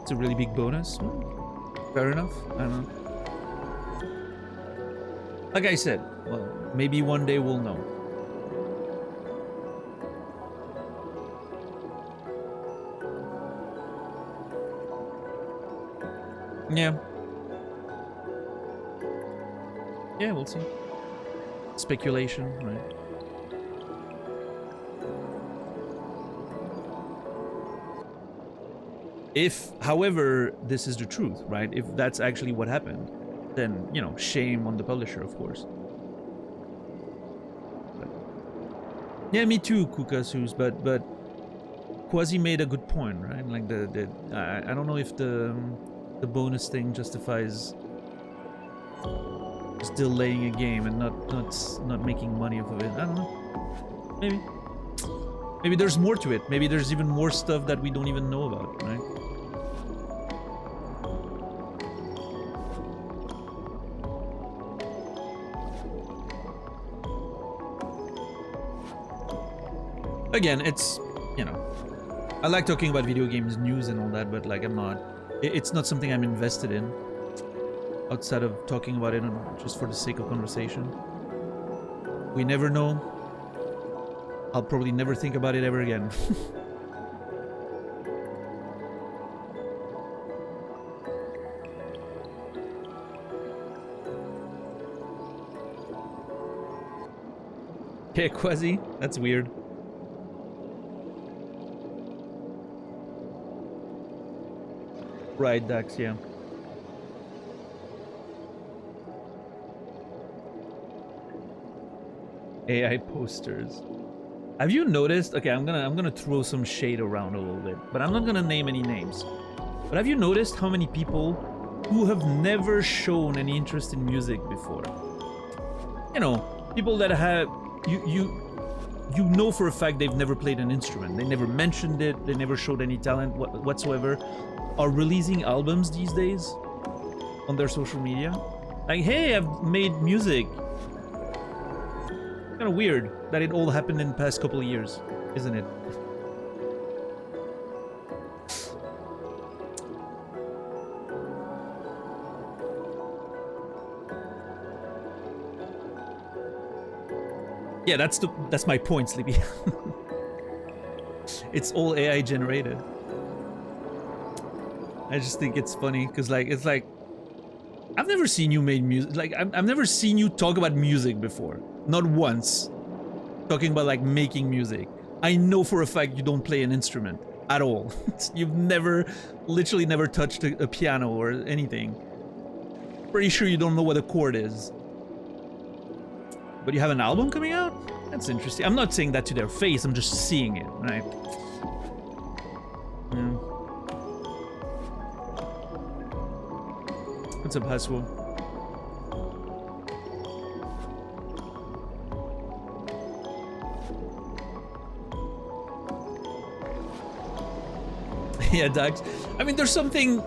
It's a really big bonus. Fair enough. I don't know. Like I said, well, maybe one day we'll know. Yeah. Yeah, we'll see. Speculation, right? If, however, this is the truth, right? If that's actually what happened, then, you know, shame on the publisher, of course. But, yeah, me too, Kukasus, but Quasi made a good point, right? Like I don't know if the bonus thing justifies just delaying a game and not making money off of it. I don't know. Maybe there's more to it. Maybe there's even more stuff that we don't even know about, right? Again, it's, you know, I like talking about video games news and all that, but like it's not something I'm invested in outside of talking about it just for the sake of conversation. We never know. I'll probably never think about it ever again. Okay, Quasi, that's weird. Right, Dax, yeah. AI posters. Have you noticed? Okay, I'm gonna throw some shade around a little bit, but I'm not gonna name any names. But have you noticed how many people who have never shown any interest in music before? You know, people that have you know for a fact they've never played an instrument. They never mentioned it. They never showed any talent whatsoever. Are releasing albums these days on their social media. Like, hey, I've made music. Kind of weird that it all happened in the past couple of years, isn't it? Yeah, that's my point, Sleepy. It's all AI generated. I just think it's funny because it's like I've never seen you make music. Like I've never seen you talk about music before. Not once. Talking about like making music. I know for a fact you don't play an instrument at all. You've literally never touched a piano or anything. Pretty sure you don't know what a chord is. But you have an album coming out? That's interesting. I'm not saying that to their face. I'm just seeing it, right? Yeah. What's up, Haswo? Yeah, Dax. I mean, there's something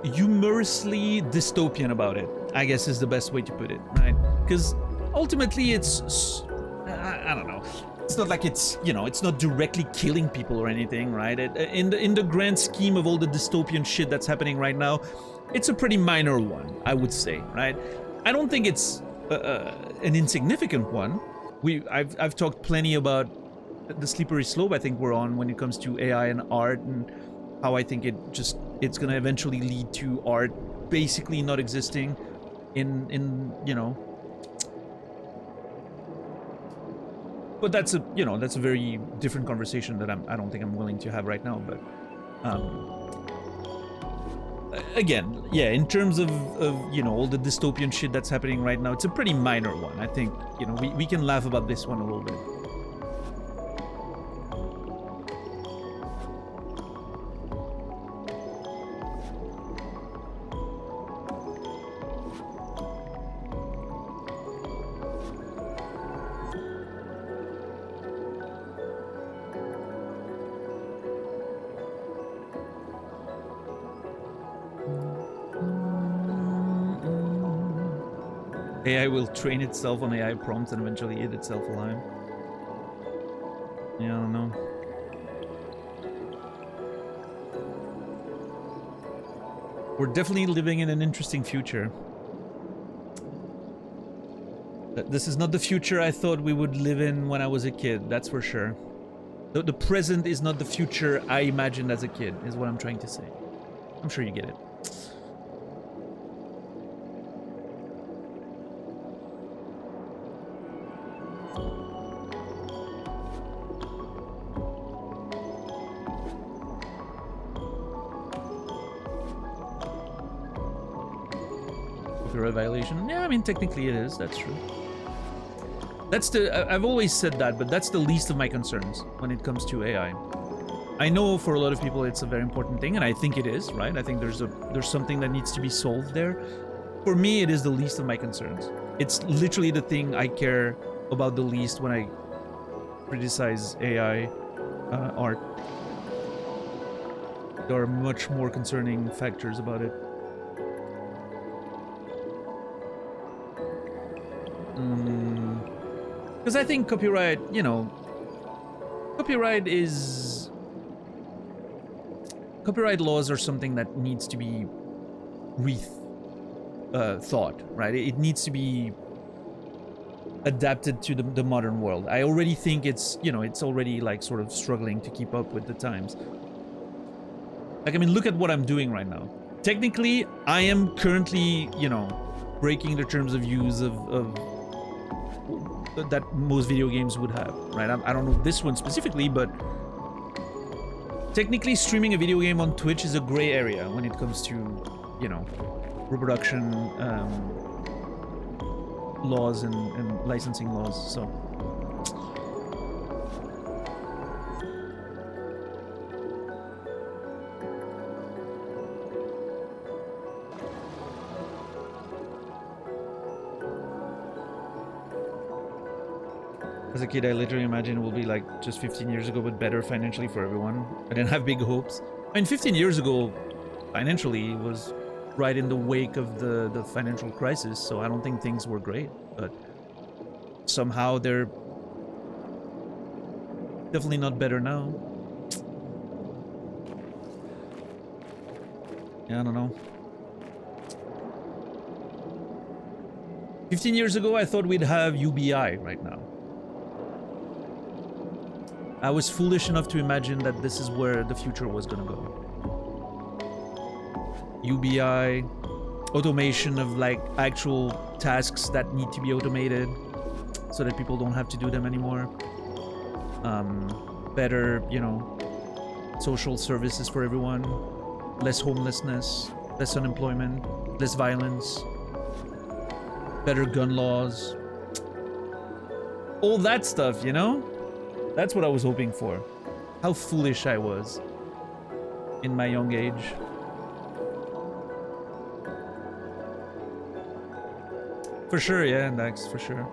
humorously dystopian about it, I guess is the best way to put it, right? Because ultimately it's, I don't know. It's not like it's, you know, it's not directly killing people or anything, right? In the grand scheme of all the dystopian shit that's happening right now, it's a pretty minor one, I would say, right? I don't think it's an insignificant one. I've talked plenty about the slippery slope I think we're on when it comes to AI and art, and how I think it's gonna eventually lead to art basically not existing in you know. But that's a very different conversation that I don't think I'm willing to have right now. But again, yeah, in terms of you know all the dystopian shit that's happening right now, it's a pretty minor one. I think, you know, we can laugh about this one a little bit. AI will train itself on AI prompts and eventually eat itself alive. Yeah, I don't know. We're definitely living in an interesting future. This is not the future I thought we would live in when I was a kid, that's for sure. The present is not the future I imagined as a kid, is what I'm trying to say. I'm sure you get it. Violation. Yeah, I mean, technically it is. That's true. I've always said that, but that's the least of my concerns when it comes to AI. I know for a lot of people it's a very important thing, and I think it is, right? I think there's something that needs to be solved there. For me, it is the least of my concerns. It's literally the thing I care about the least when I criticize AI art. There are much more concerning factors about it. Because I think copyright, you know, copyright laws are something that needs to be thought, right? It needs to be adapted to the modern world. I already think it's, you know, it's already like sort of struggling to keep up with the times. Like, I mean, look at what I'm doing right now. Technically, I am currently, you know, breaking the terms of use of that most video games would have, right? I don't know this one specifically, but technically streaming a video game on Twitch is a gray area when it comes to, you know, reproduction laws and licensing laws, so. As a kid, I literally imagined it will be like just 15 years ago, but better financially for everyone. I didn't have big hopes. I mean, 15 years ago, financially, was right in the wake of the financial crisis, so I don't think things were great. But somehow they're definitely not better now. Yeah, I don't know. 15 years ago, I thought we'd have UBI right now. I was foolish enough to imagine that this is where the future was gonna go. UBI, automation of like actual tasks that need to be automated so that people don't have to do them anymore. Better, you know, social services for everyone, less homelessness, less unemployment, less violence, better gun laws, all that stuff, you know? That's what I was hoping for. How foolish I was in my young age. For sure, yeah, Dax, for sure.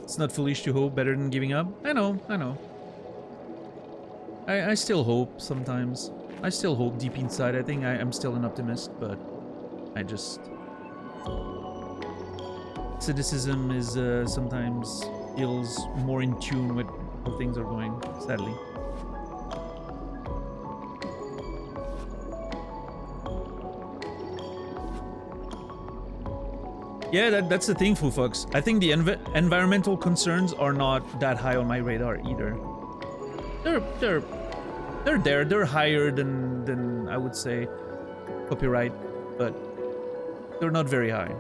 It's not foolish to hope, better than giving up. I know. I still hope sometimes. I still hope deep inside. I think I'm still an optimist, but I just... cynicism is sometimes feels more in tune with how things are going, sadly. Yeah, that's the thing, Fufox. I think the environmental concerns are not that high on my radar either. They're there. They're higher than I would say copyright, but they're not very high.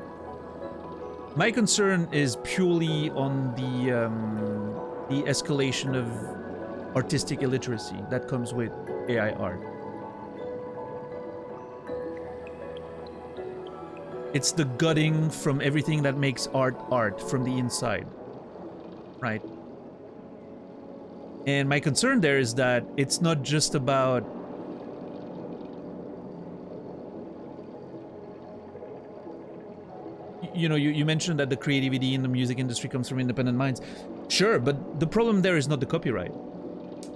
My concern is purely on the escalation of artistic illiteracy that comes with AI art. It's the gutting from everything that makes art from the inside, right? And my concern there is that it's not just about you know, you mentioned that the creativity in the music industry comes from independent minds. Sure, but the problem there is not the copyright.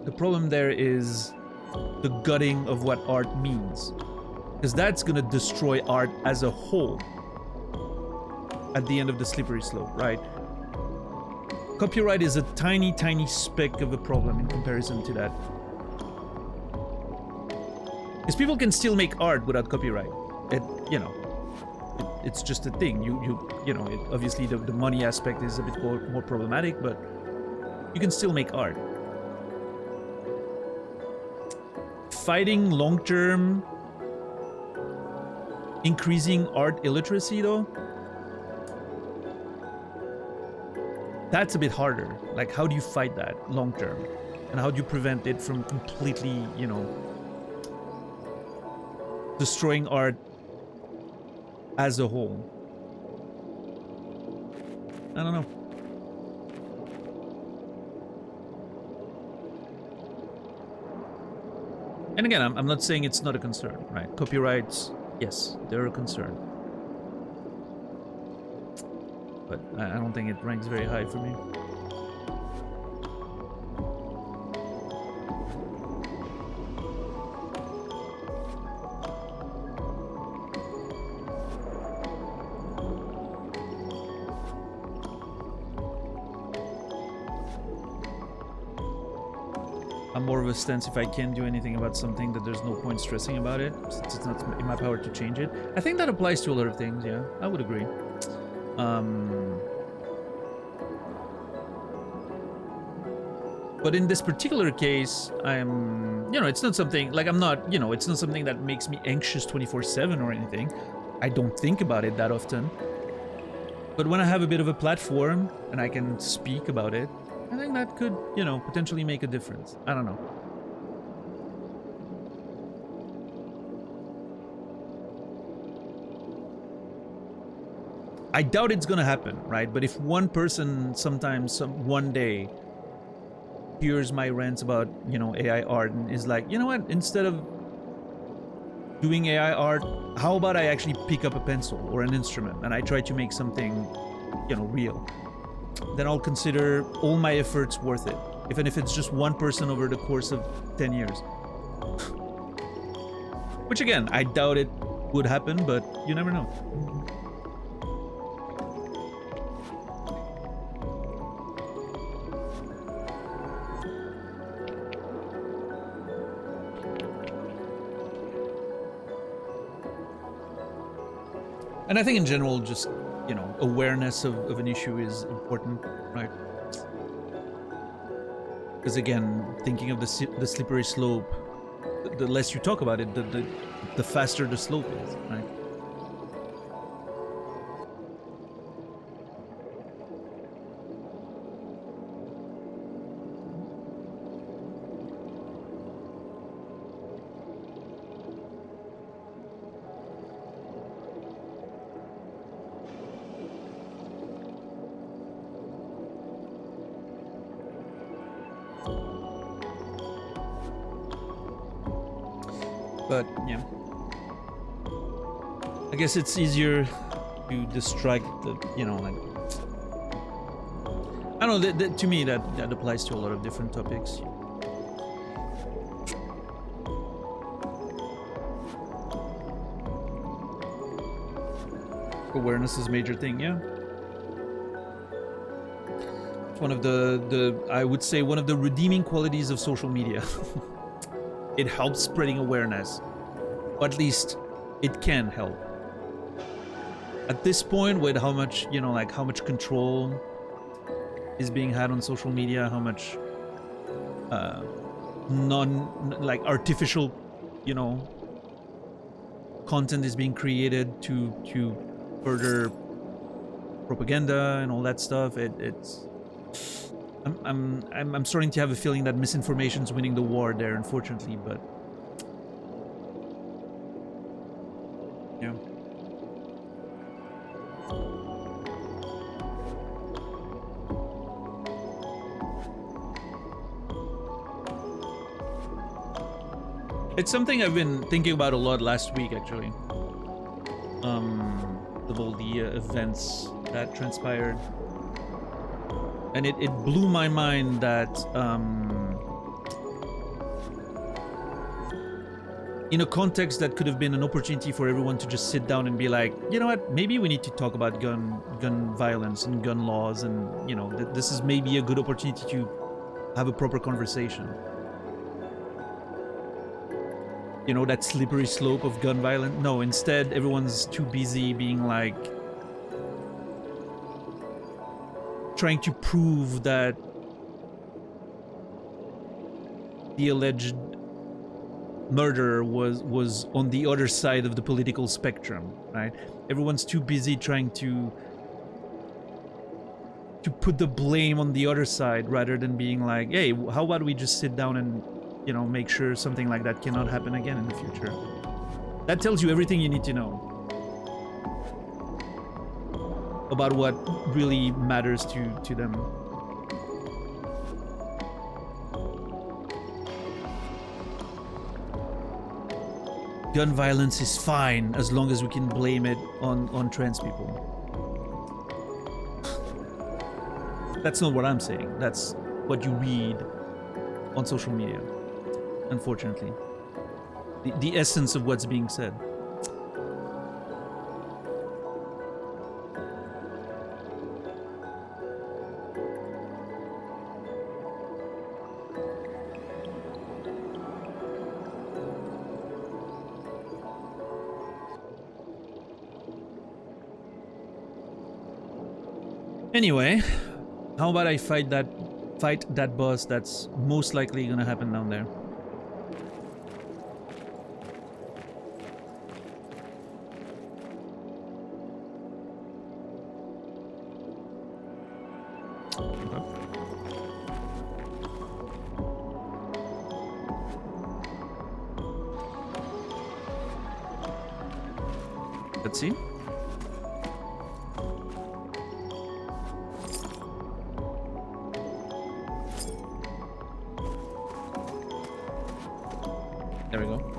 The problem there is the gutting of what art means. Because that's gonna destroy art as a whole at the end of the slippery slope, right? Copyright is a tiny, tiny speck of a problem in comparison to that. Because people can still make art without copyright. It's just a thing. You know, obviously the money aspect is a bit more problematic, but you can still make art. Fighting long-term increasing art illiteracy, though, that's a bit harder. Like, how do you fight that long-term? And how do you prevent it from completely, you know, destroying art as a whole? I don't know. And again, I'm not saying it's not a concern, right? Copyrights, yes, they're a concern. But I don't think it ranks very high for me. I'm more of a stance if I can't do anything about something that there's no point stressing about it, since it's not in my power to change it. I think that applies to a lot of things, yeah, I would agree. But in this particular case, I'm, you know, it's not something, like I'm not, you know, it's not something that makes me anxious 24/7 or anything. I don't think about it that often. But when I have a bit of a platform and I can speak about it, I think that could, you know, potentially make a difference. I don't know. I doubt it's gonna happen, right? But if one person sometimes, one day, hears my rants about, you know, AI art and is like, you know what, instead of doing AI art, how about I actually pick up a pencil or an instrument and I try to make something, you know, real? Then I'll consider all my efforts worth it, even if it's just one person over the course of 10 years. Which again, I doubt it would happen, but you never know. And I think in general, just, you know, awareness of an issue is important, right? Because again, thinking of the slippery slope, the less you talk about it, the faster the slope is, right? But yeah, I guess it's easier to distract the, you know, like, I don't know, to me that applies to a lot of different topics. Awareness is a major thing, yeah. It's one of the I would say one of the redeeming qualities of social media. It helps spreading awareness, or at least it can help. At this point, with how much, you know, like how much control is being had on social media, how much like artificial, you know, content is being created to further propaganda and all that stuff. It's I'm starting to have a feeling that misinformation's winning the war there, unfortunately, but yeah. It's something I've been thinking about a lot last week, actually. Of all the events that transpired. And it blew my mind that in a context that could have been an opportunity for everyone to just sit down and be like, you know what, maybe we need to talk about gun violence and gun laws, and, you know, this is maybe a good opportunity to have a proper conversation. You know, that slippery slope of gun violence. No, instead everyone's too busy being like, trying to prove that the alleged murderer was on the other side of the political spectrum, right? Everyone's too busy trying to to put the blame on the other side rather than being like, hey, how about we just sit down and, you know, make sure something like that cannot happen again in the future. That tells you everything you need to know about what really matters to them. Gun violence is fine as long as we can blame it on trans people. That's not what I'm saying. That's what you read on social media, unfortunately. The essence of what's being said. Anyway, how about I fight that boss that's most likely gonna happen down there? Let's see. There we go.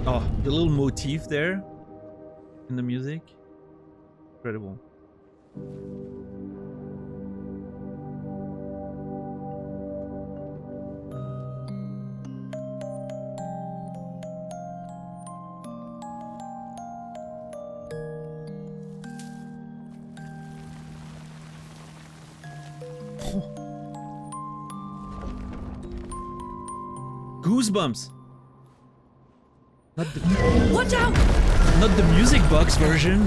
Oh, the little motif there in the music. Incredible. Goosebumps. Not the, Watch out! not the music box version.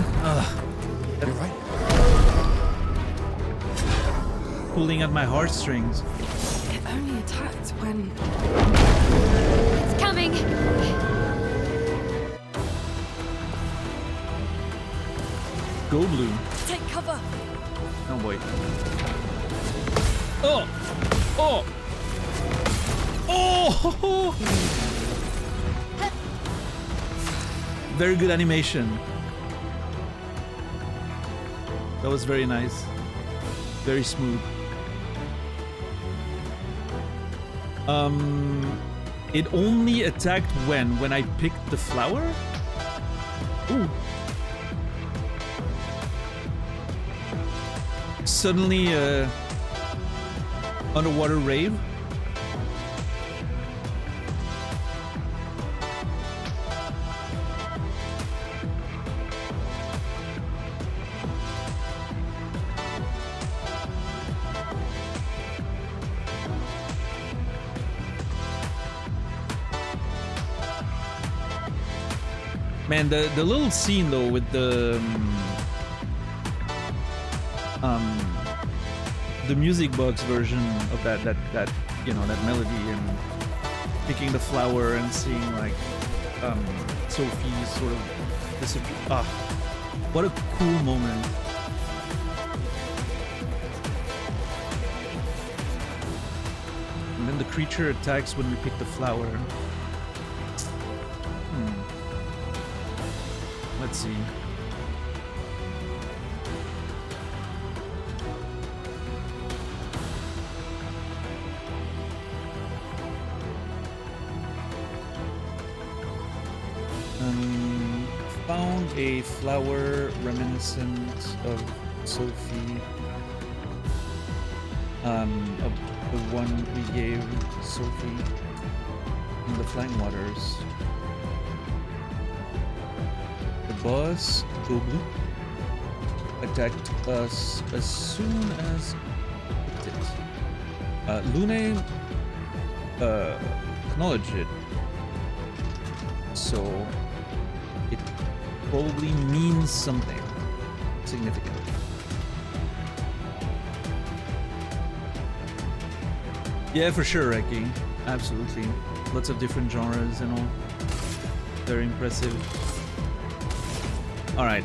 You're right. Pulling at my heartstrings. It only attacked when... It's coming! Go blue. Take cover! Oh boy. Oh! Oh! Oh! Very good animation. That was very nice. Very smooth. It only attacked when I picked the flower? Ooh. Suddenly, underwater rave. Man, the little scene though with the music box version of that you know, that melody and picking the flower and seeing like Sophie sort of disappear. Ah, what a cool moment. And then the creature attacks when we pick the flower. Let's see. Found a flower reminiscent of Sophie. Of the one we gave Sophie in the Flying Waters. The boss, go blue. attacked us as soon as it did. Lune acknowledged it, so it probably means something significant. Yeah, for sure, Reki. Absolutely. Lots of different genres and all. Very impressive. Alright,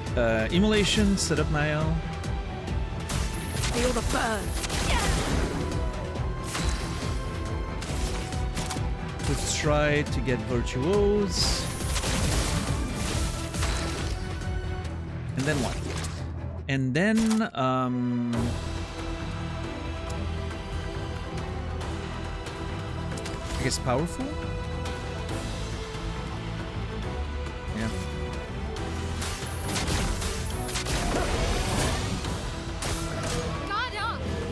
immolation, set up Mael. Feel the burn. Let's try to get virtuose. And then what? And then, I guess powerful? Yeah.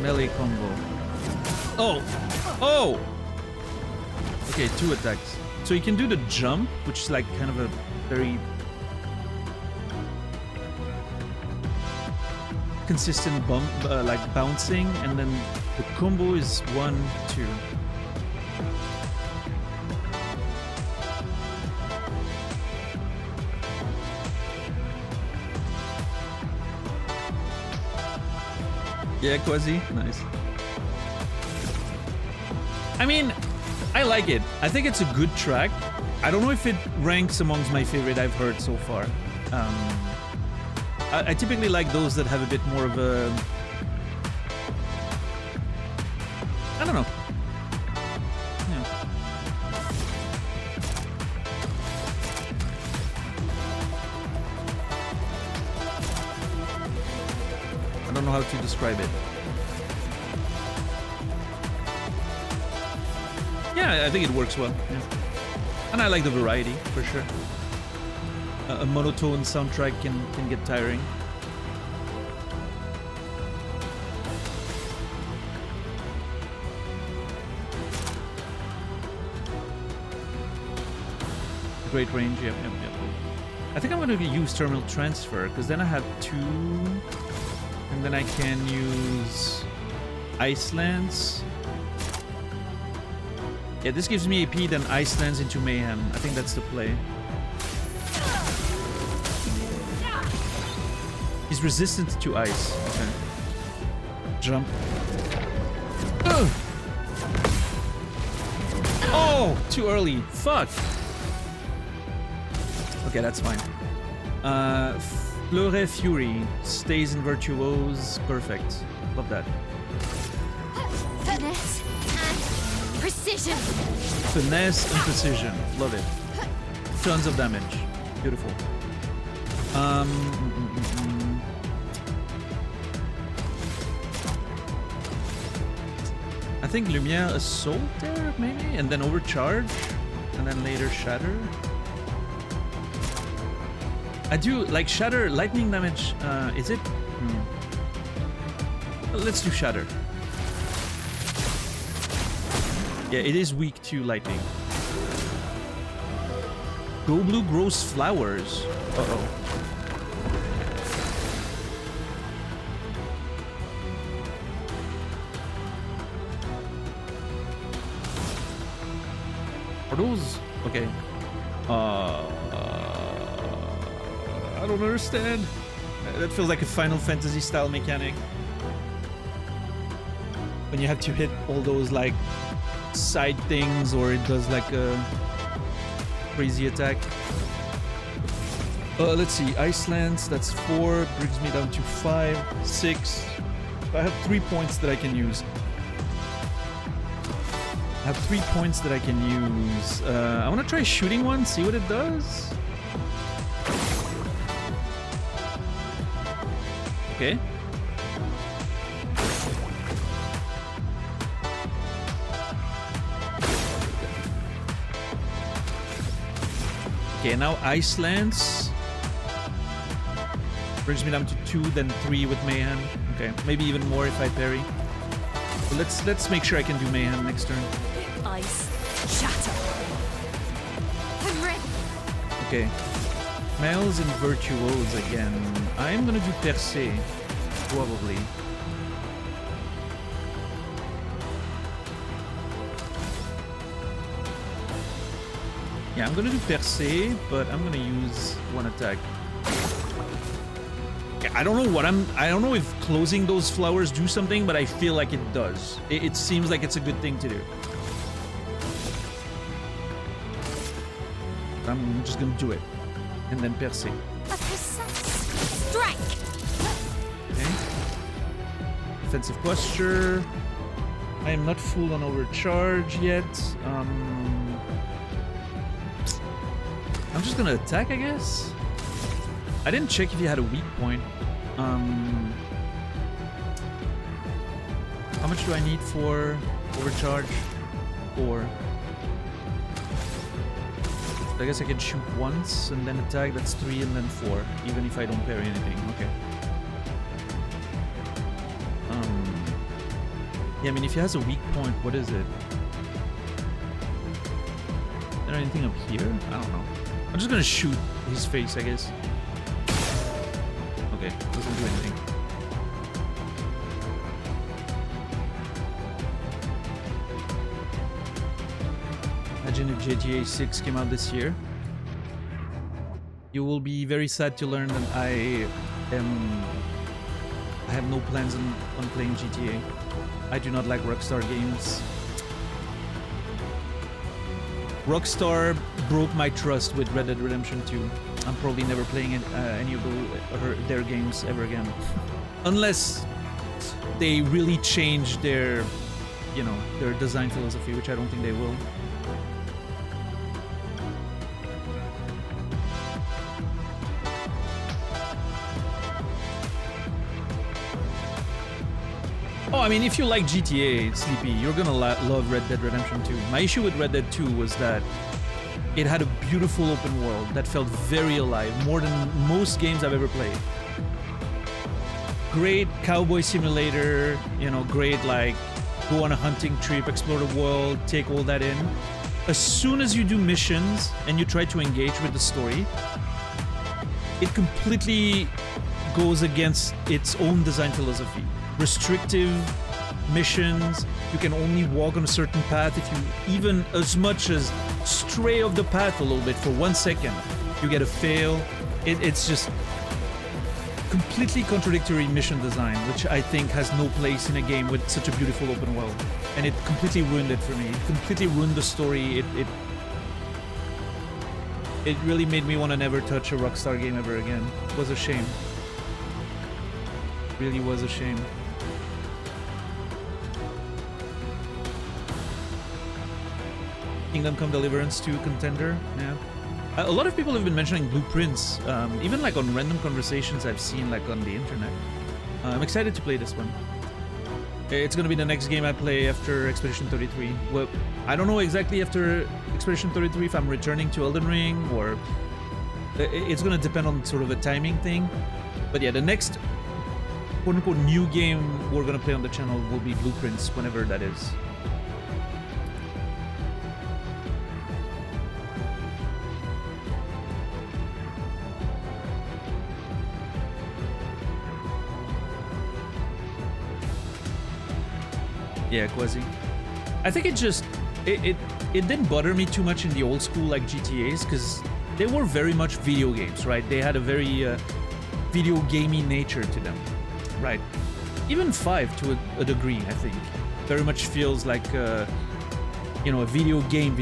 Melee combo. Oh! Oh! Okay, 2 attacks. So you can do the jump, which is like kind of a very consistent bump, like bouncing, and then the combo is 1, 2. Yeah, Quasi, nice. I mean, I like it. I think it's a good track. I don't know if it ranks amongst my favorite I've heard so far. I typically like those that have a bit more of a... I don't know. Yeah. I don't know how to describe it. Yeah, I think it works well. Yeah. And I like the variety, for sure. A monotone soundtrack can get tiring. Great range, yep. I think I'm going to use Terminal Transfer, because then I have 2... And then I can use Ice Lance. Yeah, this gives me AP, then Ice Lance into Mayhem. I think that's the play. He's resistant to ice. Okay. Jump. Ugh. Oh, too early. Fuck. Okay, that's fine. Fleuret Fury stays in Virtuose. Perfect. Love that. Finesse and precision. Finesse and precision. Love it. Tons of damage. Beautiful. I think Lumiere Assault there, maybe? And then Overcharge? And then later Shatter? I do like Shatter, lightning damage, is it? Let's do Shatter. Yeah, it is weak to lightning. Go Blue grows flowers. Uh-oh. Are those... Okay. I don't understand. That feels like a Final Fantasy style mechanic. When you have to hit all those like side things, or it does like a crazy attack. Let's see. Ice Lance, that's 4. Brings me down to 5, 6. I have 3 points that I can use. I have 3 points that I can use. I want to try shooting one, see what it does. Okay. Okay, now Ice Lance brings me down to 2, then 3 with Mayhem. Okay, maybe even more if I parry. So let's make sure I can do Mayhem next turn. Ice. Shatter. I'm ready. Okay. Males and Virtuose again. I'm gonna do Percé. Probably. Yeah, I'm gonna do Percé, but I'm gonna use one attack. Yeah, I don't know if closing those flowers do something, but I feel like it does. It seems like it's a good thing to do. I'm just gonna do it. And then Percé. A precise strike. Okay. Defensive posture. I am not full on overcharge yet. I'm just gonna attack, I guess. I didn't check if he had a weak point. How much do I need for overcharge? 4. I guess I can shoot once and then attack. That's 3 and then 4, even if I don't parry anything. Okay. Yeah, I mean, if he has a weak point, what is it? Is there anything up here? I don't know. I'm just gonna shoot his face, I guess. Okay, doesn't do anything. Imagine if GTA 6 came out this year. You will be very sad to learn that I have no plans on playing GTA. I do not like Rockstar games. Rockstar broke my trust with Red Dead Redemption 2. I'm probably never playing any of their games ever again. Unless they really change their, you know, their design philosophy, which I don't think they will. Oh, I mean, if you like GTA, Sleepy, you're gonna love Red Dead Redemption 2. My issue with Red Dead 2 was that it had a beautiful open world that felt very alive, more than most games I've ever played. Great cowboy simulator, you know, great like go on a hunting trip, explore the world, take all that in. As soon as you do missions and you try to engage with the story, it completely goes against its own design philosophy. Restrictive missions, you can only walk on a certain path. If you even as much as stray off the path a little bit for 1 second, you get a fail. It's just completely contradictory mission design, which I think has no place in a game with such a beautiful open world. And it completely ruined it for me. It completely ruined the story. It really made me want to never touch a Rockstar game ever again. It was a shame. It really was a shame. Kingdom Come Deliverance 2 contender, yeah. A lot of people have been mentioning Blueprints, even like on random conversations I've seen like on the internet. I'm excited to play this one. It's gonna be the next game I play after Expedition 33. Well, I don't know exactly after Expedition 33 if I'm returning to Elden Ring or... It's gonna depend on sort of a timing thing. But yeah, the next quote-unquote new game we're gonna play on the channel will be Blueprints, whenever that is. Yeah, Quasi. I think it just it didn't bother me too much in the old school like GTAs because they were very much video games, right? They had a very video gamey nature to them, right? Even 5 to a degree, I think, very much feels like you know, a video game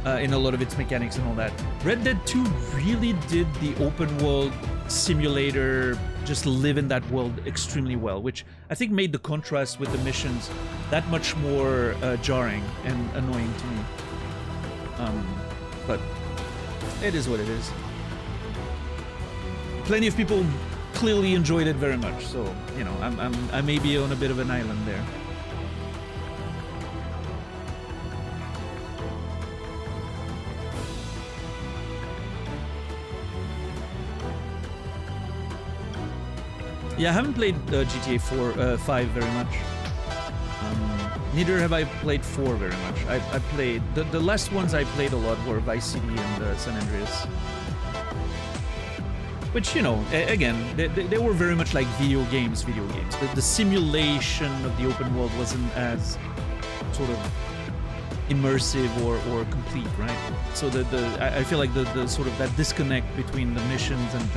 in a lot of its mechanics and all that. Red Dead 2 really did the open world simulator, just live in that world extremely well, which I think made the contrast with the missions that much more jarring and annoying to me. But it is what it is. Plenty of people clearly enjoyed it very much, so you know, I may be on a bit of an island there. Yeah, I haven't played GTA 5 very much. Neither have I played 4 very much. I played... The last ones I played a lot were Vice City and San Andreas. Which, you know, again, they were very much like video games. The simulation of the open world wasn't as sort of immersive or complete, right? So I feel like the sort of that disconnect between the missions and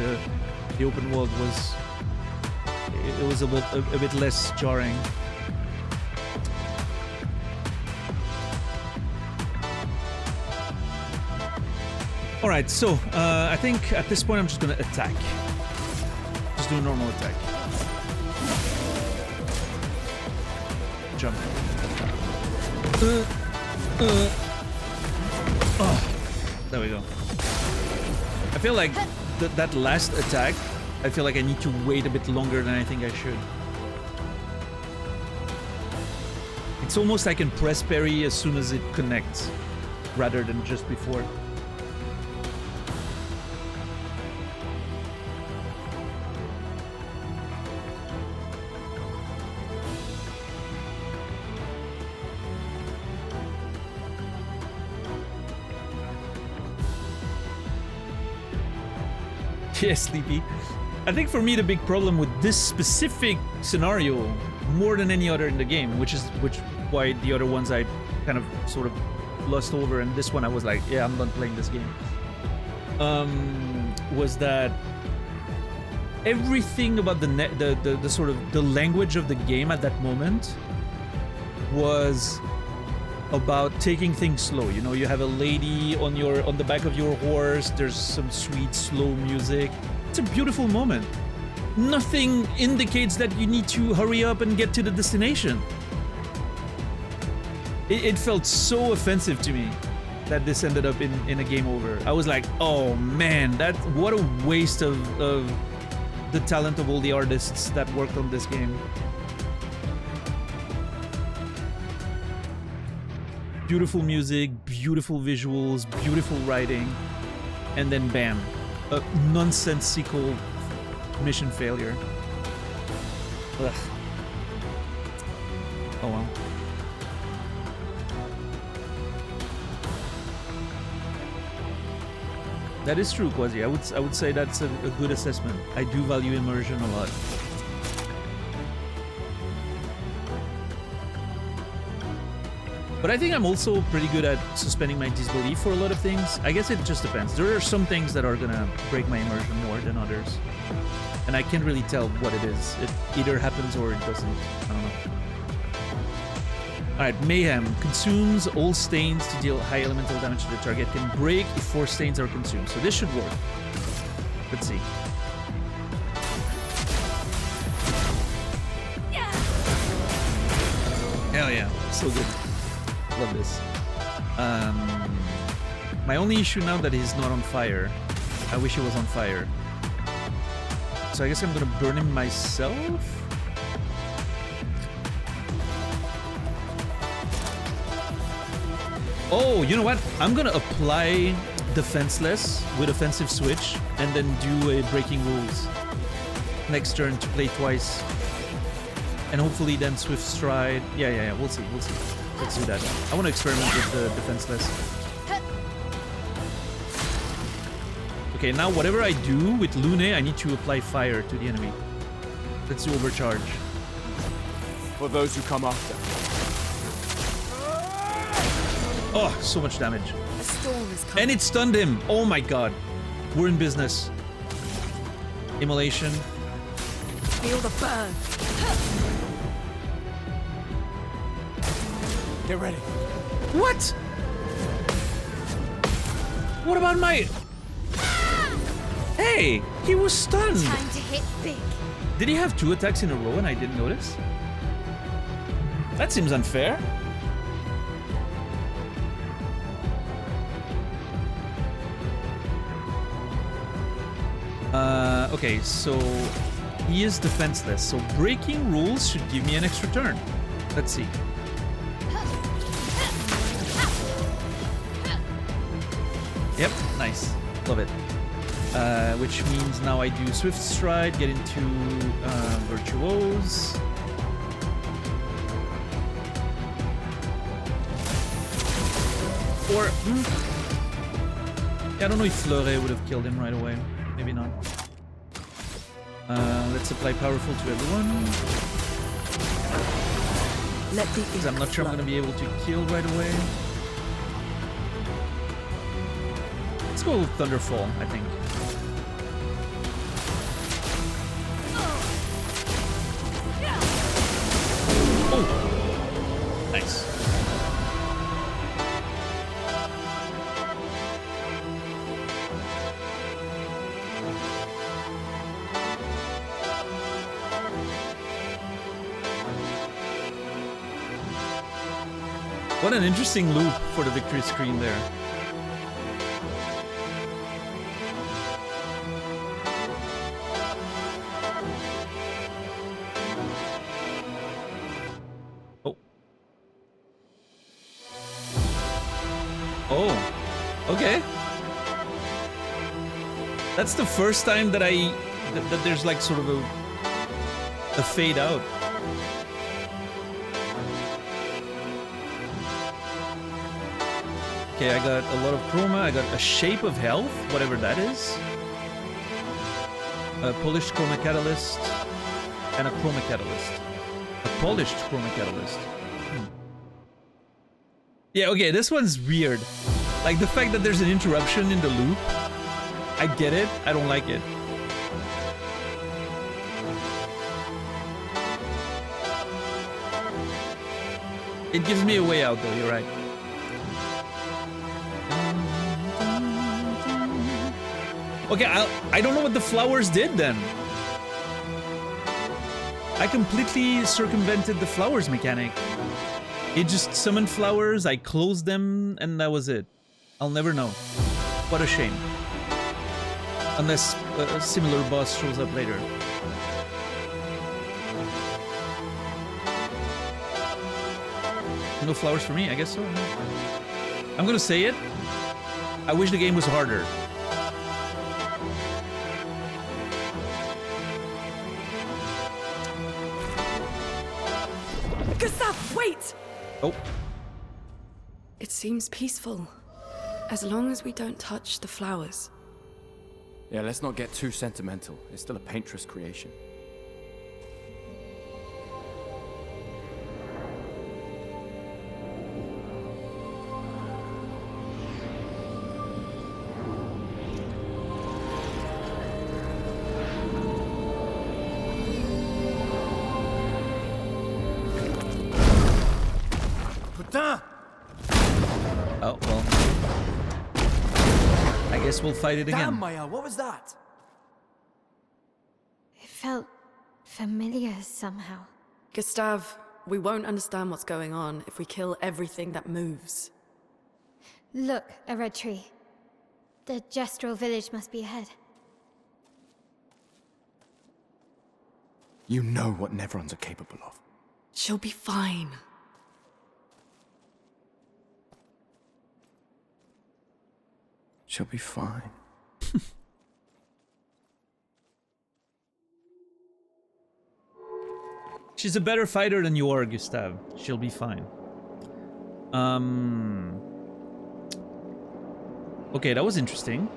the open world was a bit less jarring. All right, so I think at this point I'm just gonna attack. Just do a normal attack. Jump. Oh, there we go. I feel like that last attack, I feel like I need to wait a bit longer than I think I should. It's almost like I can press parry as soon as it connects, rather than just before. Yes, Sleepy. I think for me the big problem with this specific scenario, more than any other in the game, which why the other ones I kind of sort of glossed over, and this one I was like, yeah, I'm done playing this game. Was that everything about the sort of the language of the game at that moment was about taking things slow. You know, you have a lady on the back of your horse, there's some sweet slow music. It's a beautiful moment. Nothing indicates that you need to hurry up and get to the destination. It felt so offensive to me that this ended up in a game over. I was like, oh man, what a waste of the talent of all the artists that worked on this game. Beautiful music, beautiful visuals, beautiful writing, and then bam, a nonsensical mission failure. Ugh. Oh well. That is true, Quasi. I would say that's a good assessment. I do value immersion a lot. But I think I'm also pretty good at suspending my disbelief for a lot of things. I guess it just depends. There are some things that are gonna break my immersion more than others. And I can't really tell what it is. It either happens or it doesn't. I don't know. Alright, Mayhem. Consumes all stains to deal high elemental damage to the target. Can break if 4 stains are consumed. So this should work. Let's see. Hell yeah. So good. Love this. My only issue now that he's not on fire. I wish he was on fire. So I guess I'm gonna burn him myself? Oh, you know what? I'm gonna apply defenseless with offensive switch and then do a breaking rules next turn to play twice. And hopefully then swift stride. Yeah, we'll see. Let's do that. I want to experiment with the defenseless. Okay, now whatever I do with Lune, I need to apply fire to the enemy. Let's do overcharge. For those who come after. Oh, so much damage. A storm is coming. And it stunned him. Oh my god. We're in business. Immolation. Feel the burn. Get ready. What? What about my... Hey, he was stunned. Time to hit big. Did he have 2 attacks in a row and I didn't notice? That seems unfair. Okay, so he is defenseless. So breaking rules should give me an extra turn. Let's see. Yep, nice. Love it. Which means now I do Swift Stride, get into Virtuose. Or... yeah, I don't know if Fleuret would have killed him right away. Maybe not. Let's apply powerful to everyone. Let the Because I'm not sure I'm going to be able to kill right away. Let's go with Thunderfall, I think. Oh! Nice. What an interesting loop for the victory screen there. Oh. Oh. Okay. That's the first time that that there's like sort of a fade out. Okay, I got a lot of chroma, I got a shape of health, whatever that is. A polished chroma catalyst, and a chroma catalyst. A polished chroma catalyst. Yeah, okay, this one's weird. Like, the fact that there's an interruption in the loop, I get it, I don't like it. It gives me a way out, though, you're right. Okay, I don't know what the flowers did then. I completely circumvented the flowers mechanic. It just summoned flowers, I closed them, and that was it. I'll never know. What a shame. Unless a similar boss shows up later. No flowers for me, I guess so. I'm gonna say it. I wish the game was harder. Gustav, wait! Oh. It seems peaceful. As long as we don't touch the flowers. Yeah, let's not get too sentimental. It's still a painter's creation. Oh, well. I guess we'll fight it again. Damn, Maya, what was that? It felt familiar somehow. Gustav, we won't understand what's going on if we kill everything that moves. Look, a red tree. The gestural village must be ahead. You know what Nevrons are capable of. She'll be fine. She'll be fine. She's a better fighter than you are, Gustav. She'll be fine. Okay, that was interesting.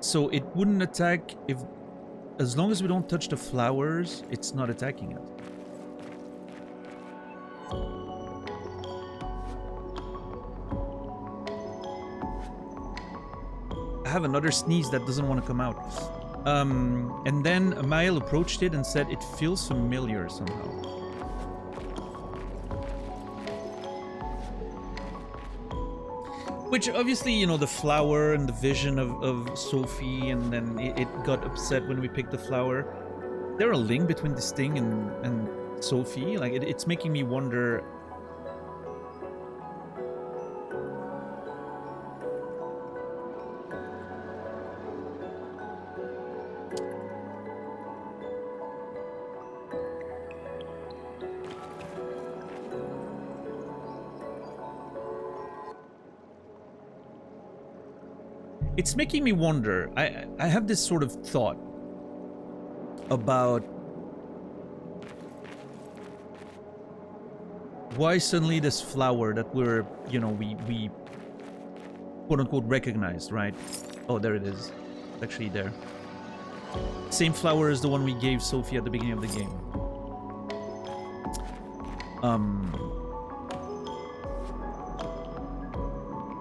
So it wouldn't attack if... As long as we don't touch the flowers, it's not attacking us. I have another sneeze that doesn't want to come out. And then Amael approached it and said it feels familiar somehow. Which obviously, you know, the flower and the vision of Sophie, and then it got upset when we picked the flower. Is there a link between this thing and Sophie? Like, it's making me wonder... It's making me wonder. I have this sort of thought about why suddenly this flower that we're, you know, we quote unquote recognized, right? Oh, there it is. It's actually there. Same flower as the one we gave Sophie at the beginning of the game.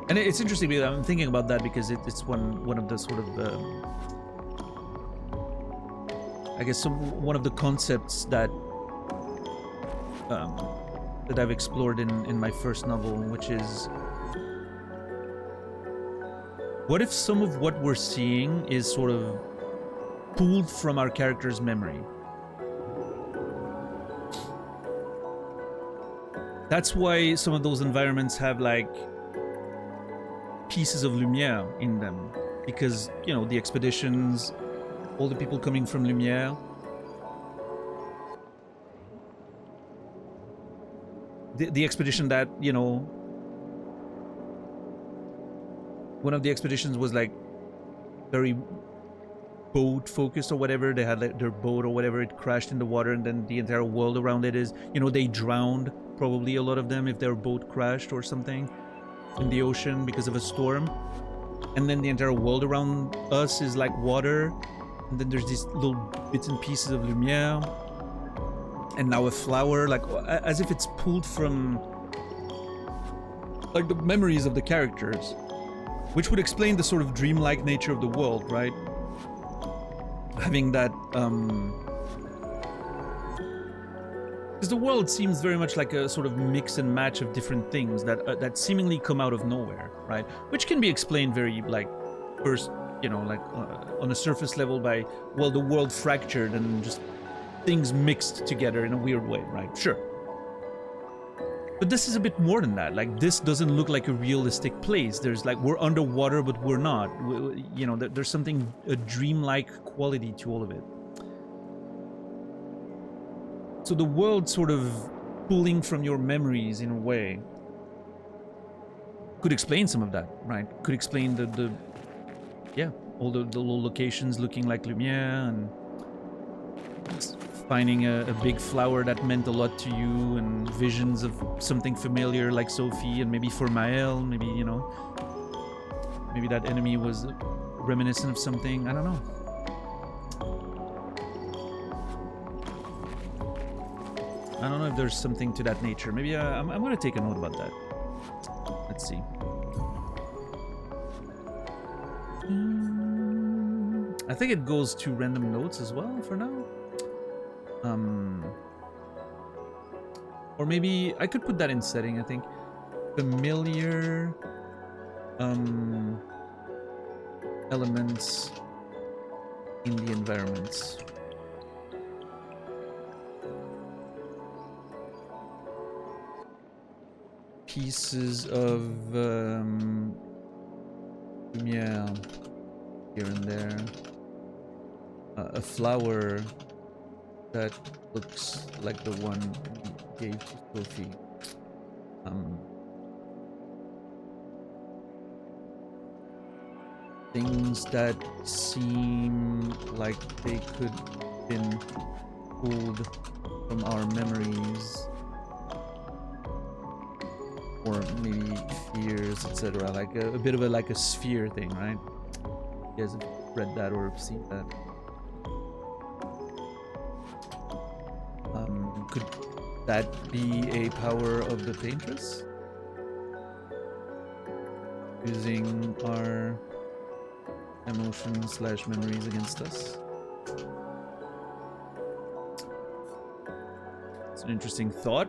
And it's interesting because I'm thinking about that because it's one of the sort of I guess one of the concepts that that I've explored in my first novel, which is what if some of what we're seeing is sort of pulled from our character's memory? That's why some of those environments have like pieces of Lumière in them, because, you know, the expeditions, all the people coming from Lumière, the expedition that, you know, one of the expeditions was like very boat focused or whatever. They had like their boat or whatever, it crashed in the water, and then the entire world around it is, you know, they drowned, probably a lot of them, if their boat crashed or something in the ocean because of a storm. And then the entire world around us is like water, and then there's these little bits and pieces of Lumière, and now a flower, like as if it's pulled from like the memories of the characters, which would explain the sort of dreamlike nature of the world, right? Having that because the world seems very much like a sort of mix and match of different things that seemingly come out of nowhere, right? Which can be explained very, like, first, you know, like on a surface level by, well, the world fractured and just things mixed together in a weird way, right? Sure. But this is a bit more than that. Like, this doesn't look like a realistic place. There's like, we're underwater, but we're not. You know, there's something, a dreamlike quality to all of it. So the world sort of pulling from your memories in a way could explain some of that, right? Could explain yeah, all the little locations looking like Lumière, and finding a big flower that meant a lot to you, and visions of something familiar like Sophie, and maybe for Maël, maybe, you know, maybe that enemy was reminiscent of something. I don't know. I don't know if there's something to that nature. Maybe I'm gonna take a note about that. Let's see. I think it goes to random notes as well for now. Or maybe I could put that in setting, I think. Familiar elements in the environments. Pieces of yeah, here and there. A flower that looks like the one we gave to Sophie. Things that seem like they could have been pulled from our memories, or maybe fears, etc. Like a bit of a sphere thing, right? You guys have read that or seen that? Could that be a power of the Paintress? Using our emotions / memories against us? It's an interesting thought.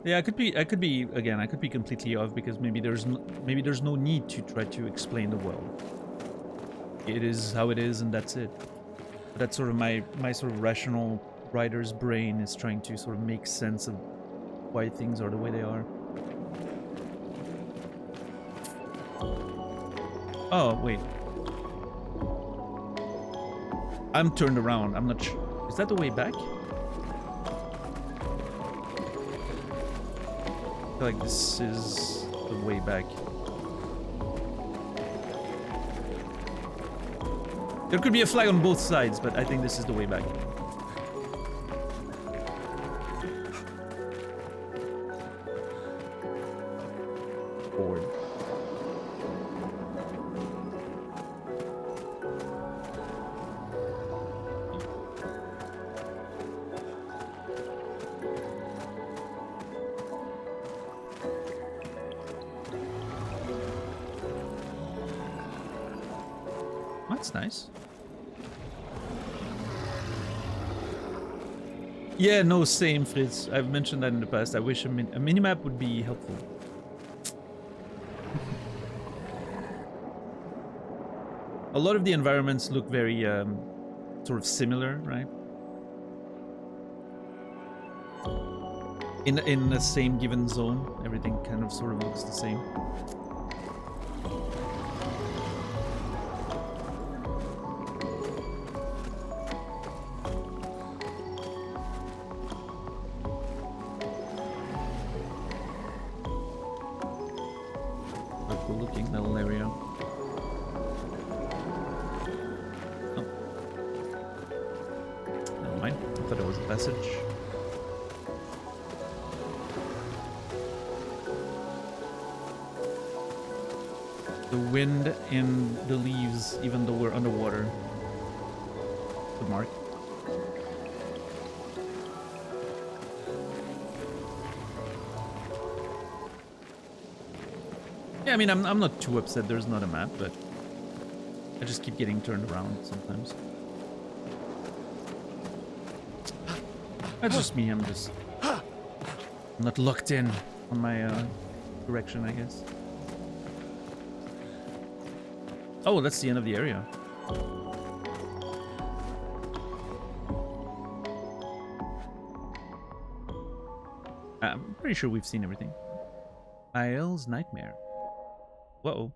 Yeah, I could be again, I could be completely off, because maybe there's no need to try to explain the world. It is how it is, and that's it. But that's sort of my sort of rational writer's brain is trying to sort of make sense of why things are the way they are. Oh, wait. I'm turned around. I'm not sure. Is that the way back? I feel like this is the way back. There could be a flag on both sides, but I think this is the way back. Forward. That's nice. Yeah, no, same, Fritz. I've mentioned that in the past. I wish a minimap would be helpful. A lot of the environments look very sort of similar, right? In the same given zone, everything kind of sort of looks the same. Cool looking little area. Oh. Never mind. I thought it was a passage. The wind in the leaves, even though we're underwater. Good mark. Yeah, I mean, I'm not too upset there's not a map, but I just keep getting turned around sometimes. That's just me, I'm not locked in on my direction, I guess. Oh, that's the end of the area. I'm pretty sure we've seen everything. Isle's Nightmare. Whoa.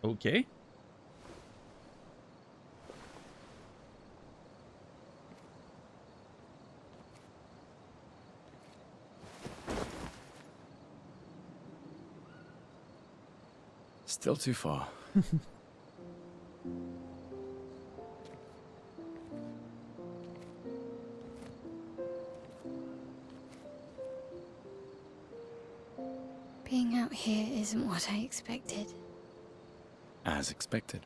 Okay. Still too far. Being out here isn't what I expected. As expected.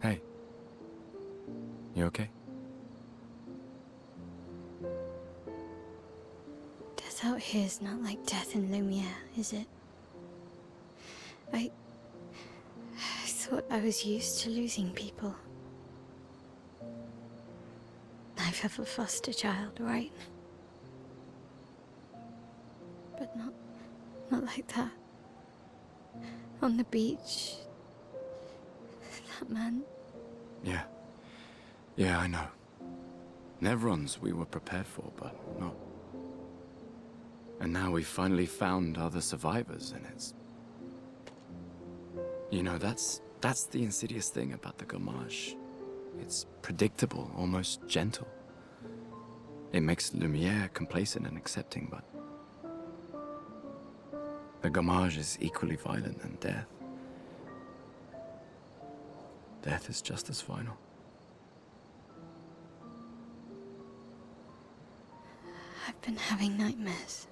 Hey. You okay? Death out here's not like death in Lumiere, is it? I thought I was used to losing people. I've have a foster child, right? But not like that. On the beach. That man. Yeah. Yeah, I know. Nevrons we were prepared for, but not. And now we finally found other survivors, and it's... You know, that's the insidious thing about the Gamage. It's predictable, almost gentle. It makes Lumiere complacent and accepting, but... The Gamage is equally violent than death. Death is just as final. I've been having nightmares.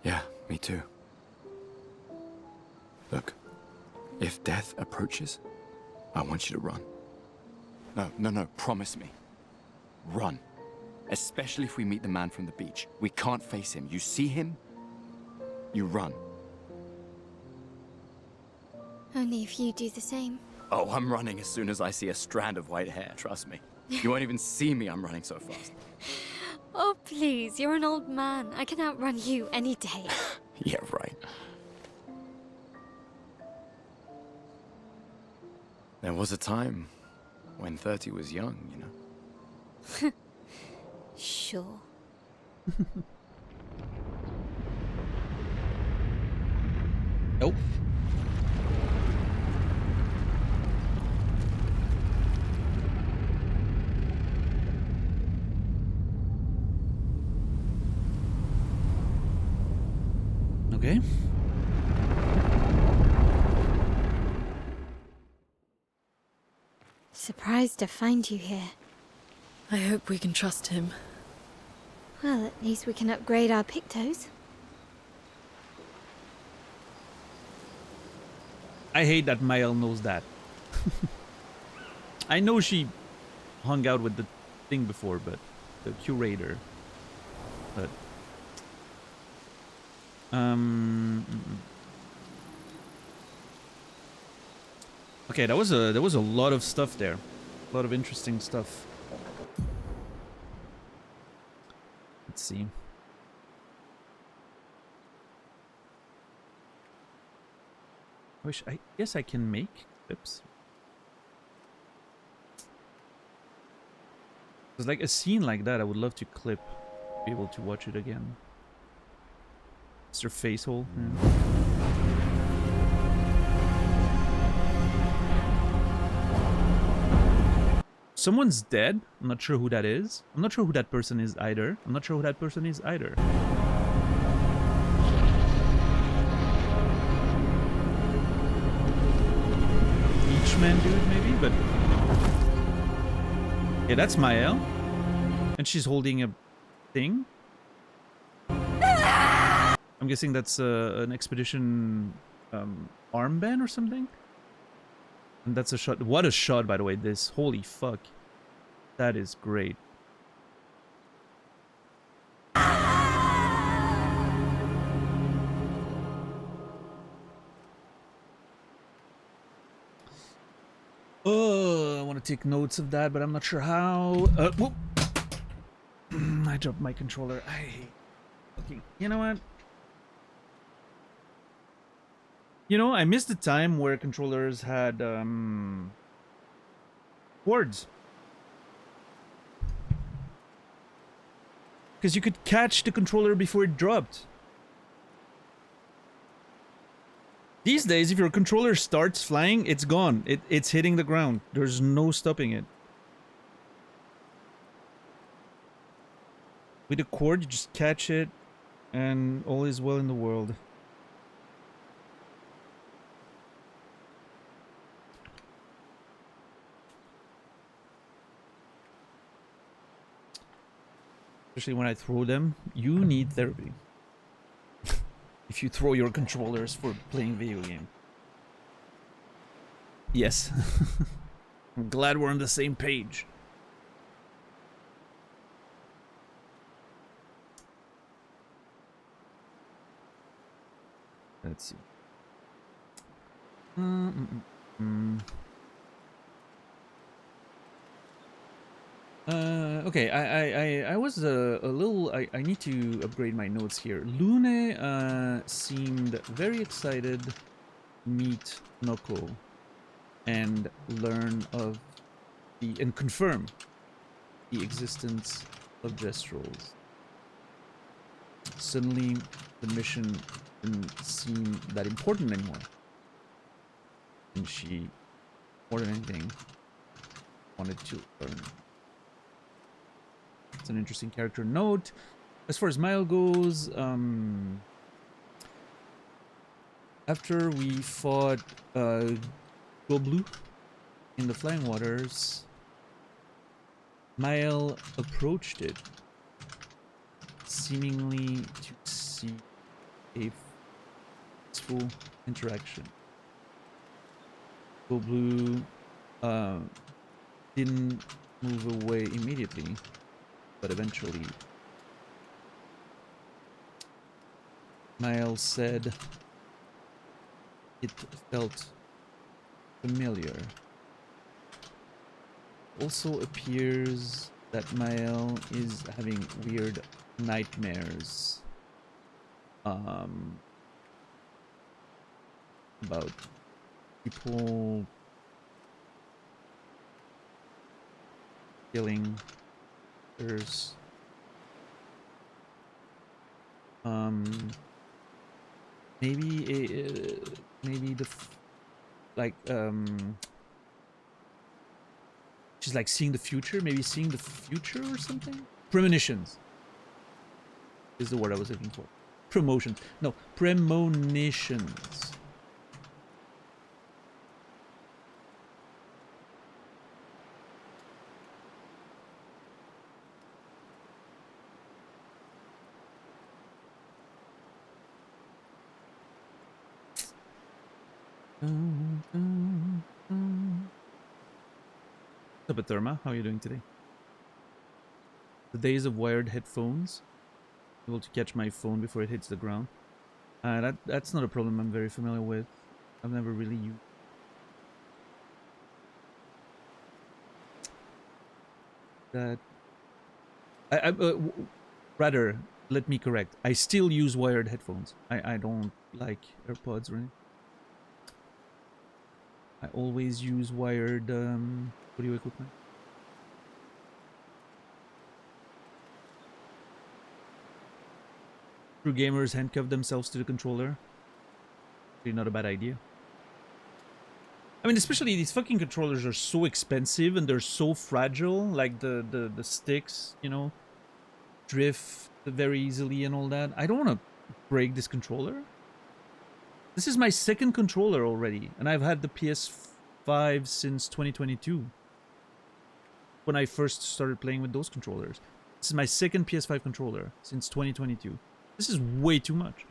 Yeah, me too. Look, if death approaches, I want you to run. No, promise me. Run. Especially if we meet the man from the beach. We can't face him. You see him, you run. Only if you do the same. Oh, I'm running as soon as I see a strand of white hair, trust me. You won't even see me, I'm running so fast. Oh, please, you're an old man. I can outrun you any day. Yeah, right. There was a time when 30 was young, you know? Sure. Nope. Okay. Surprised to find you here. I hope we can trust him. Well, at least we can upgrade our Pictos. I hate that Mael knows that. I know she hung out with the thing before, but the curator. But okay, there was a lot of stuff there. A lot of interesting stuff. Let's see. I guess I can make clips. There's like a scene like that I would love to clip, be able to watch it again. It's their face hole. Yeah. Someone's dead. I'm not sure who that is. I'm not sure who that person is either. I'm not sure who that person is either. Beachman dude, maybe, but yeah, that's Mael, and she's holding a thing. I'm guessing that's an expedition armband or something. And that's a shot. What a shot, by the way. This, holy fuck, that is great. Oh, I want to take notes of that, but I'm not sure how. Whoop. I dropped my controller. I hate fucking. You know what? You know, I missed the time where controllers had cords. Because you could catch the controller before it dropped. These days, if your controller starts flying, it's gone. It's hitting the ground. There's no stopping it. With a cord, you just catch it, and all is well in the world. Especially when I throw them, you need therapy. If you throw your controllers for playing video game. Yes. I'm glad we're on the same page. Let's see. Okay, I was a little... I need to upgrade my notes here. Lune seemed very excited to meet Noko and learn of the... and confirm the existence of Jestrals. Suddenly, the mission didn't seem that important anymore. And she, more than anything, wanted to learn. It's an interesting character note. As far as Mael goes, after we fought Goblu in the Flying Waters, Mael approached it, seemingly to see a peaceful interaction. Goblu didn't move away immediately, but eventually Mael said it felt familiar. Also appears that Mael is having weird nightmares. About people killing others. Maybe she's like seeing the future, maybe seeing the future or something. Premonitions is the word I was looking for. Promotion. No, premonitions. What's up, Therma? How are you doing today? The days of wired headphones. Able to catch my phone before it hits the ground. That's not a problem I'm very familiar with. I've never really used. That. Rather, let me correct. I still use wired headphones. I don't like AirPods or anything. I always use wired audio equipment. True gamers handcuff themselves to the controller. Really not a bad idea. I mean, especially these fucking controllers are so expensive and they're so fragile. Like the sticks, you know, drift very easily and all that. I don't want to break this controller. This is my second controller already, and I've had the PS5 since 2022. When I first started playing with those controllers. This is my second PS5 controller since 2022. This is way too much.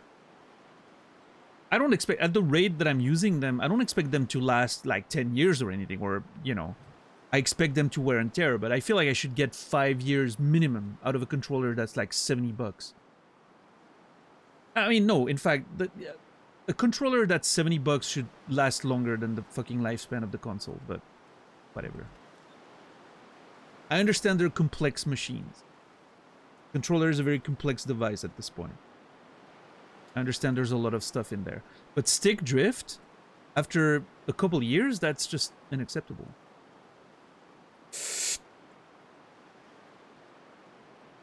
I don't expect, at the rate that I'm using them, I don't expect them to last like 10 years or anything, or, you know, I expect them to wear and tear, but I feel like I should get 5 years minimum out of a controller that's like $70. I mean, no, in fact, a controller that's $70 should last longer than the fucking lifespan of the console, but whatever. I understand they're complex machines. Controller is a very complex device at this point. I understand there's a lot of stuff in there. But stick drift, after a couple years, that's just unacceptable.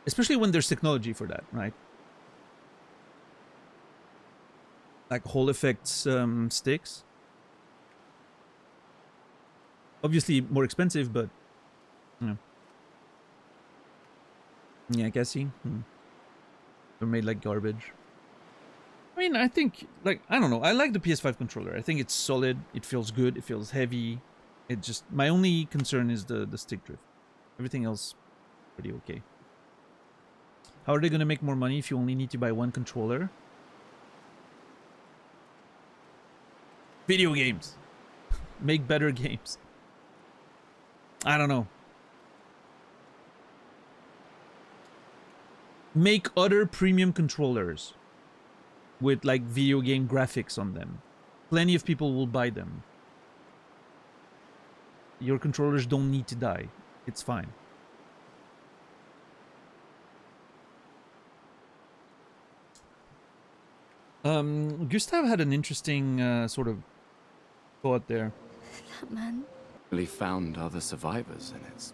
Especially when there's technology for that, right? Like Hall effects sticks. Obviously more expensive, but... You know. Yeah, Cassie. They're made like garbage. I mean, I think, like, I don't know. I like the PS5 controller. I think it's solid. It feels good. It feels heavy. It just... My only concern is the stick drift. Everything else, pretty okay. How are they going to make more money if you only need to buy one controller? Video games. Make better games. I don't know. Make other premium controllers with like video game graphics on them. Plenty of people will buy them. Your controllers don't need to die. It's fine. Gustav had an interesting sort of thought there. That man. He found other survivors, and it's...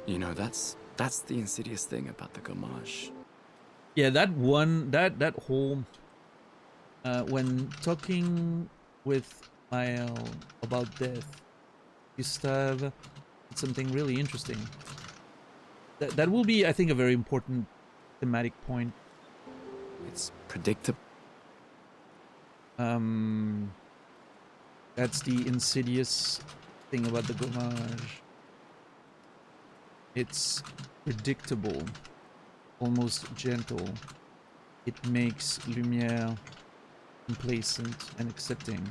You know, that's the insidious thing about the Gamage. Yeah, that one, that whole... when talking with Mael about death, Gustav did something really interesting. That will be, I think, a very important thematic point. It's predictable. That's the insidious thing about the Gamage. It's predictable, almost gentle. It makes Lumière complacent and accepting.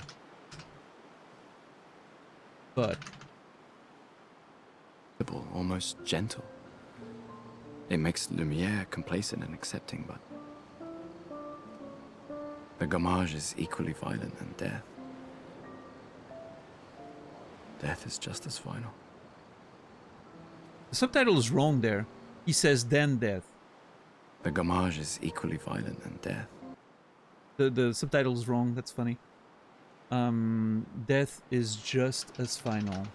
But almost gentle. It makes Lumière complacent and accepting, but the Gamage is equally violent than death. Death is just as final. The subtitle is wrong there. He says then death. The Gamage is equally violent than death. The subtitle is wrong. That's funny. Death is just as final.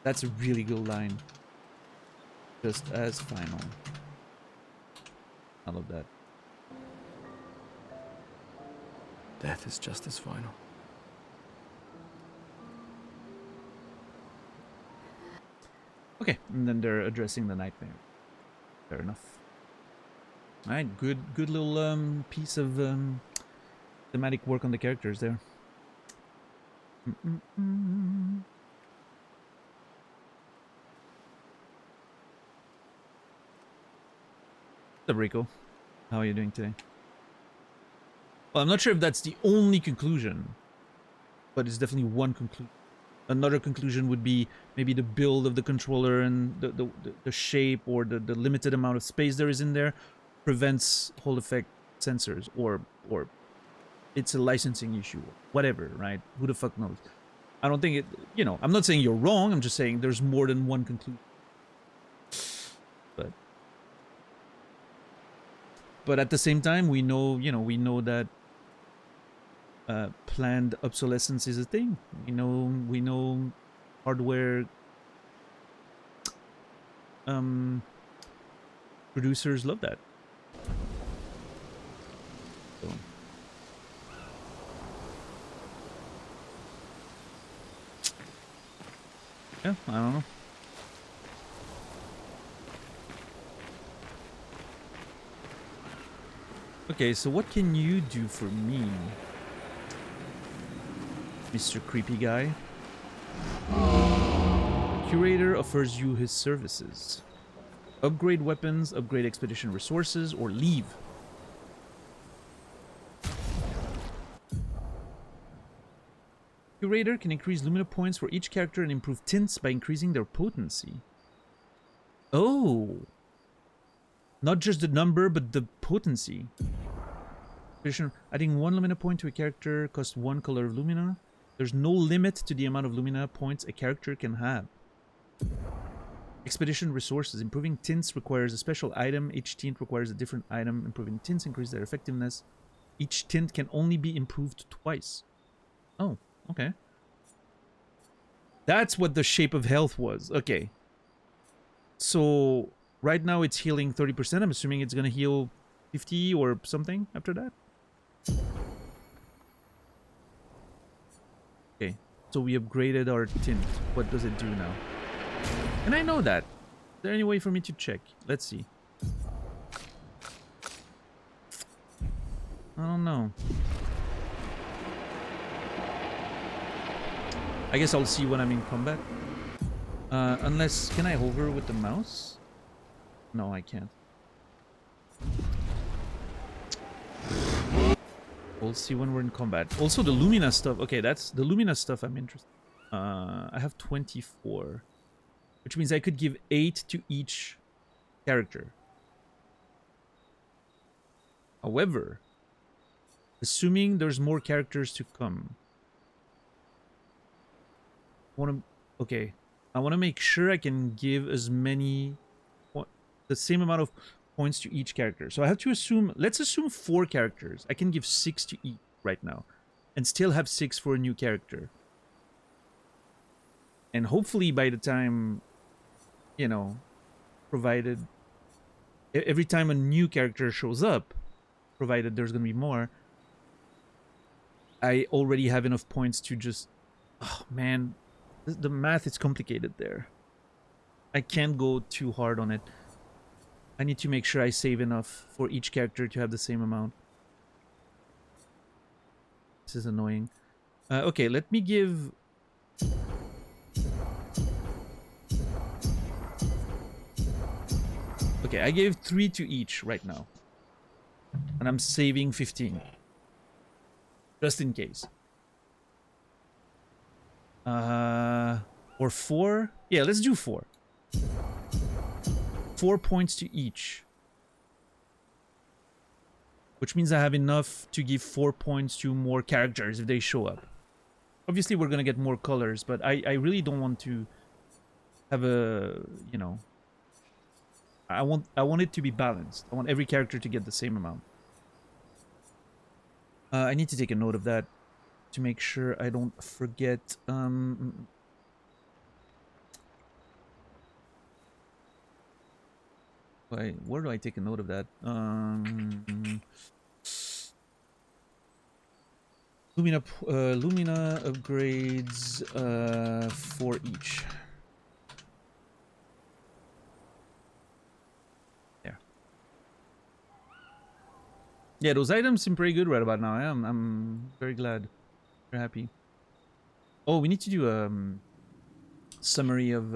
That's a really good line. Just as final. I love that. Death is just as final. Okay, and then they're addressing the nightmare. Fair enough. Alright, good little piece of thematic work on the characters there. What's up, Rico? How are you doing today? Well, I'm not sure if that's the only conclusion, but it's definitely one conclusion. Another conclusion would be maybe the build of the controller and the shape or the limited amount of space there is in there prevents Hall effect sensors, or it's a licensing issue, whatever, right? Who the fuck knows? I don't think it, you know, I'm not saying you're wrong, I'm just saying there's more than one conclusion. But at the same time, we know, you know, we know that planned obsolescence is a thing. We know hardware producers love that. So. Yeah, I don't know. Okay, so what can you do for me, Mr. Creepy Guy? Curator offers you his services. Upgrade weapons, upgrade expedition resources, or leave. Curator can increase Lumina points for each character and improve tints by increasing their potency. Oh! Not just the number, but the potency. Adding 1 Lumina point to a character costs 1 color of Lumina. There's no limit to the amount of Lumina points a character can have. Expedition resources. Improving tints requires a special item. Each tint requires a different item. Improving tints increase their effectiveness. Each tint can only be improved twice. Oh, okay. That's what the shape of health was. Okay. So, right now it's healing 30%. I'm assuming it's going to heal 50 or something after that. Okay, so we upgraded our tint. What does it do now? And I know that. Is there any way for me to check? Let's see. I don't know. I guess I'll see when I'm in combat. Unless, can I hover with the mouse? No, I can't. We'll see when we're in combat. Also, the Lumina stuff. Okay, that's the Lumina stuff I'm interested in. I have 24. Which means I could give 8 to each character. However, assuming there's more characters to come. I want to make sure I can give as many... the same amount of points to each character. So I have to assume, let's assume 4 characters. I can give 6 to each right now and still have 6 for a new character. And hopefully by the time, you know, provided every time a new character shows up, provided there's going to be more, I already have enough points to just, oh man, the math is complicated there. I can't go too hard on it. I need to make sure I save enough for each character to have the same amount. This is annoying. Okay, let me give... Okay, I gave 3 to each right now. And I'm saving 15. Just in case. Or 4? Yeah, let's do 4. 4 points to each. Which means I have enough to give 4 points to more characters if they show up. Obviously, we're gonna get more colors, but I really don't want to have a, you know, I want it to be balanced. I want every character to get the same amount. I need to take a note of that to make sure I don't forget. Wait, where do I take a note of that? Lumina upgrades for each. There. Yeah, those items seem pretty good right about now. I'm very glad. Very happy. Oh, we need to do a summary of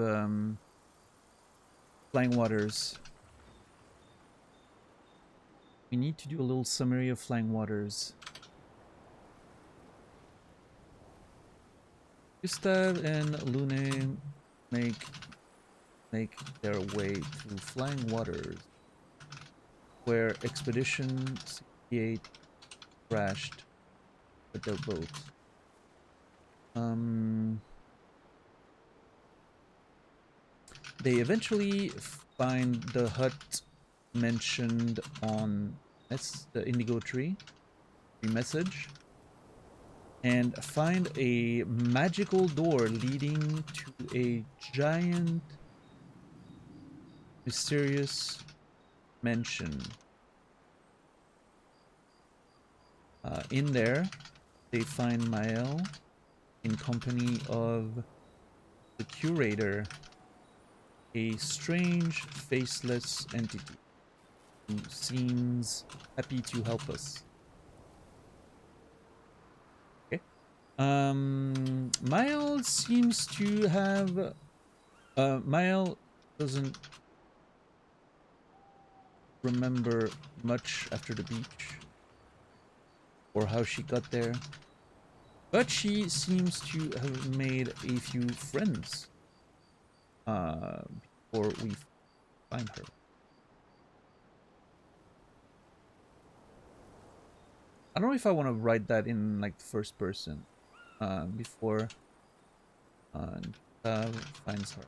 Flying Waters. We need to do a little summary of Flying Waters. Gustav and Lune make their way through Flying Waters, where Expedition 68 crashed with their boat. They eventually find the hut mentioned on the Indigo Tree message, and find a magical door leading to a giant, mysterious mansion. In there, they find Mael in company of the curator, a strange, faceless entity who seems happy to help us. Okay. Mael seems to have... Mael doesn't remember much after the beach, or how she got there, but she seems to have made a few friends before we find her. I don't know if I want to write that in like first person before finds her.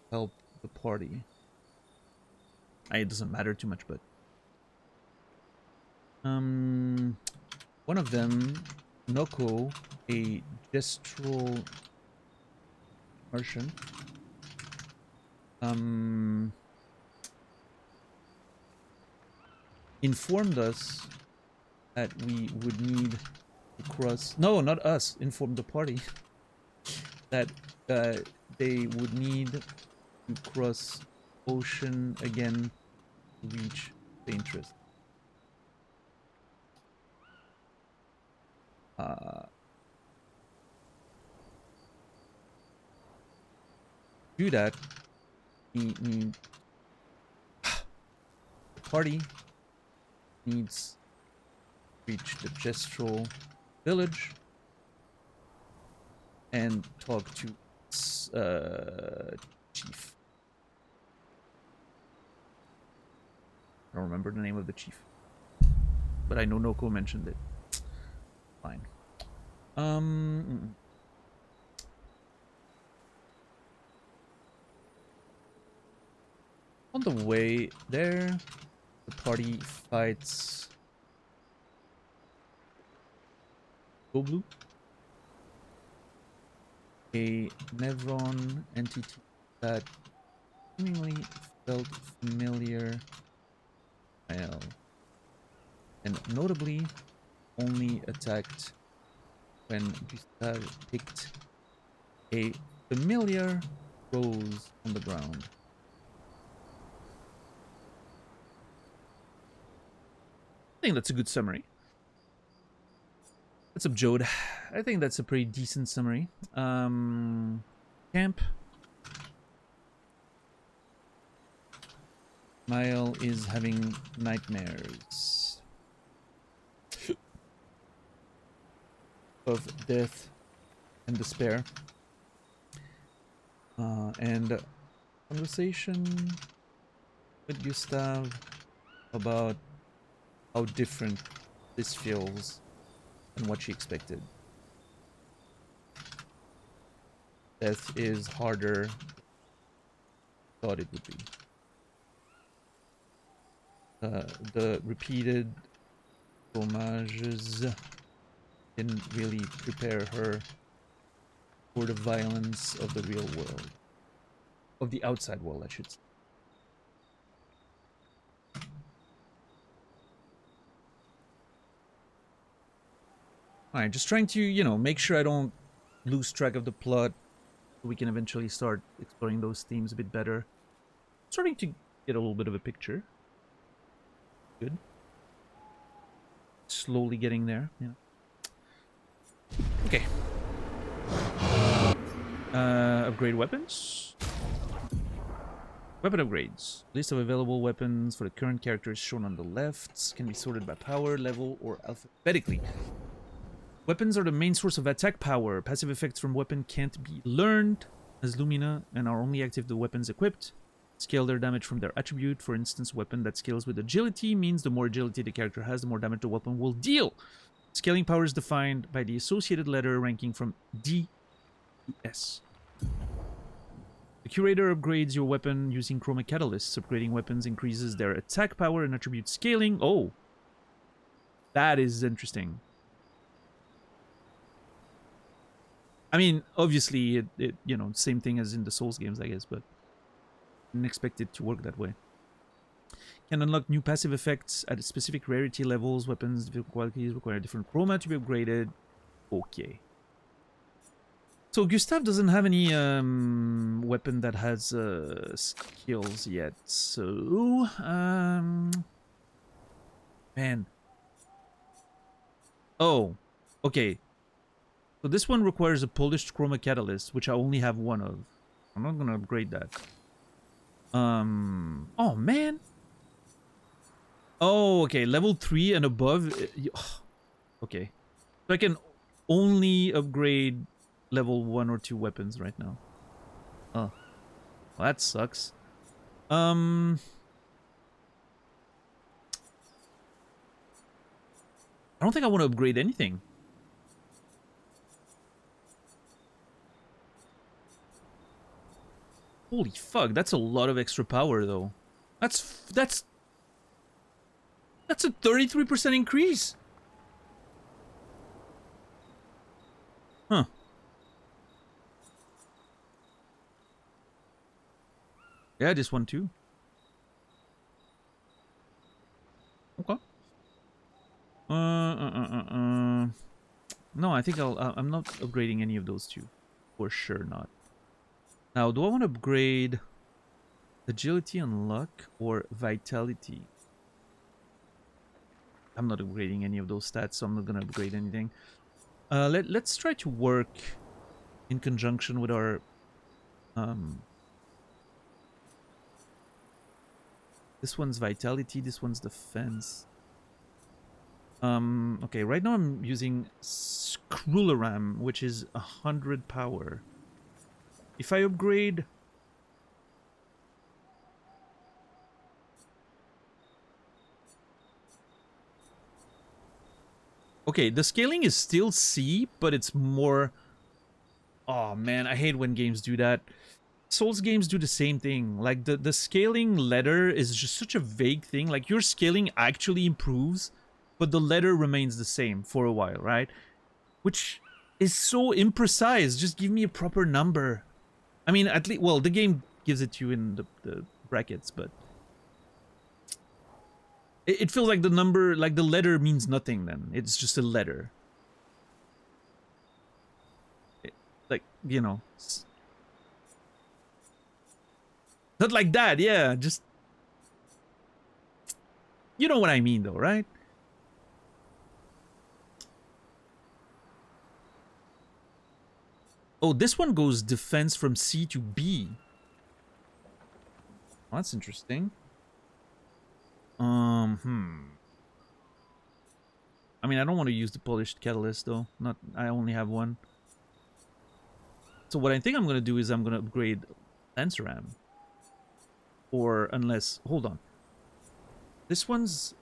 Help the party. It doesn't matter too much, but one of them, Noko, a gestural merchant, informed us that we would need to cross... No, not us. Informed the party that they would need to cross ocean again to reach the interest. Do that, we need... the party needs to reach the gestural village and talk to chief. I don't remember the name of the chief, but I know Noko mentioned it. Fine. On the way there, the party fights Goblu, a Nevron entity that seemingly felt familiar, and notably only attacked when Gustav picked a familiar rose on the ground. I think that's a good summary. What's up, Jode? I think that's a pretty decent summary. Camp. Mael is having nightmares of death and despair. And conversation with Gustav about how different this feels than what she expected. death is harder than I thought it would be. The repeated voyages didn't really prepare her for the violence of the real world. Of the outside world, I should say. Alright, just trying to, you know, make sure I don't lose track of the plot. So we can eventually start exploring those themes a bit better. Starting to get a little bit of a picture. Good. Slowly getting there, yeah. Okay. Upgrade weapons. Weapon upgrades. List of available weapons for the current character is shown on the left. Can be sorted by power, level, or alphabetically. Weapons are the main source of attack power. Passive effects from weapon can't be learned as Lumina and are only active the weapons equipped. Scale their damage from their attribute. For instance, weapon that scales with agility means the more agility the character has, the more damage the weapon will deal. Scaling power is defined by the associated letter ranking from D to S. The curator upgrades your weapon using chroma catalysts. Upgrading weapons increases their attack power and attribute scaling. Oh, that is interesting. I mean, obviously, it you know, same thing as in the Souls games, I guess, but didn't expect it to work that way. Can unlock new passive effects at specific rarity levels. Weapons, different qualities require different chroma to be upgraded. Okay. So Gustav doesn't have any weapon that has skills yet. So man. Oh, okay. So this one requires a polished chroma catalyst, which I only have one of. I'm not gonna upgrade that. Oh man. Oh, okay. Level 3 and above. Okay. So I can only upgrade level 1 or 2 weapons right now. Oh. Well, that sucks. I don't think I want to upgrade anything. Holy fuck, that's a lot of extra power though. That's a 33% increase. Huh. Yeah, this one too. Okay. No, I think I'm not upgrading any of those two. For sure not. Now, do I want to upgrade agility and luck or vitality? I'm not upgrading any of those stats, so I'm not going to upgrade anything. Let's try to work in conjunction with our... This one's vitality, this one's defense. Okay, right now I'm using Screwleram, which is 100 power. If I upgrade... Okay, the scaling is still C, but it's more... Oh man, I hate when games do that. Souls games do the same thing. Like, the scaling letter is just such a vague thing. Like, your scaling actually improves, but the letter remains the same for a while, right? Which is so imprecise. Just give me a proper number. I mean, at least... Well, the game gives it to you in the brackets, but... It feels like the number... Like, the letter means nothing then. It's just a letter. Like, you know... Not like that, yeah, just... You know what I mean, though, right? Oh, this one goes defense from C to B. Well, that's interesting. I mean, I don't want to use the polished catalyst, though. I only have one. So what I think I'm going to do is I'm going to upgrade Lanceram. Or unless... Hold on. This one's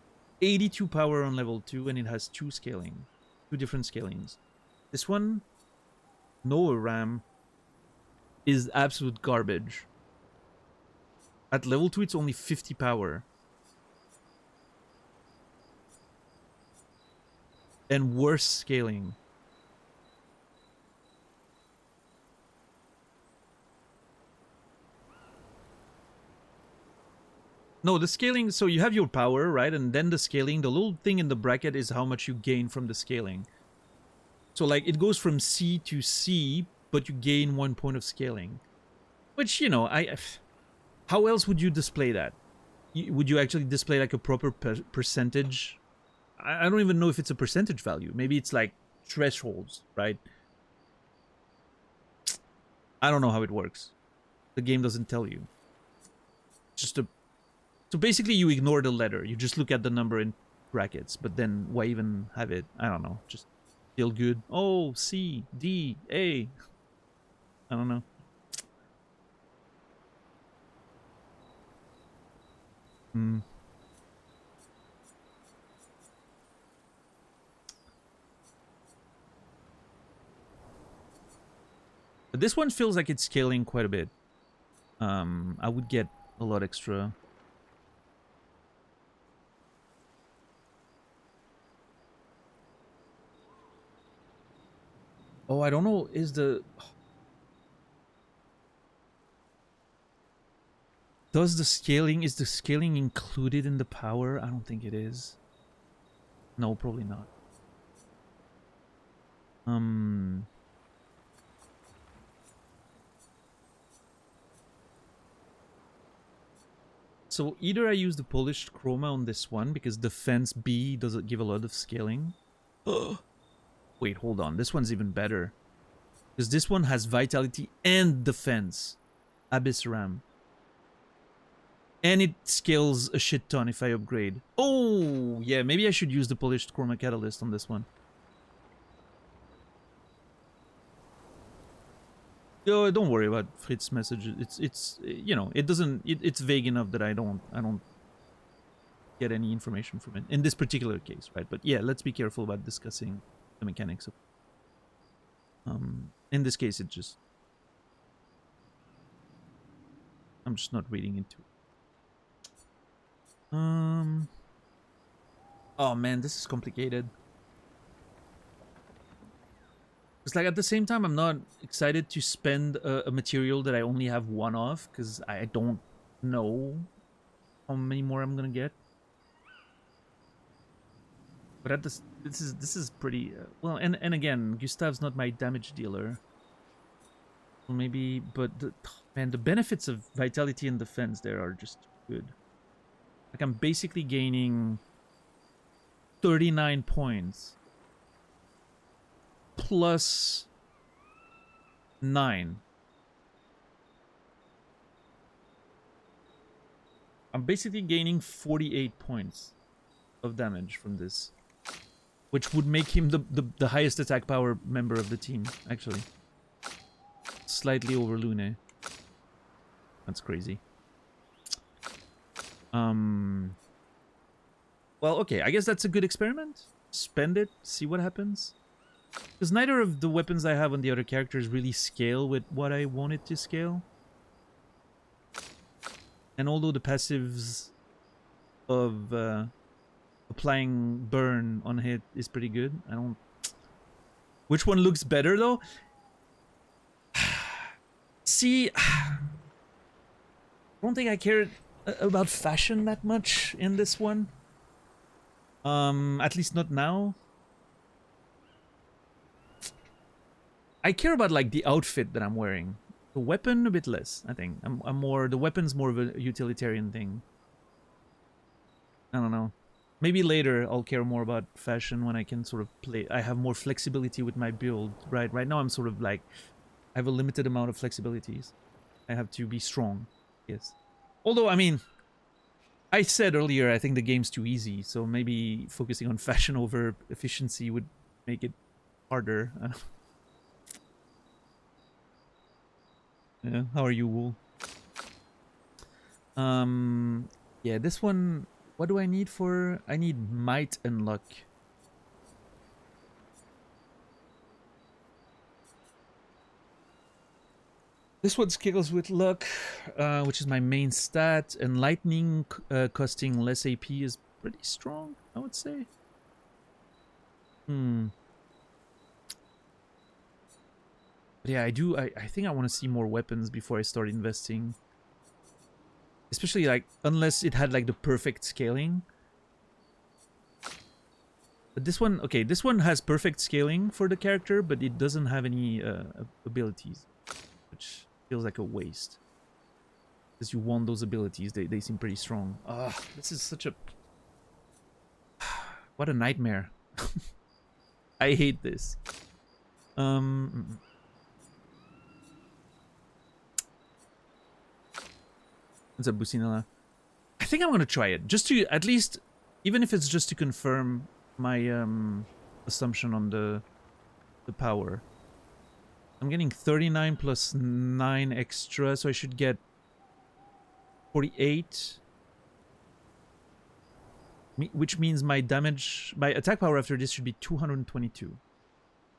82 power on level 2, and it has 2 scaling. 2 different scalings. This one... No RAM. is absolute garbage. At level 2, it's only 50 power. And worse scaling. No, the scaling, so you have your power, right? And then the scaling, the little thing in the bracket is how much you gain from the scaling. So, like, it goes from C to C, but you gain 1 point of scaling. Which, you know, how else would you display that? Would you actually display, like, a proper percentage? I don't even know if it's a percentage value. Maybe it's, like, thresholds, right? I don't know how it works. The game doesn't tell you. Just a... So basically you ignore the letter. You just look at the number in brackets. But then why even have it? I don't know. Just feel good. Oh, C, D, A. I don't know. But this one feels like it's scaling quite a bit. I would get a lot extra. Oh, I don't know. Is the scaling included in the power? I don't think it is. No, probably not. So either I use the polished chroma on this one because defense B doesn't give a lot of scaling. Wait, hold on. This one's even better. Because this one has vitality and defense. Abyss Ram. And it scales a shit ton if I upgrade. Oh, yeah, maybe I should use the polished chroma catalyst on this one. Yo, don't worry about Fritz's message. It's you know, it doesn't it's vague enough that I don't get any information from it in this particular case, right? But yeah, let's be careful about discussing the mechanics of in this case I'm just not reading into it. Oh man, this is complicated. It's like at the same time I'm not excited to spend a material that I only have one of because I don't know how many more I'm gonna get. But at this is pretty well, and again, Gustav's not my damage dealer. So maybe, but man, the benefits of vitality and defense there are just good. Like I'm basically gaining 39 points plus 9. I'm basically gaining 48 points of damage from this, which would make him the highest attack power member of the team, actually. Slightly over Lune. That's crazy. Well, okay, I guess that's a good experiment. Spend it, see what happens. Because neither of the weapons I have on the other characters really scale with what I wanted to scale. And although the passives of applying burn on hit is pretty good, I don't... Which one looks better though? See, I don't think I cared about fashion that much in this one. At least not now. I care about like the outfit that I'm wearing. The weapon a bit less, I think. I'm more, the weapon's more of a utilitarian thing. I don't know. Maybe later I'll care more about fashion when I can sort of play. I have more flexibility with my build, right? Right now I'm sort of like, I have a limited amount of flexibilities. I have to be strong, yes. Although, I mean, I said earlier I think the game's too easy, so maybe focusing on fashion over efficiency would make it harder. Yeah, how are you, Wool? Yeah, this one, what do I need for? I need might and luck. This one scales with luck, which is my main stat, and lightning costing less AP is pretty strong, I would say. But yeah, I think I want to see more weapons before I start investing. Especially, like, unless it had, like, the perfect scaling. But this one, okay, this one has perfect scaling for the character, but it doesn't have any abilities, which feels like a waste. Because you want those abilities, they seem pretty strong. This is such a... What a nightmare. I hate this. What's up, Bucinella? I think I'm gonna try it, just to, at least, even if it's just to confirm my assumption on the power. I'm getting 39 plus 9 extra, so I should get 48. Which means my damage, my attack power after this should be 222.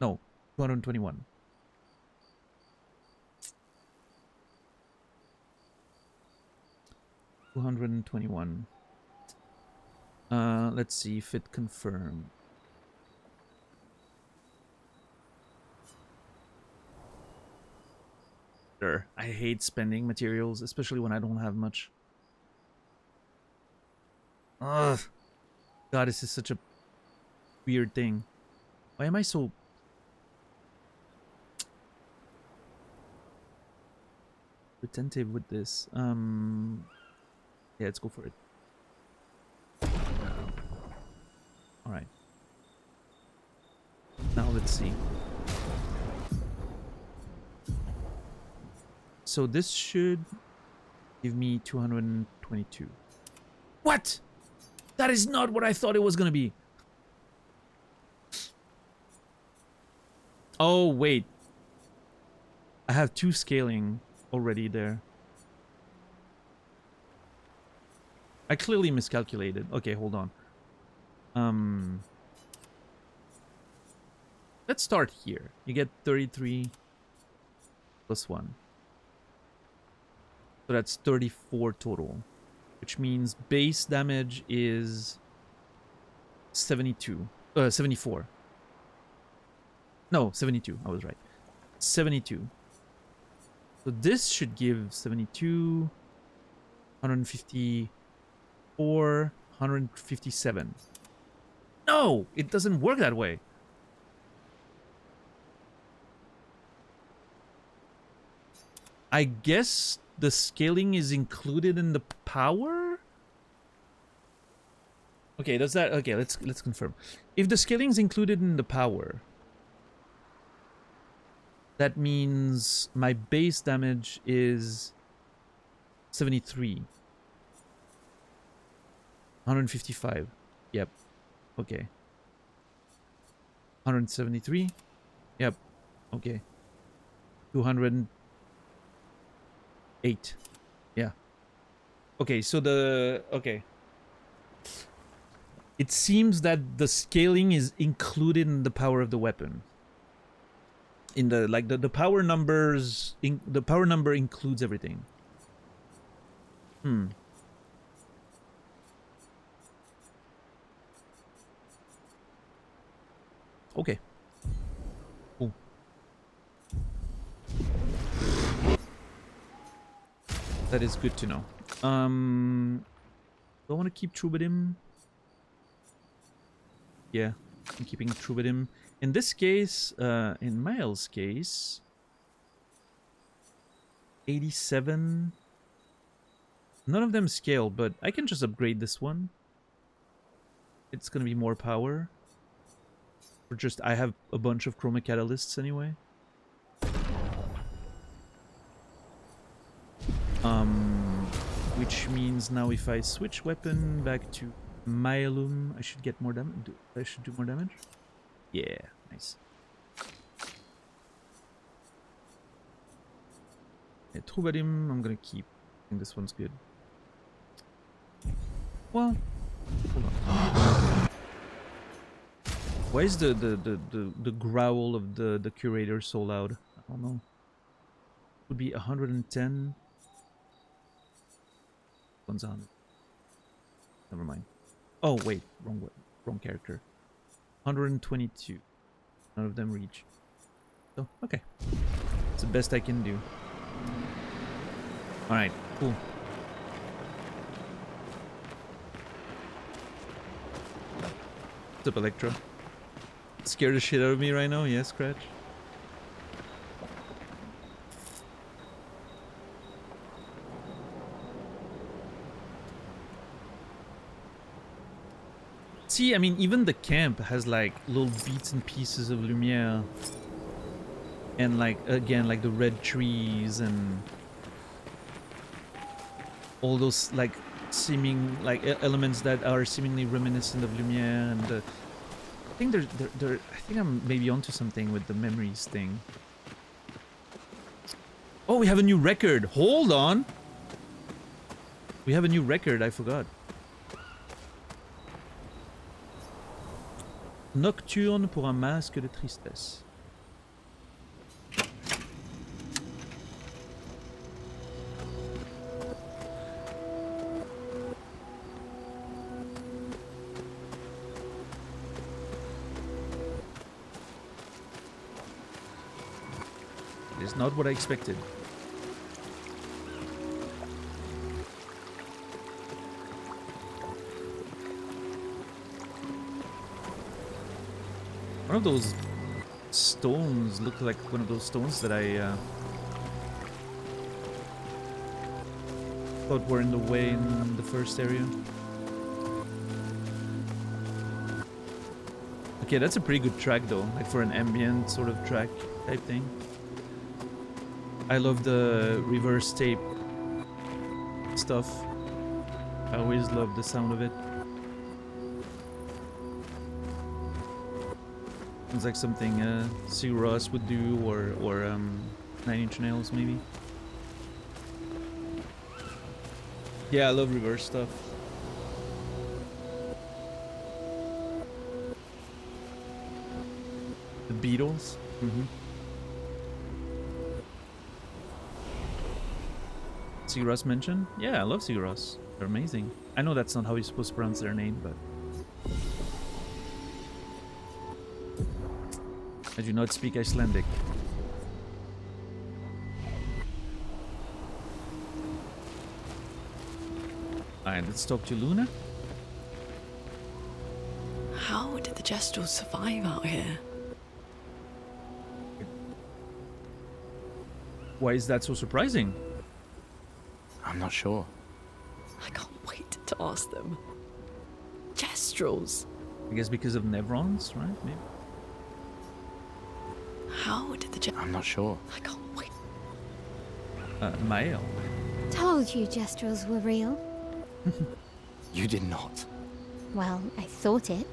No, 221. Let's see if it confirmed. Sure. I hate spending materials, especially when I don't have much. Ugh. God, this is such a weird thing. Why am I so... retentive with this? Yeah, let's go for it. Alright. Now let's see. So this should give me 222. What? That is not what I thought it was gonna be. Oh, wait. I have 2 scaling already there. I clearly miscalculated. Okay, hold on. Let's start here. You get 33 plus 1. So that's 34 total. Which means base damage is 74. No, 72. I was right. 72. So this should give 72, 154, 157. No, it doesn't work that way. I guess the scaling is included in the power? Okay, does that... Okay, let's confirm. If the scaling is included in the power, that means my base damage is 73. 155. Yep. Okay. 173. Yep. Okay. 208. Yeah. Okay, so the... Okay. It seems that the scaling is included in the power of the weapon. In the, like, the power numbers... the power number includes everything. Okay. Cool. That is good to know. Do I want to keep Troubadour? Yeah, I'm keeping Troubadour. In this case, in Miles' case, 87. None of them scale, but I can just upgrade this one. It's gonna be more power. Or just, I have a bunch of chroma catalysts anyway. Which means now if I switch weapon back to Myelum, I should get more damage. I should do more damage. Yeah, nice. Yeah, Troubadour, I'm gonna keep. I think this one's good. Well, hold on. Why is the growl of the curator so loud? I don't know. would be 110. One's on. Never mind. Oh wait, wrong character. 122. None of them reach. So okay, it's the best I can do. All right, cool. What's up, Electro? Scared the shit out of me right now? Yes, Scratch. See, I mean, even the camp has like little bits and pieces of Lumiere. And like, again, like the red trees and all those like seeming like elements that are seemingly reminiscent of Lumiere. And I think I think I'm maybe onto something with the memories thing. Oh, we have a new record. Hold on. We have a new record. I forgot. Nocturne pour un masque de tristesse. It is not what I expected. One of those stones looked like one of those stones that I thought were in the way in the first area. Okay, that's a pretty good track though, like for an ambient sort of track type thing. I love the reverse tape stuff. I always love the sound of it. It's like something Sigur Rós would do, or 9 Inch Nails maybe. Yeah, I love reverse stuff. The Beatles. Sigur Rós mentioned? Yeah, I love Sigur Rós. They're amazing. I know that's not how you're supposed to pronounce their name, but I do not speak Icelandic. Alright, let's talk to Luna. How did the Gestrels survive out here? Why is that so surprising? I'm not sure. I can't wait to ask them. Gestrels? I guess because of Nevrons, right? Maybe. How did the I'm not sure. I can't wait. Mael. Told you Gestrels were real. You did not. Well, I thought it.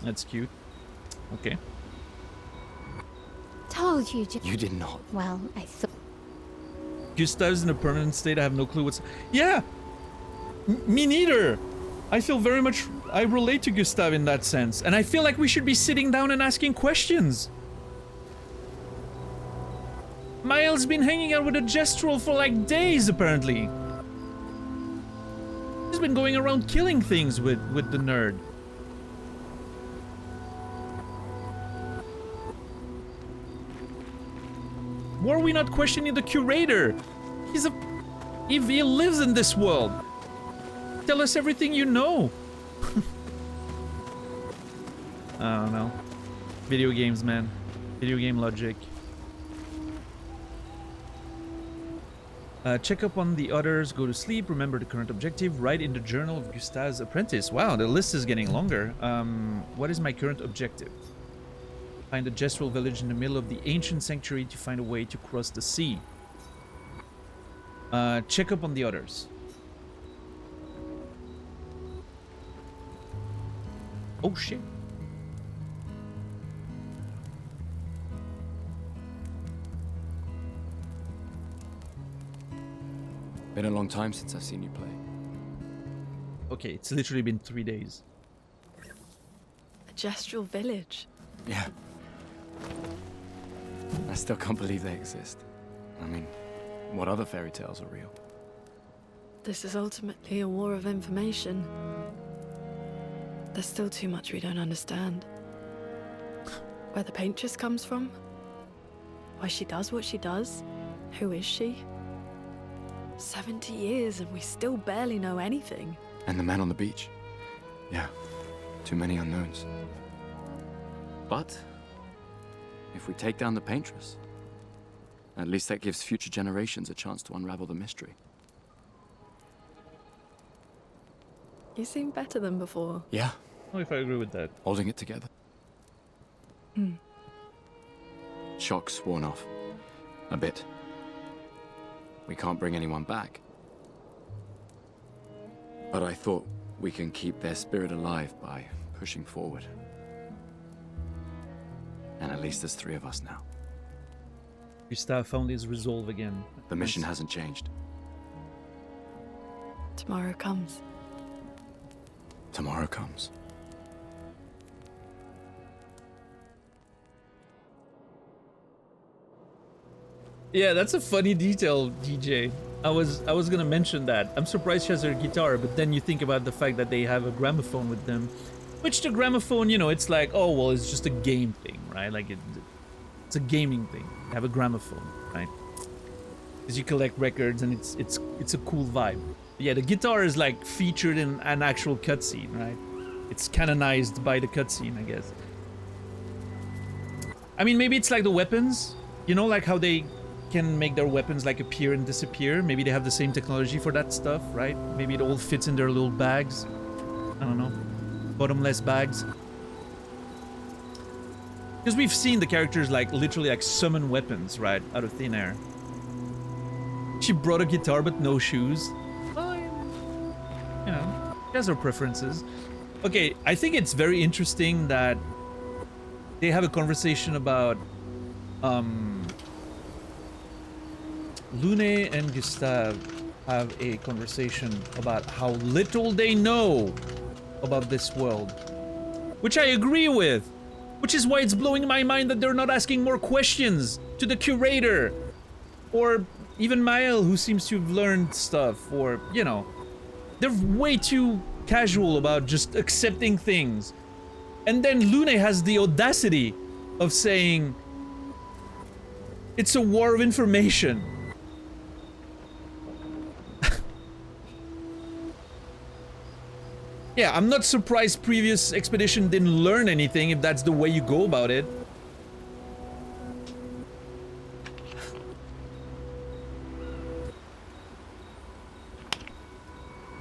That's cute. Okay. Told you You did not. Well, I thought... Gustav's in a permanent state. I have no clue what's... Yeah! Me neither! I feel very much... I relate to Gustav in that sense. And I feel like we should be sitting down and asking questions. Mael's been hanging out with a Gestrel for like days, apparently. He's been going around killing things with the nerd. Why are we not questioning the curator? He's a... He lives in this world. Tell us everything you know. I don't know. Video games, man. Video game logic. Check up on the others, go to sleep, remember the current objective, write in the journal of Gustav's apprentice. Wow, the list is getting longer. What is my current objective? Find a Gestrel village in the middle of the ancient sanctuary to find a way to cross the sea. Check up on the others. Oh shit. Been a long time since I've seen you play. Okay, it's literally been 3 days. A Gestrel village. Yeah. I still can't believe they exist. I mean, what other fairy tales are real? This is ultimately a war of information. There's still too much we don't understand. Where the paintress comes from? Why she does what she does? Who is she? 70 years and we still barely know anything. And the man on the beach. Yeah, too many unknowns. But if we take down the paintress, at least that gives future generations a chance to unravel the mystery. You seem better than before. Yeah, I don't know if I agree with that. holding it together. Shock's worn off. A bit. We can't bring anyone back. But I thought we can keep their spirit alive by pushing forward. And at least there's 3 of us now. Gustav found his resolve again. The mission hasn't changed. Tomorrow comes. Tomorrow comes. Yeah, that's a funny detail, DJ. I was gonna mention that. I'm surprised she has her guitar, but then you think about the fact that they have a gramophone with them. Which the gramophone, you know, it's like, oh, well, it's just a game thing, right? Like, it's a gaming thing. You have a gramophone, right? Because you collect records and it's a cool vibe. But yeah, the guitar is like featured in an actual cutscene, right? It's canonized by the cutscene, I guess. I mean, maybe it's like the weapons, you know, like how they can make their weapons like appear and disappear. Maybe they have the same technology for that stuff, right? Maybe it all fits in their little bags. I don't know. Bottomless bags. Because we've seen the characters like literally like summon weapons, right? Out of thin air. She brought a guitar but no shoes. Well, you know, she has her preferences. Okay, I think it's very interesting that they have a conversation about Lune and Gustav have a conversation about how little they know about this world, which I agree with, which is why it's blowing my mind that they're not asking more questions to the curator or even Mael, who seems to have learned stuff, or, you know, they're way too casual about just accepting things. And then Lune has the audacity of saying it's a war of information. Yeah, I'm not surprised previous expedition didn't learn anything if that's the way you go about it.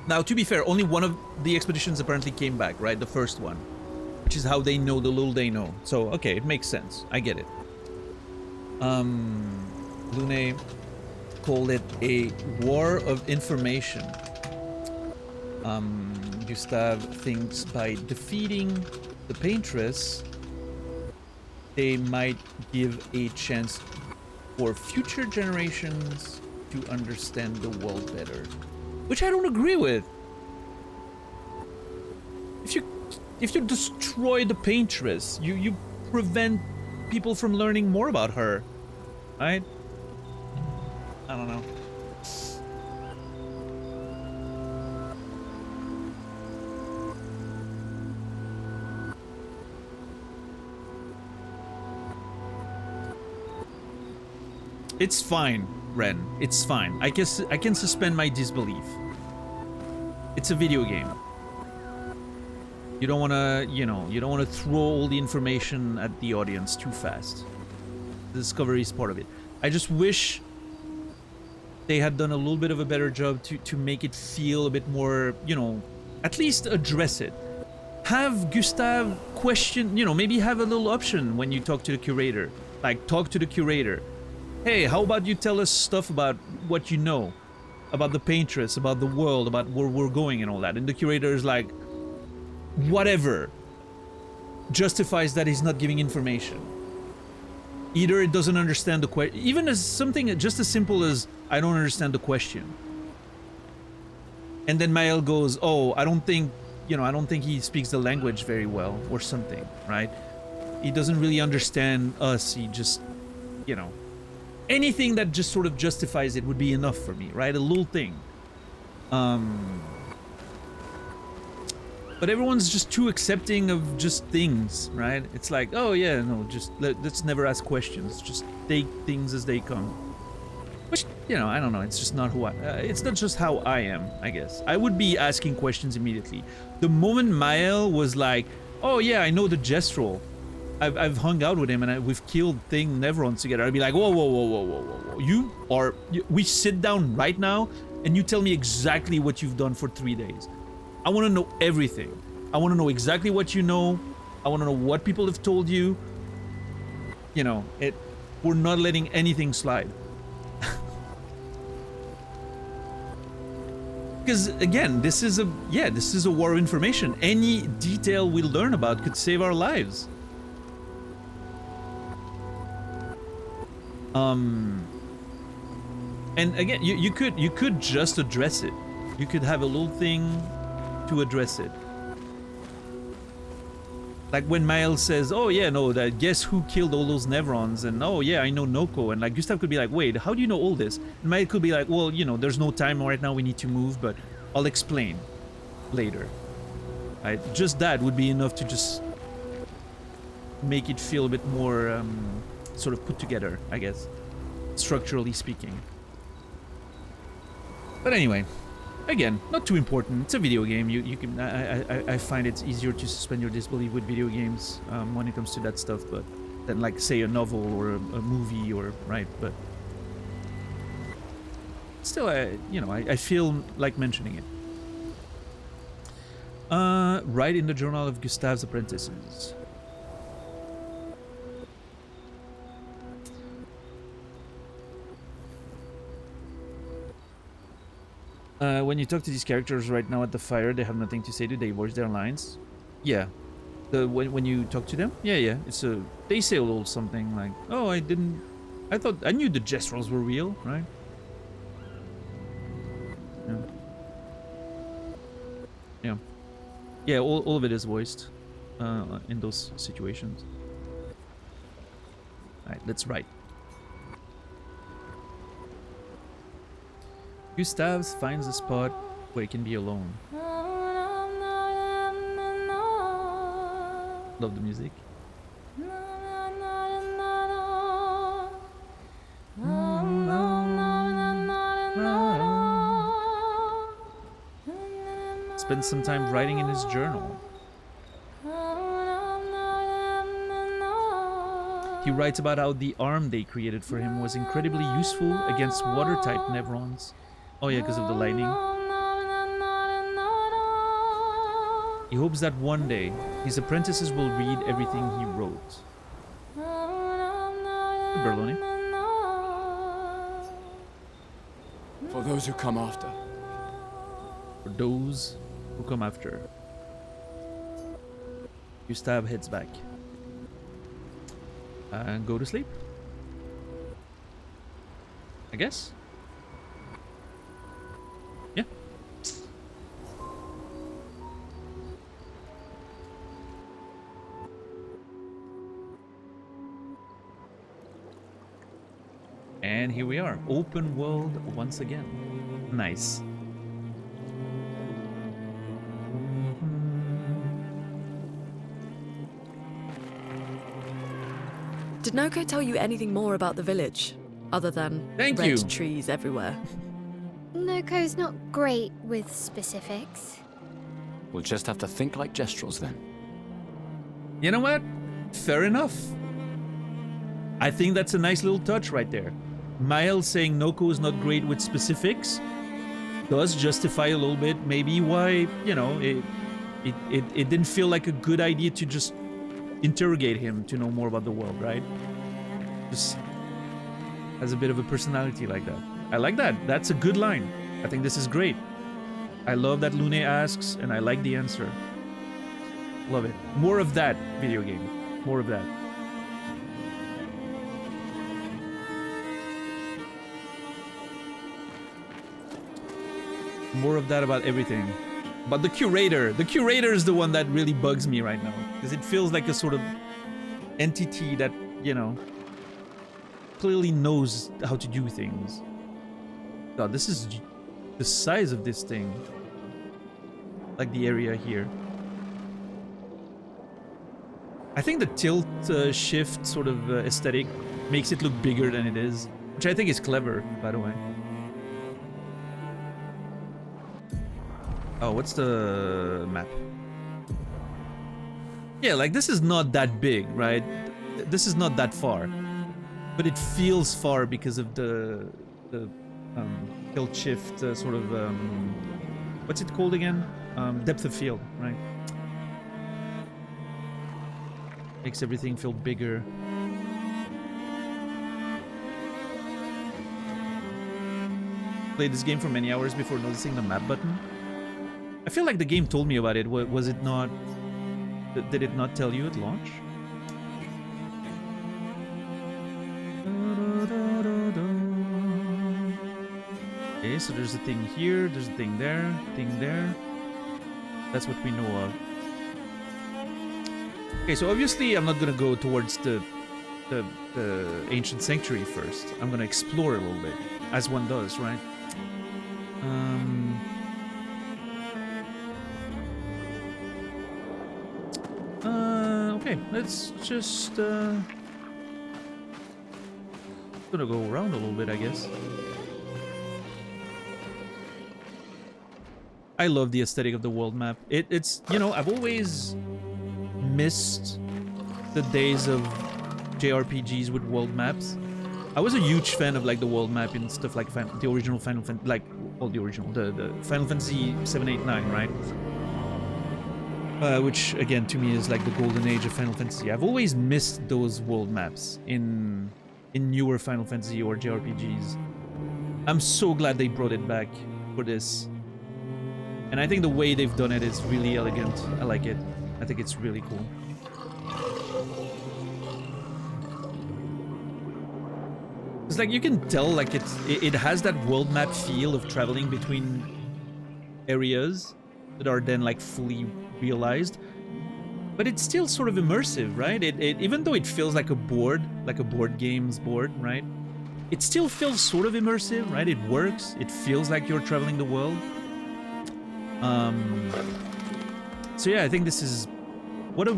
Now, to be fair, only one of the expeditions apparently came back, right? The first one. Which is how they know the little they know. So, okay, it makes sense. I get it. Lune called it a war of information. Gustav thinks by defeating the paintress, they might give a chance for future generations to understand the world better. Which I don't agree with. If you destroy the paintress, you prevent people from learning more about her, right? I don't know. It's fine, Ren. It's fine. I guess I can suspend my disbelief. It's a video game. You don't want to, you know, you don't want to throw all the information at the audience too fast. The discovery is part of it. I just wish they had done a little bit of a better job to make it feel a bit more, you know, at least address it. Have Gustav question, you know, maybe have a little option when you talk to the curator. Like, talk to the curator. Hey, how about you tell us stuff about what you know? About the paintress, about the world, about where we're going and all that. And the curator is like, whatever. Justifies that he's not giving information. Either it doesn't understand the question, even as something just as simple as, I don't understand the question. And then Mael goes, oh, I don't think he speaks the language very well, or something, right? He doesn't really understand us, he just you know, anything that just sort of justifies it would be enough for me, right? A little thing. But everyone's just too accepting of just things, right? It's like, oh yeah, no, just let's never ask questions. Just take things as they come. Which, you know, I don't know. It's just not who it's not just how I am, I guess. I would be asking questions immediately. The moment Mael was like, oh yeah, I know the Gestrel. I've hung out with him and we've killed Thing Neverons together. I'd be like, whoa, whoa, whoa, whoa, whoa, whoa. We sit down right now and you tell me exactly what you've done for 3 days. I want to know everything. I want to know exactly what you know. I want to know what people have told you. You know, we're not letting anything slide. Because again, this is a war of information. Any detail we learn about could save our lives. And again, you could just address it. You could have a little thing to address it. Like when Miles says, oh yeah, no, that guess who killed all those Neverons, and oh yeah, I know Noko, and like Gustav could be like, wait, how do you know all this? And Miles could be like, well, you know, there's no time right now, we need to move, but I'll explain later. Right? Just that would be enough to just make it feel a bit more sort of put together, I guess, structurally speaking. But anyway, again, not too important. It's a video game. You can. I find it's easier to suspend your disbelief with video games when it comes to that stuff, but than like say a novel or a movie or right. But still, I feel like mentioning it. Write in the journal of Gustav's apprentices. When you talk to these characters right now at the fire, they have nothing to say. Do they voice their lines? Yeah. When you talk to them? Yeah. They say a little something like, oh, I thought I knew the Gestrels were real, right? Yeah, all of it is voiced in those situations. Alright, let's write. Gustav finds a spot where he can be alone. Love the music. Spends some time writing in his journal. He writes about how the arm they created for him was incredibly useful against water-type Neverons. Oh yeah, because of the lightning. He hopes that one day his apprentices will read everything he wrote. Berloni. For those who come after. For those who come after. Gustav heads back. And go to sleep. I guess. Yeah. And here we are, open world once again. Nice. Did Noko tell you anything more about the village, other than Thank red you. trees everywhere? Noko's not great with specifics. We'll just have to think like Gestrels then. You know what? Fair enough. I think that's a nice little touch right there. Miles saying Noko is not great with specifics does justify a little bit maybe why, you know, it didn't feel like a good idea to just interrogate him to know more about the world, right? Just has a bit of a personality like that. I like that. That's a good line. I think this is great. I love that Lune asks, and I like the answer. Love it. More of that, video game. More of that. More of that about everything. But the curator is the one that really bugs me right now. Because it feels like a sort of entity that, you know, clearly knows how to do things. God, this is the size of this thing. Like the area here. I think the tilt shift sort of aesthetic makes it look bigger than it is, which I think is clever, by the way. Oh, what's the map? Yeah, like this is not that big, right? This is not that far, but it feels far because of the tilt shift sort of what's it called again? Depth of field, right? Makes everything feel bigger. Played this game for many hours before noticing the map button. I feel like the game told me about it. Was it not? Did it not tell you at launch? Okay, so there's a thing here, there's a thing there, That's what we know of. Okay, so obviously I'm not gonna go towards the ancient sanctuary first. I'm gonna explore a little bit, as one does, right? Okay, let's just gonna go around a little bit, I guess. I love the aesthetic of the world map. It's, you know, I've always missed the days of JRPGs with world maps. I was a huge fan of like the world map and stuff like the original Final Fantasy, like all the original, the Final Fantasy 7, 8, 9, right? Which again to me is like the golden age of Final Fantasy. I've always missed those world maps in newer Final Fantasy or JRPGs. I'm so glad they brought it back for this. And I think the way they've done it is really elegant. I like it. I think it's really cool. It's like you can tell like it has that world map feel of traveling between areas that are then like fully realized. But it's still sort of immersive, right? It even though it feels like a board game's board, right? It still feels sort of immersive, right? It works. It feels like you're traveling the world. So yeah, I think this is what a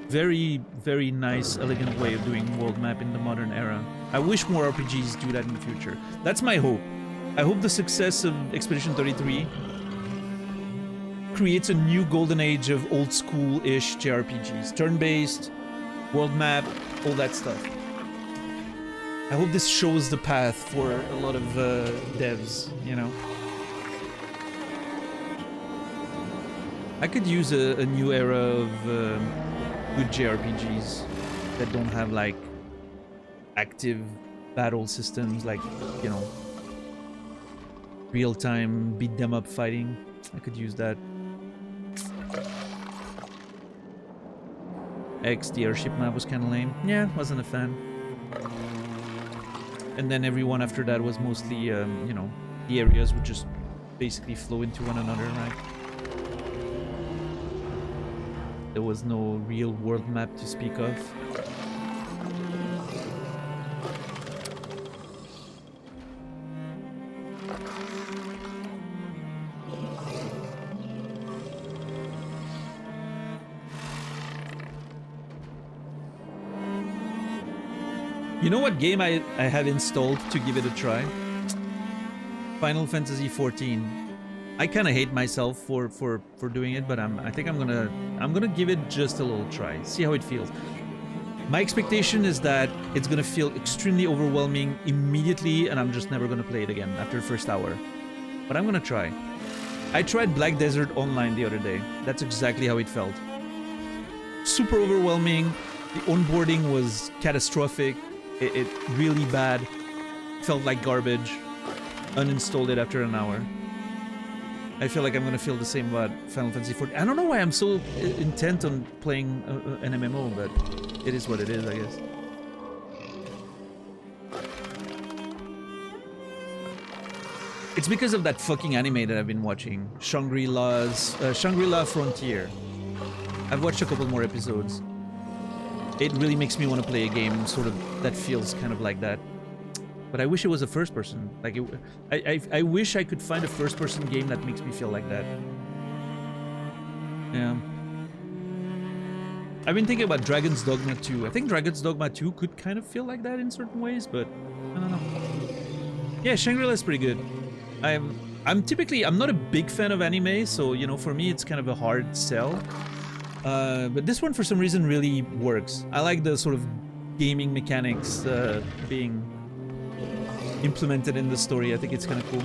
very, very nice, elegant way of doing world map in the modern era. I wish more RPGs do that in the future. That's my hope. I hope the success of Expedition 33 creates a new golden age of old school-ish JRPGs. Turn-based, world map, all that stuff. I hope this shows the path for a lot of devs, you know? I could use a new era of good JRPGs that don't have like active battle systems, like, you know, real-time beat them up fighting. I could use that. The airship map was kind of lame. Yeah, wasn't a fan. And then everyone after that was mostly, you know, the areas would just basically flow into one another, right? There was no real world map to speak of. You know what game I have installed to give it a try? Final Fantasy 14. I kind of hate myself for doing it, but I think I'm gonna give it just a little try, see how it feels. My expectation is that it's gonna feel extremely overwhelming immediately, and I'm just never gonna play it again after the first hour. But I'm gonna try. I tried Black Desert Online the other day. That's exactly how it felt. Super overwhelming. The onboarding was catastrophic. It really bad. Felt like garbage. Uninstalled it after an hour. I feel like I'm gonna feel the same about Final Fantasy 14. I don't know why I'm so intent on playing an MMO, but it is what it is, I guess. It's because of that fucking anime that I've been watching. Shangri-La Frontier. I've watched a couple more episodes. it really makes me want to play a game sort of that feels kind of like that. But I wish it was a first person. Like, I wish I could find a first person game that makes me feel like that. Yeah. I've been thinking about Dragon's Dogma 2. I think Dragon's Dogma 2 could kind of feel like that in certain ways, but I don't know. Yeah, Shangri-La is pretty good. I'm not a big fan of anime, so, you know, for me it's kind of a hard sell. But this one for some reason really works. I like the sort of gaming mechanics being implemented in the story. I think it's kind of cool.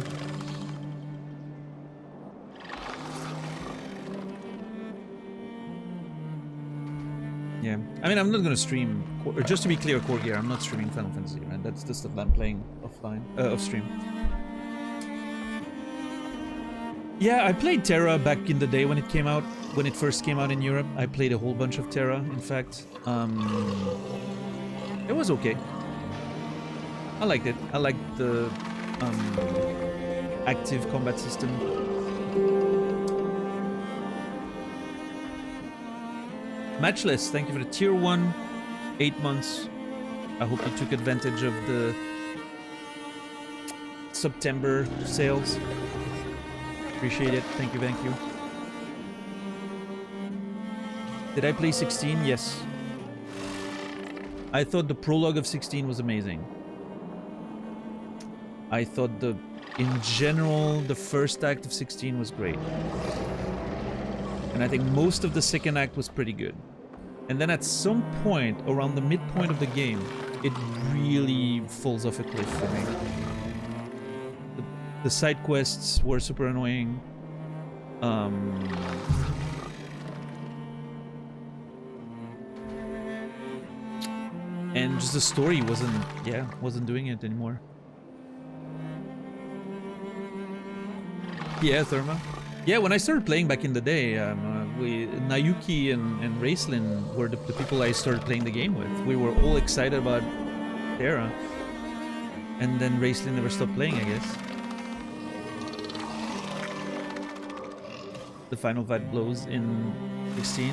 Yeah, I mean, I'm not gonna stream, or just to be clear, Core Gear, I'm not streaming Final Fantasy, right? That's the stuff that I'm playing offline, off stream. Yeah, I played Terra back in the day when it came out, when it first came out in Europe. I played a whole bunch of Terra, in fact. It was okay. I liked it. I liked the active combat system. Matchless, thank you for the tier 1, 8 months. I hope you took advantage of the September sales. Appreciate it. Thank you, thank you. Did I play 16? Yes. I thought the prologue of 16 was amazing. I thought in general, the first act of 16 was great. And I think most of the second act was pretty good. And then at some point, around the midpoint of the game, it really falls off a cliff for me. The side quests were super annoying. And just the story wasn't doing it anymore. Yeah, Therma. Yeah, when I started playing back in the day, Nayuki and Racelyn were the people I started playing the game with. We were all excited about Terra. And then Racelyn never stopped playing, I guess. The final fight blows in 16.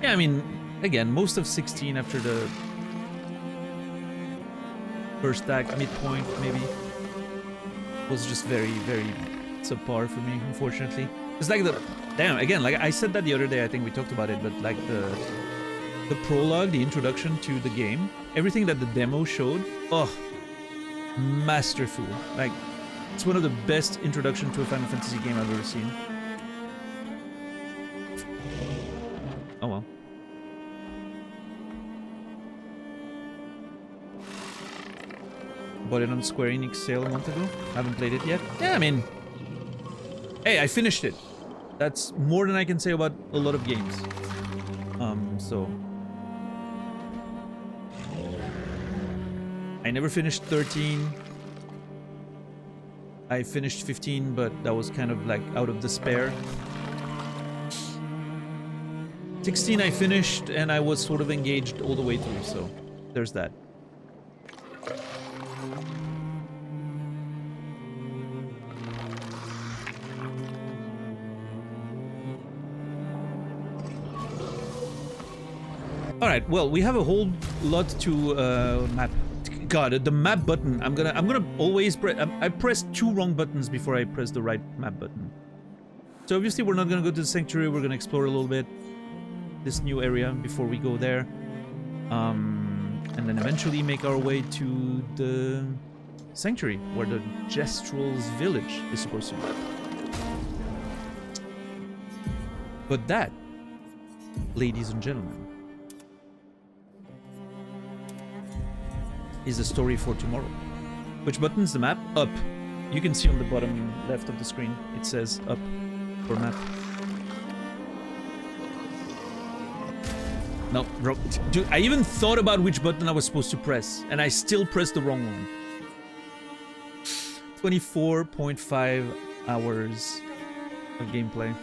Yeah, I mean, again, most of 16 after the first act, midpoint, maybe, was just very, very subpar for me, unfortunately. It's like again, like I said that the other day, I think we talked about it, but like the prologue, the introduction to the game, everything that the demo showed, oh, masterful. Like, it's one of the best introduction to a Final Fantasy game I've ever seen. Oh well. Bought it on Square Enix sale a month ago. Haven't played it yet. Yeah, I mean, hey, I finished it. That's more than I can say about a lot of games. So I never finished 13. I finished 15, but that was kind of like out of despair. 16 I finished, and I was sort of engaged all the way through, so there's that. Alright, well, we have a whole lot to map. God, the map button. I'm gonna always press. I pressed 2 wrong buttons before I press the right map button. So obviously we're not gonna go to the sanctuary. We're gonna explore a little bit this new area before we go there, and then eventually make our way to the sanctuary where the Jestrel's village is supposed to be. But that, ladies and gentlemen, is a story for tomorrow. Which button's the map? Up. You can see on the bottom left of the screen, it says up for map. No, bro. Dude, I even thought about which button I was supposed to press, and I still pressed the wrong one. 24.5 hours of gameplay.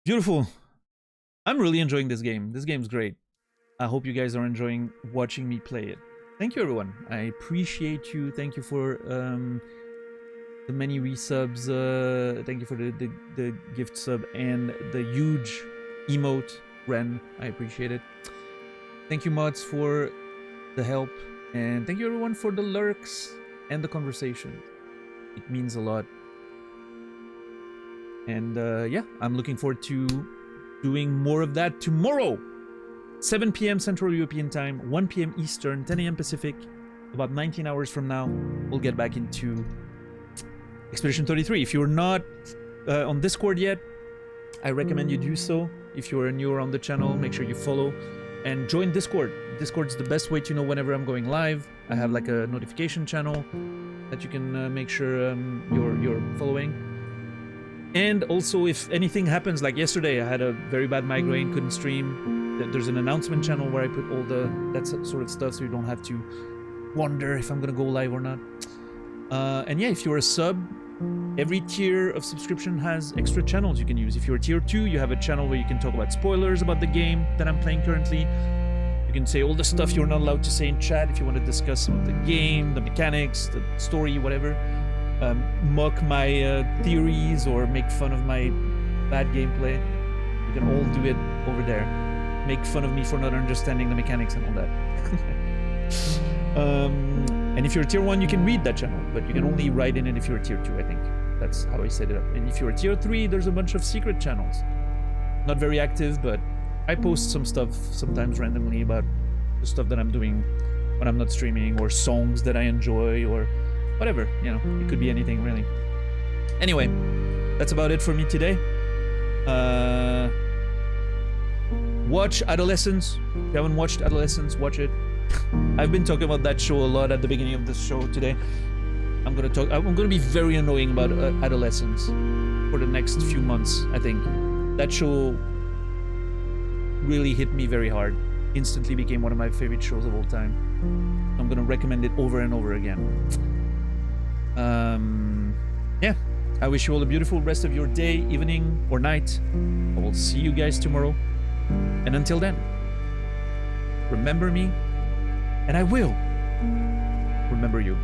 Beautiful. I'm really enjoying this game. This game's great. I hope you guys are enjoying watching me play it. Thank you, everyone. I appreciate you. Thank you for the many resubs. Thank you for the gift sub and the huge emote, Ren. I appreciate it. Thank you, mods, for the help. And thank you, everyone, for the lurks and the conversation. It means a lot. And yeah, I'm looking forward to doing more of that tomorrow. 7 p.m. Central European Time, 1 p.m. Eastern, 10 a.m. Pacific. About 19 hours from now, we'll get back into Expedition 33. If you're not on Discord yet, I recommend you do so. If you're newer on the channel, make sure you follow and join Discord. Discord's the best way to know whenever I'm going live. I have like a notification channel that you can make sure you're following. And also, if anything happens, like yesterday, I had a very bad migraine, couldn't stream. There's an announcement channel where I put all that sort of stuff, so you don't have to wonder if I'm gonna go live or not. And yeah, if you're a sub, every tier of subscription has extra channels you can use. If you're tier 2, you have a channel where you can talk about spoilers about the game that I'm playing currently. You can say all the stuff you're not allowed to say in chat if you want to discuss some of the game, the mechanics, the story, whatever. Mock my theories or make fun of my bad gameplay. You can all do it over there. Make fun of me for not understanding the mechanics and all that. And if you're tier 1, you can read that channel, but you can only write in it if you're tier 2, I think. That's how I set it up. And if you're tier 3, there's a bunch of secret channels. Not very active, but I post some stuff sometimes randomly about the stuff that I'm doing when I'm not streaming, or songs that I enjoy, or whatever, you know. It could be anything, really. Anyway, that's about it for me today. Watch Adolescence. If you haven't watched Adolescence, watch it. I've been talking about that show a lot at the beginning of this show today. I'm gonna be very annoying about Adolescence for the next few months, I think. That show really hit me very hard. Instantly became one of my favorite shows of all time. I'm gonna recommend it over and over again. Yeah, I wish you all a beautiful rest of your day, evening, or night. I will see you guys tomorrow. And until then, remember me, and I will remember you.